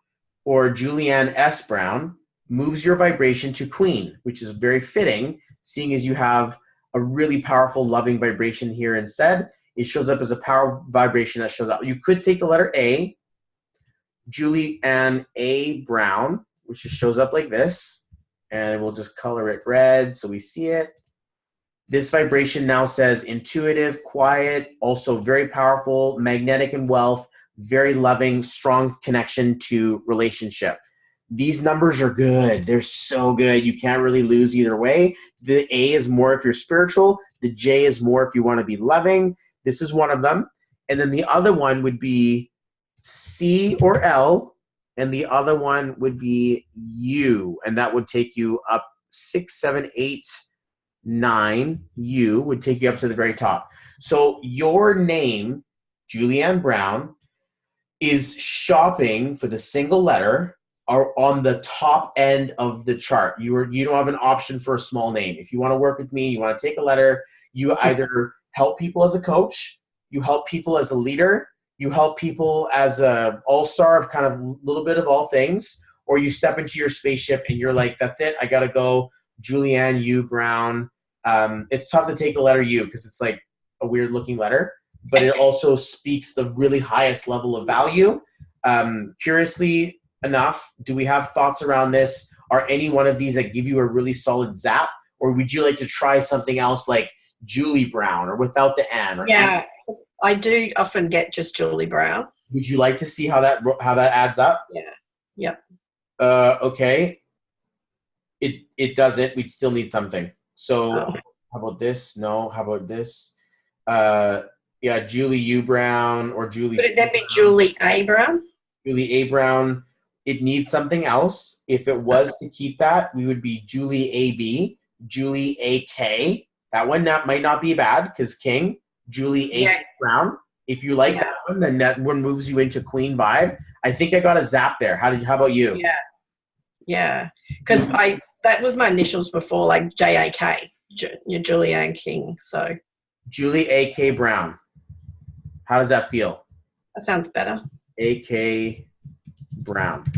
Speaker 2: or Julianne S Brown, moves your vibration to Queen, which is very fitting, seeing as you have a really powerful, loving vibration here instead. It shows up as a power vibration that shows up. You could take the letter A, Julianne A Brown, which just shows up like this, and we'll just color it red so we see it. This vibration now says intuitive, quiet, also very powerful, magnetic in wealth, very loving, strong connection to relationship. These numbers are good. They're so good. You can't really lose either way. The A is more if you're spiritual. The J is more if you want to be loving. This is one of them. And then the other one would be C or L, and the other one would be U, and that would take you up 6, 7, 8, 9. U would take you up to the very top. So your name, Julianne Brown, is shopping for the single letter are on the top end of the chart. You don't have an option for a small name. If you want to work with me, you want to take a letter, you either help people as a coach, you help people as a leader, you help people as a all-star of kind of a little bit of all things, or you step into your spaceship and you're like, that's it, I got to go Julianne U Brown. It's tough to take the letter U because it's like a weird looking letter, but it also speaks the really highest level of value. Curiously enough, do we have thoughts around this? Are any one of these that give you a really solid zap, or would you like to try something else like Julie Brown or without the N? Or
Speaker 12: yeah, I do often get just Julie Brown.
Speaker 2: Would you like to see how that adds up?
Speaker 12: Yeah. Yep.
Speaker 2: Okay. It doesn't. We'd still need something. So how about this? No. How about this? Yeah, Julie U Brown or Julie.
Speaker 12: Could it then be Julie A Brown?
Speaker 2: Julie A Brown. It needs something else. If it was to keep that, we would be Julie A.B., Julie A.K. That one might not be bad because King, Julie A.K. Brown. If you like that one, then that one moves you into Queen vibe. I think I got a zap there. How about you?
Speaker 12: Yeah. Yeah. Because that was my initials before, like J.A.K., Julianne King. So
Speaker 2: Julie A.K. Brown. How does that feel?
Speaker 12: That sounds better.
Speaker 2: A.K. Brown.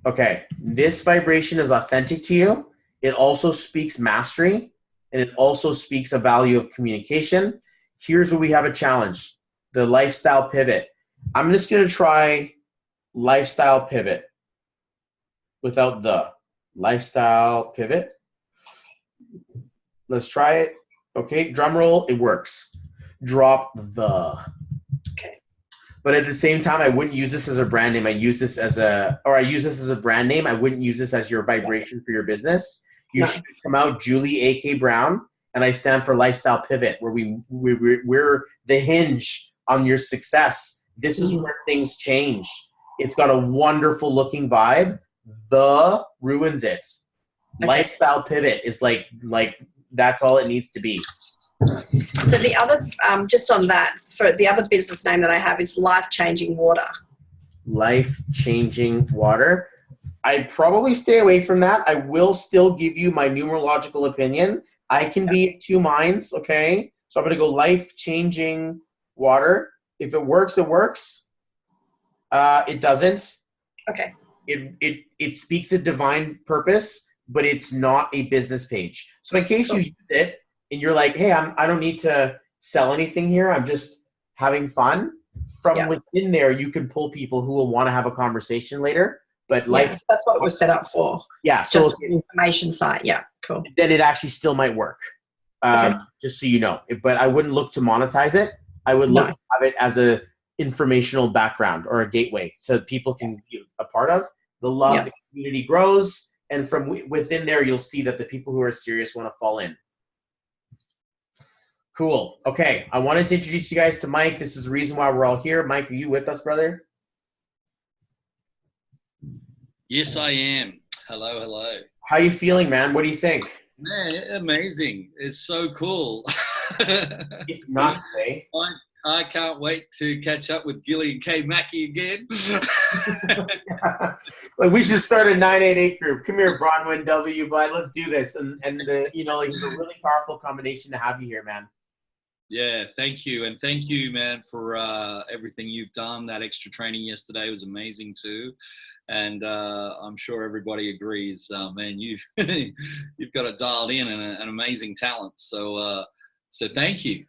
Speaker 2: Okay, this vibration is authentic to you. It also speaks mastery, and it also speaks a value of communication. Here's where we have a challenge, the lifestyle pivot. I'm just going to try lifestyle pivot without the lifestyle pivot. Let's try it. Okay, drum roll, it works. Drop the. But at the same time, I wouldn't use this as a brand name. I use this as a brand name. I wouldn't use this as your vibration for your business. You should come out Julie A.K. Brown, and I stand for Lifestyle Pivot, where we're the hinge on your success. This is where things change. It's got a wonderful looking vibe. The ruins it. Okay. Lifestyle Pivot is like that's all it needs to be.
Speaker 12: So the other, just on that, for the other business name that I have is Life Changing Water.
Speaker 2: Life Changing Water. I'd probably stay away from that. I will still give you my numerological opinion. I can be of two minds, okay? So I'm going to go life-changing water. If it works, it works. It doesn't.
Speaker 12: Okay.
Speaker 2: It speaks a divine purpose, but it's not a business page. So in case you use it and you're like, hey, I don't need to sell anything here. I'm just having fun. From within there, you can pull people who will want to have a conversation later. But
Speaker 12: that's what it was set up for.
Speaker 2: Yeah. So
Speaker 12: just an information site. Yeah. Cool.
Speaker 2: Then it actually still might work. Just so you know. But I wouldn't look to monetize it. I would look to have it as a informational background or a gateway so that people can be a part of. The love, the community grows. And from within there, you'll see that the people who are serious want to fall in. Cool. Okay. I wanted to introduce you guys to Mike. This is the reason why we're all here. Mike, are you with us, brother?
Speaker 7: Yes, I am. Hello, hello.
Speaker 2: How you feeling, man? What do you think?
Speaker 7: Man, amazing. It's so cool.
Speaker 2: It's nuts, eh?
Speaker 7: I can't wait to catch up with Gilly and Kay Mackey again.
Speaker 2: Like we should start a 988 group. Come here, Bronwyn W. Bud. Let's do this. And you know, like it's a really powerful combination to have you here, man.
Speaker 7: Yeah, thank you. And thank you, man, for everything you've done. That extra training yesterday was amazing too. And I'm sure everybody agrees, man, you've got it dialed in and an amazing talent. So thank you.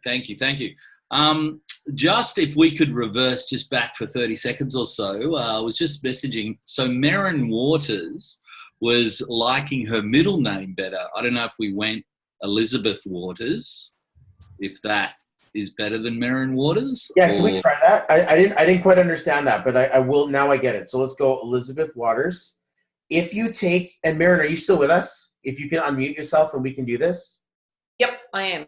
Speaker 7: Just if we could reverse just back for 30 seconds or so, I was just messaging. So Merrin Waters was liking her middle name better. I don't know if we went Elizabeth Waters, if that is better than Merrin Waters.
Speaker 2: Yeah, can we try that? I didn't quite understand that, but I will now. I get it. So let's go Elizabeth Waters. If you take, and Merrin, are you still with us? If you can unmute yourself and we can do this.
Speaker 4: Yep, I am.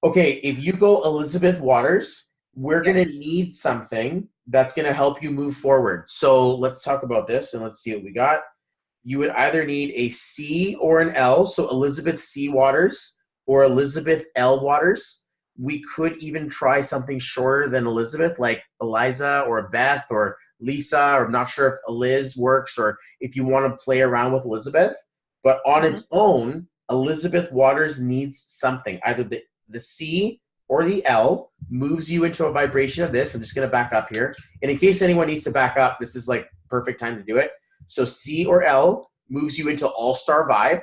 Speaker 2: Okay, if you go Elizabeth Waters, we're going to need something that's going to help you move forward. So let's talk about this and let's see what we got. You would either need a C or an L, so Elizabeth C. Waters or Elizabeth L. Waters. We could even try something shorter than Elizabeth, like Eliza or Beth or Lisa, or I'm not sure if Eliz works or if you want to play around with Elizabeth. But on its own, Elizabeth Waters needs something, either the C or the L moves you into a vibration of this. I'm just going to back up here. And in case anyone needs to back up, this is like perfect time to do it. So C or L moves you into all-star vibe,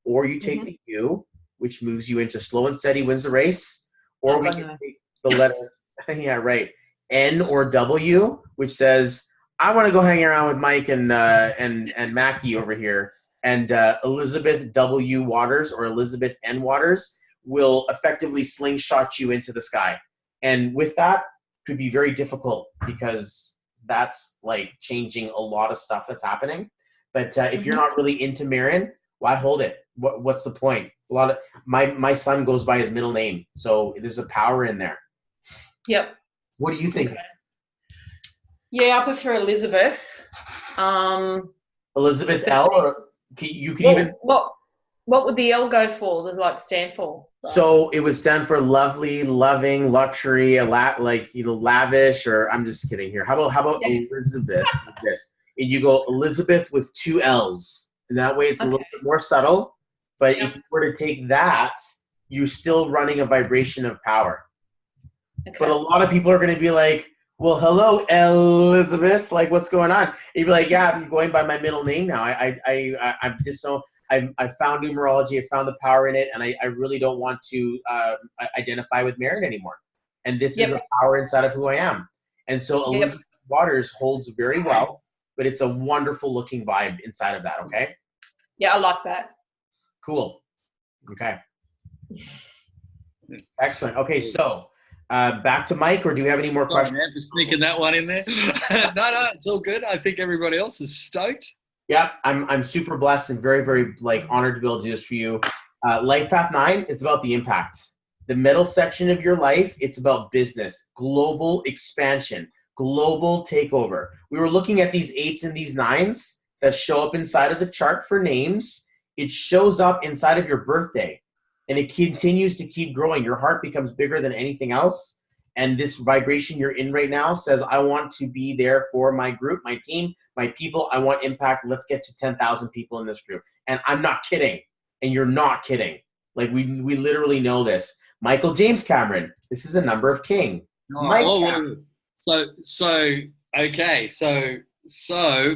Speaker 2: or you take the U, which moves you into slow and steady wins the race, or we can take the letter, yeah, right, N or W, which says, I want to go hang around with Mike and Mackie over here. And Elizabeth W. Waters or Elizabeth N. Waters will effectively slingshot you into the sky. And with that, could be very difficult because that's like changing a lot of stuff that's happening. But if you're not really into Merrin, why hold it? What's the point? A lot of my son goes by his middle name, so there's a power in there.
Speaker 4: Yep.
Speaker 2: What do you think?
Speaker 4: Okay. Yeah, I prefer Elizabeth.
Speaker 2: Elizabeth L. Or you could even.
Speaker 4: What would the L go for? Does like stand for?
Speaker 2: So it would stand for lovely, loving, luxury, lavish, or I'm just kidding here. How about Elizabeth with this? And you go Elizabeth with two L's, and that way it's a little bit more subtle. But if you were to take that, you're still running a vibration of power. Okay. But a lot of people are going to be like, well, hello, Elizabeth. Like, what's going on? And you'd be like, yeah, I'm going by my middle name now. I'm just so I found numerology. I found the power in it, and I really don't want to identify with Merrin anymore. And this is the power inside of who I am. And so Elizabeth Waters holds very well, but it's a wonderful looking vibe inside of that. Okay.
Speaker 4: Yeah, I like that.
Speaker 2: Cool. Okay. Excellent. Okay, so back to Mike, or do you have any more questions?
Speaker 7: Man, for sneaking that one in there. No, it's all good. I think everybody else is stoked.
Speaker 2: Yeah, I'm super blessed and very, very honored to be able to do this for you. Life Path 9, it's about the impact. The middle section of your life, it's about business, global expansion, global takeover. We were looking at these 8s and these 9s that show up inside of the chart for names. It shows up inside of your birthday, and it continues to keep growing. Your heart becomes bigger than anything else. And this vibration you're in right now says, I want to be there for my group, my team, my people. I want impact. Let's get to 10,000 people in this group. And I'm not kidding. And you're not kidding. Like we literally know this. Michael James Cameron. This is a number of king.
Speaker 7: Okay, so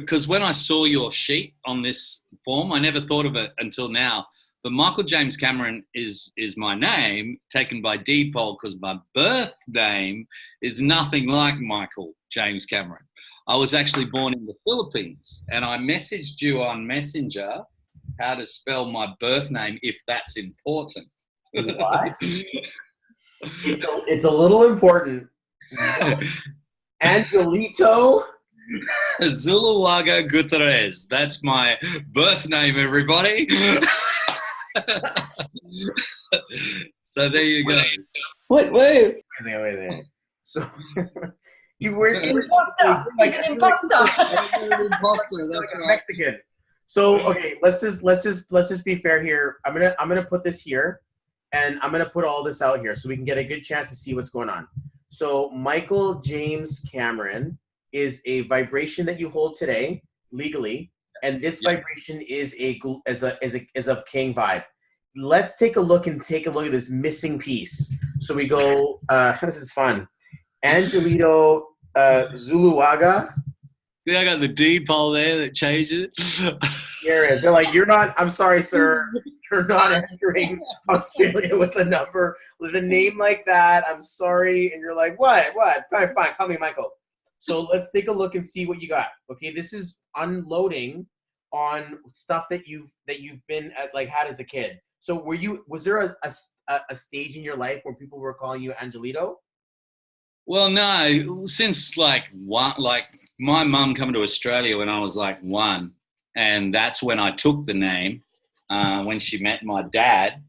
Speaker 7: because when I saw your sheet on this form, I never thought of it until now. But Michael James Cameron is my name, taken by default, because my birth name is nothing like Michael James Cameron. I was actually born in the Philippines, and I messaged you on Messenger how to spell my birth name if that's important.
Speaker 2: What? It's a little important. Angelito
Speaker 7: Zuluaga Gutierrez. That's my birth name, everybody. So there you go.
Speaker 10: Woo!
Speaker 2: Wait there. So you were
Speaker 11: Imposter. He's an imposter.
Speaker 7: That's right.
Speaker 2: Mexican. So okay, let's just be fair here. I'm gonna put this here, and I'm gonna put all this out here so we can get a good chance to see what's going on. So Michael James Cameron is a vibration that you hold today legally, and this vibration is a king vibe. Let's take a look at this missing piece. So we go. This is fun. Angelito Zuluaga.
Speaker 7: See, I got the deed poll there that changes.
Speaker 2: Here it is. They're like, you're not. I'm sorry, sir. You're not entering Australia with a number with a name like that. I'm sorry. And you're like, what? Fine. Call me Michael. So let's take a look and see what you got. Okay, this is unloading on stuff that you've been had as a kid. So was there a stage in your life where people were calling you Angelito?
Speaker 7: Well, no, since my mum coming to Australia when I was 1, and that's when I took the name when she met my dad.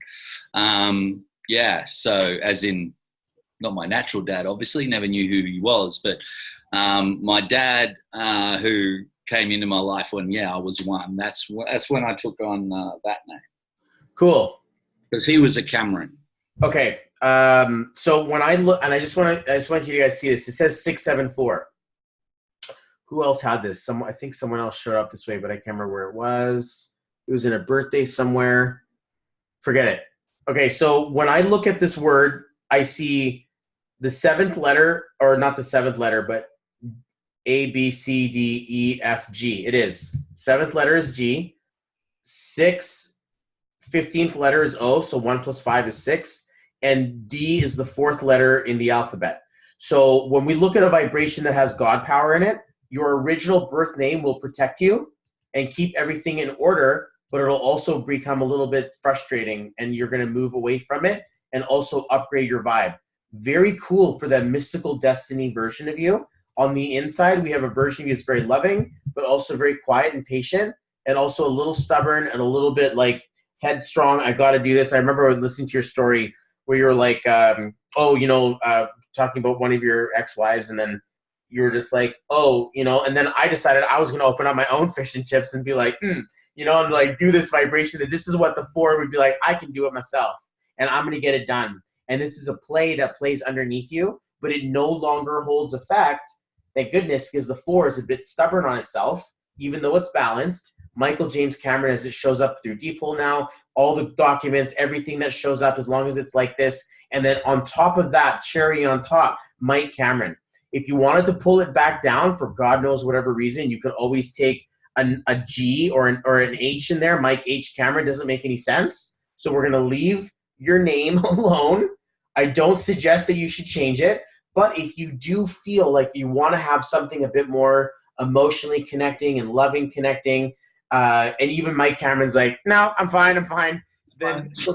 Speaker 7: So as in not my natural dad, obviously, never knew who he was, but my dad who came into my life when I was 1. That's when I took on that name.
Speaker 2: Cool.
Speaker 7: Because he was a Cameron.
Speaker 2: Okay. So when I look, and I just want you guys to see this. It says 674. Who else had this? I think someone else showed up this way, but I can't remember where it was. It was in a birthday somewhere. Forget it. Okay. So when I look at this word, I see the 7th letter, or not the 7th letter, but A, B, C, D, E, F, G. It is. 7th letter is G. 15th letter is O, so 1 + 5 is 6. And D is the 4th letter in the alphabet. So when we look at a vibration that has God power in it, your original birth name will protect you and keep everything in order, but it'll also become a little bit frustrating, and you're going to move away from it and also upgrade your vibe. Very cool for that mystical destiny version of you. On the inside, we have a version of you that's very loving, but also very quiet and patient, and also a little stubborn and a little bit headstrong. I got to do this. I remember listening to your story where you were talking about one of your ex-wives, and then you were just and then I decided I was going to open up my own fish and chips and be and do this vibration that this is what the 4 would be like. I can do it myself, and I'm going to get it done. And this is a play that plays underneath you, but it no longer holds effect. Thank goodness, because the 4 is a bit stubborn on itself, even though it's balanced. Michael James Cameron, as it shows up through Deepole now, all the documents, everything that shows up, as long as it's like this. And then on top of that, cherry on top, Mike Cameron. If you wanted to pull it back down for God knows whatever reason, you could always take a G or an H in there. Mike H. Cameron doesn't make any sense. So we're going to leave your name alone. I don't suggest that you should change it. But if you do feel like you want to have something a bit more emotionally connecting and loving connecting, and even Mike Cameron's like, no, I'm fine. Then it's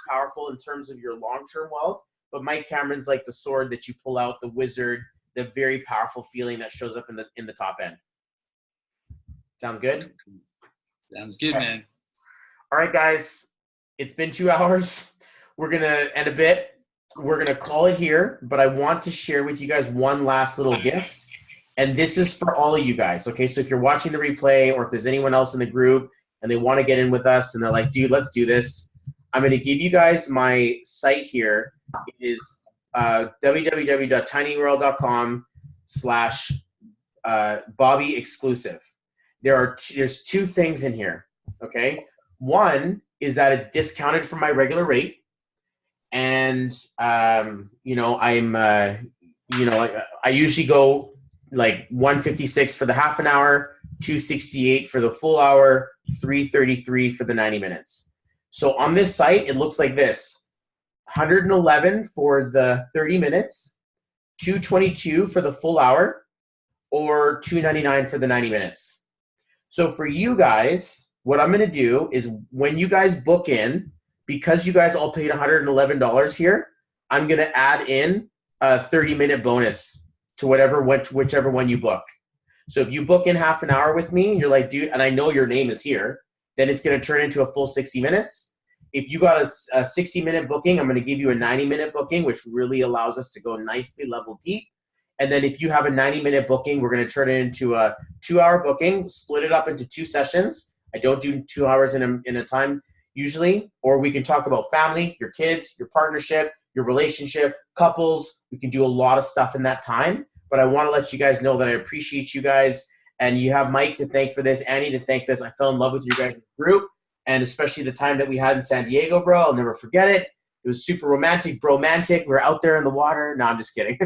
Speaker 2: powerful in terms of your long-term wealth. But Mike Cameron's like the sword that you pull out, the wizard, the very powerful feeling that shows up in the top end. Sounds good?
Speaker 7: Sounds good, man.
Speaker 2: All right, guys. It's been 2 hours. We're going to end a bit. We're going to call it here, but I want to share with you guys one last little gift. And this is for all of you guys, okay? So if you're watching the replay, or if there's anyone else in the group and they want to get in with us and they're like, dude, let's do this, I'm going to give you guys my site here. It is www.tinyurl.com/Bobby exclusive. There's 2 things in here, okay? One is that it's discounted from my regular rate. And, you know, I usually go like 156 for the half an hour, 268 for the full hour, 333 for the 90 minutes. So on this site, it looks like this: 111 for the 30 minutes, 222 for the full hour, or 299 for the 90 minutes. So for you guys, what I'm going to do is when you guys book in, because you guys all paid $111 here, I'm going to add in a 30-minute bonus to whichever one you book. So if you book in half an hour with me, you're like, dude, and I know your name is here, then it's going to turn into a full 60 minutes. If you got a 60-minute booking, I'm going to give you a 90-minute booking, which really allows us to go nicely level deep. And then if you have a 90-minute booking, we're going to turn it into a 2-hour booking, split it up into 2 sessions. I don't do 2 hours in a time usually, or we can talk about family, your kids, your partnership, your relationship, couples. We can do a lot of stuff in that time, but I want to let you guys know that I appreciate you guys, and you have Mike to thank for this, Annie to thank for this. I fell in love with you guys' group, and especially the time that we had in San Diego, bro. I'll never forget it. It was super romantic, bromantic. We were out there in the water. No, I'm just kidding.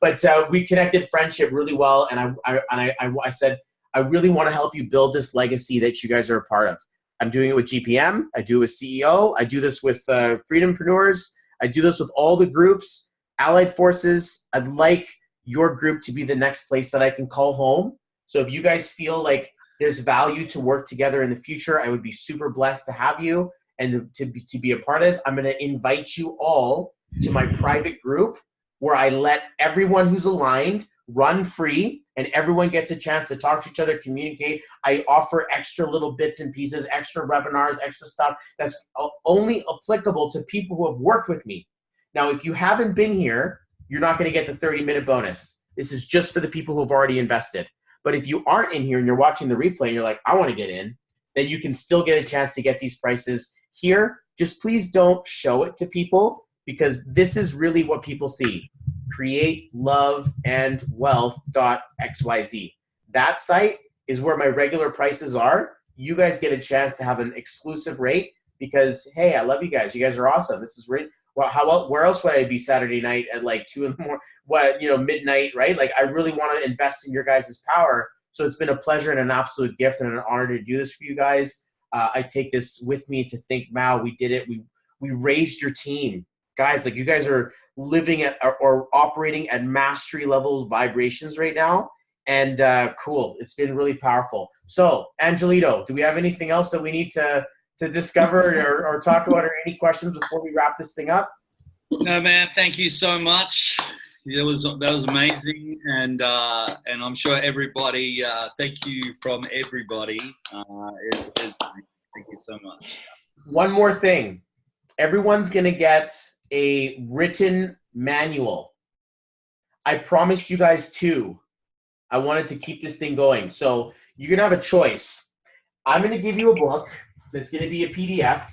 Speaker 2: But we connected friendship really well, and I said, I really want to help you build this legacy that you guys are a part of. I'm doing it with GPM. I do it with CEO. I do this with Freedompreneurs. I do this with all the groups, Allied Forces. I'd like your group to be the next place that I can call home. So if you guys feel like there's value to work together in the future, I would be super blessed to have you and to be a part of this. I'm going to invite you all to my private group where I let everyone who's aligned run free, and everyone gets a chance to talk to each other, communicate. I offer extra little bits and pieces, extra webinars, extra stuff that's only applicable to people who have worked with me. Now, if you haven't been here, you're not going to get the 30-minute bonus. This is just for the people who have already invested. But if you aren't in here and you're watching the replay and you're like, I want to get in, then you can still get a chance to get these prices here. Just please don't show it to people, because this is really what people see. Create Love and Wealth.xyz. That site is where my regular prices are. You guys get a chance to have an exclusive rate because, hey, I love you guys. You guys are awesome. This is great. Well, where else would I be Saturday night at like 2 in the morning, midnight, right? Like, I really want to invest in your guys' power. So it's been a pleasure and an absolute gift and an honor to do this for you guys. I take this with me to think, wow, we did it. We raised your team. Guys, like, you guys are living at or operating at mastery level vibrations right now. And cool. It's been really powerful. So, Angelito, do we have anything else that we need to discover or talk about, or any questions before we wrap this thing up?
Speaker 7: No, man, thank you so much. That was amazing, and I'm sure everybody. Thank you from everybody. Thank you so much.
Speaker 2: One more thing, everyone's gonna get a written manual. I promised you guys 2. I wanted to keep this thing going, so you're gonna have a choice. I'm gonna give you a book that's gonna be a PDF,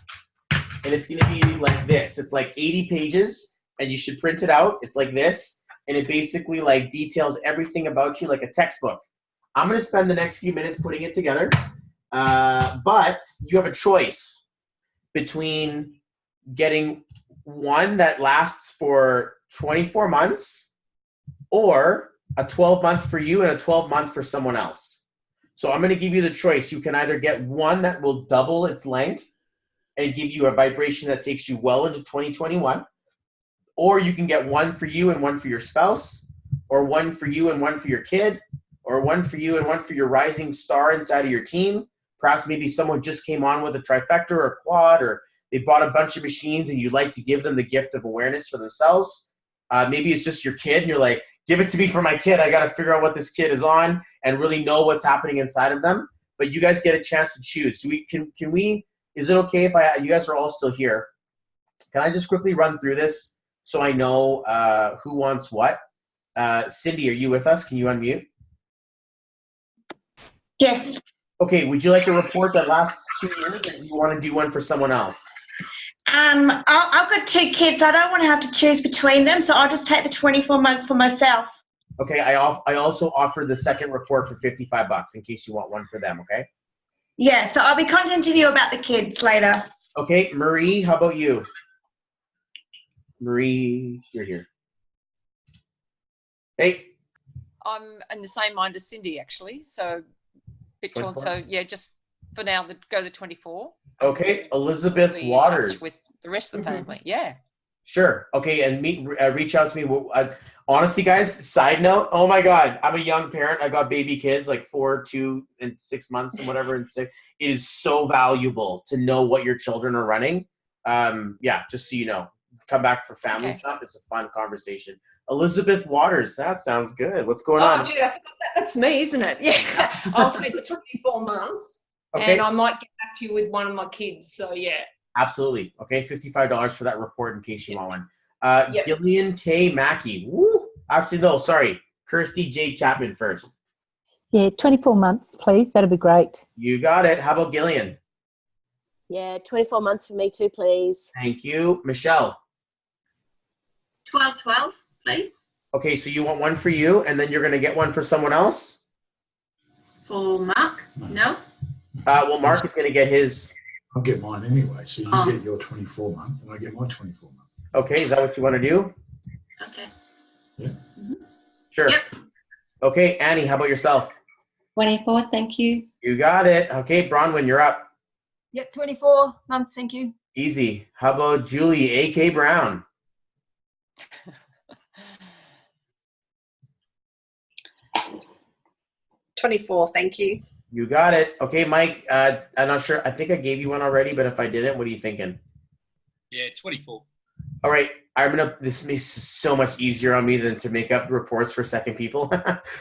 Speaker 2: and it's gonna be like this. It's like 80 pages, and you should print it out. It's like this, and it basically like details everything about you like a textbook. I'm gonna spend the next few minutes putting it together, but you have a choice between getting one that lasts for 24 months or a 12-month for you and a 12-month for someone else. So I'm going to give you the choice. You can either get one that will double its length and give you a vibration that takes you well into 2021, or you can get one for you and one for your spouse, or one for you and one for your kid, or one for you and one for your rising star inside of your team. Perhaps maybe someone just came on with a trifecta or a quad, or they bought a bunch of machines and you'd like to give them the gift of awareness for themselves. Maybe it's just your kid and you're like, give it to me for my kid. I got to figure out what this kid is on and really know what's happening inside of them. But you guys get a chance to choose. Can we, is it okay if you guys are all still here? Can I just quickly run through this so I know who wants what? Cindy, are you with us? Can you unmute?
Speaker 1: Yes.
Speaker 2: Okay, would you like a report that lasts 2 years, or you want to do one for someone else?
Speaker 1: I've got 2 kids. So I don't want to have to choose between them, so I'll just take the 24 months for myself.
Speaker 2: Okay, I also offer the second report for $55 in case you want one for them, okay?
Speaker 1: Yeah, so I'll be contacting you about the kids later.
Speaker 2: Okay, Marie, how about you? Marie, you're here. Hey.
Speaker 3: I'm in the same mind as Cindy, actually. So, bit torn.
Speaker 2: 24?
Speaker 3: So yeah, just for now, go the 24.
Speaker 2: Okay, Elizabeth
Speaker 3: Be in
Speaker 2: Waters.
Speaker 3: touch with the rest of the family. Yeah.
Speaker 2: Sure. Okay, and reach out to me. Honestly, guys, side note, oh my God, I'm a young parent. I got baby kids, like 4, 2, and 6 months and whatever. And 6. It is so valuable to know what your children are running. Yeah, just so you know. Come back for family stuff. It's a fun conversation. Elizabeth Waters, that sounds good. What's going on?
Speaker 4: Gee, I forgot that's me, isn't it? Yeah. I'll take the 24 months and I might get back to you with one of my kids. So, yeah.
Speaker 2: Absolutely. Okay, $55 for that report in case you want one. Gillian K. Mackey. Woo! Actually, no, sorry. Kirsty J. Chapman first.
Speaker 5: Yeah, 24 months, please. That'd be great.
Speaker 2: You got it. How about Gillian?
Speaker 6: Yeah, 24 months for me too, please.
Speaker 2: Thank you. Michelle?
Speaker 8: 12, please.
Speaker 2: Okay, so you want one for you, and then you're going to get one for someone else?
Speaker 8: For Mark? No?
Speaker 2: Well, Mark is going to get his...
Speaker 9: I'll get mine anyway. So you get your 24 month and I get my 24 month.
Speaker 2: Okay, is that what you want to do?
Speaker 8: Okay.
Speaker 9: Yeah.
Speaker 8: Mm-hmm.
Speaker 2: Sure. Yep. Okay, Annie, how about yourself?
Speaker 10: 24, thank you.
Speaker 2: You got it. Okay, Bronwyn, you're up.
Speaker 11: Yep, 24 months, thank you.
Speaker 2: Easy. How about Julie, A.K. Brown?
Speaker 12: 24, thank you.
Speaker 2: You got it. Okay, Mike, I'm not sure. I think I gave you one already, but if I didn't, what are you thinking?
Speaker 7: Yeah, 24.
Speaker 2: All right. This makes it so much easier on me than to make up reports for second people.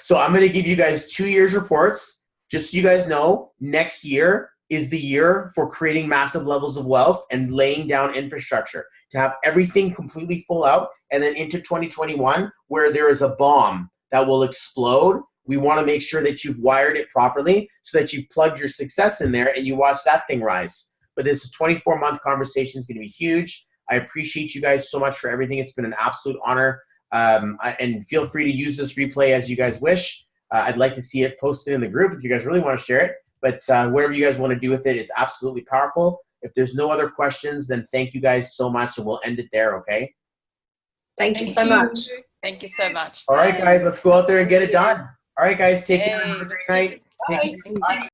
Speaker 2: So I'm going to give you guys 2 years reports. Just so you guys know, next year is the year for creating massive levels of wealth and laying down infrastructure to have everything completely full out. And then into 2021, where there is a bomb that will explode, we want to make sure that you've wired it properly so that you've plugged your success in there and you watch that thing rise. But this 24-month conversation is going to be huge. I appreciate you guys so much for everything. It's been an absolute honor. And feel free to use this replay as you guys wish. I'd like to see it posted in the group if you guys really want to share it. But whatever you guys want to do with it is absolutely powerful. If there's no other questions, then thank you guys so much, and we'll end it there, okay?
Speaker 12: Thank you so much.
Speaker 3: Thank you so much.
Speaker 2: All right, guys, let's go out there and get it done. All right, guys, take care. Have a great night. Take care. Bye.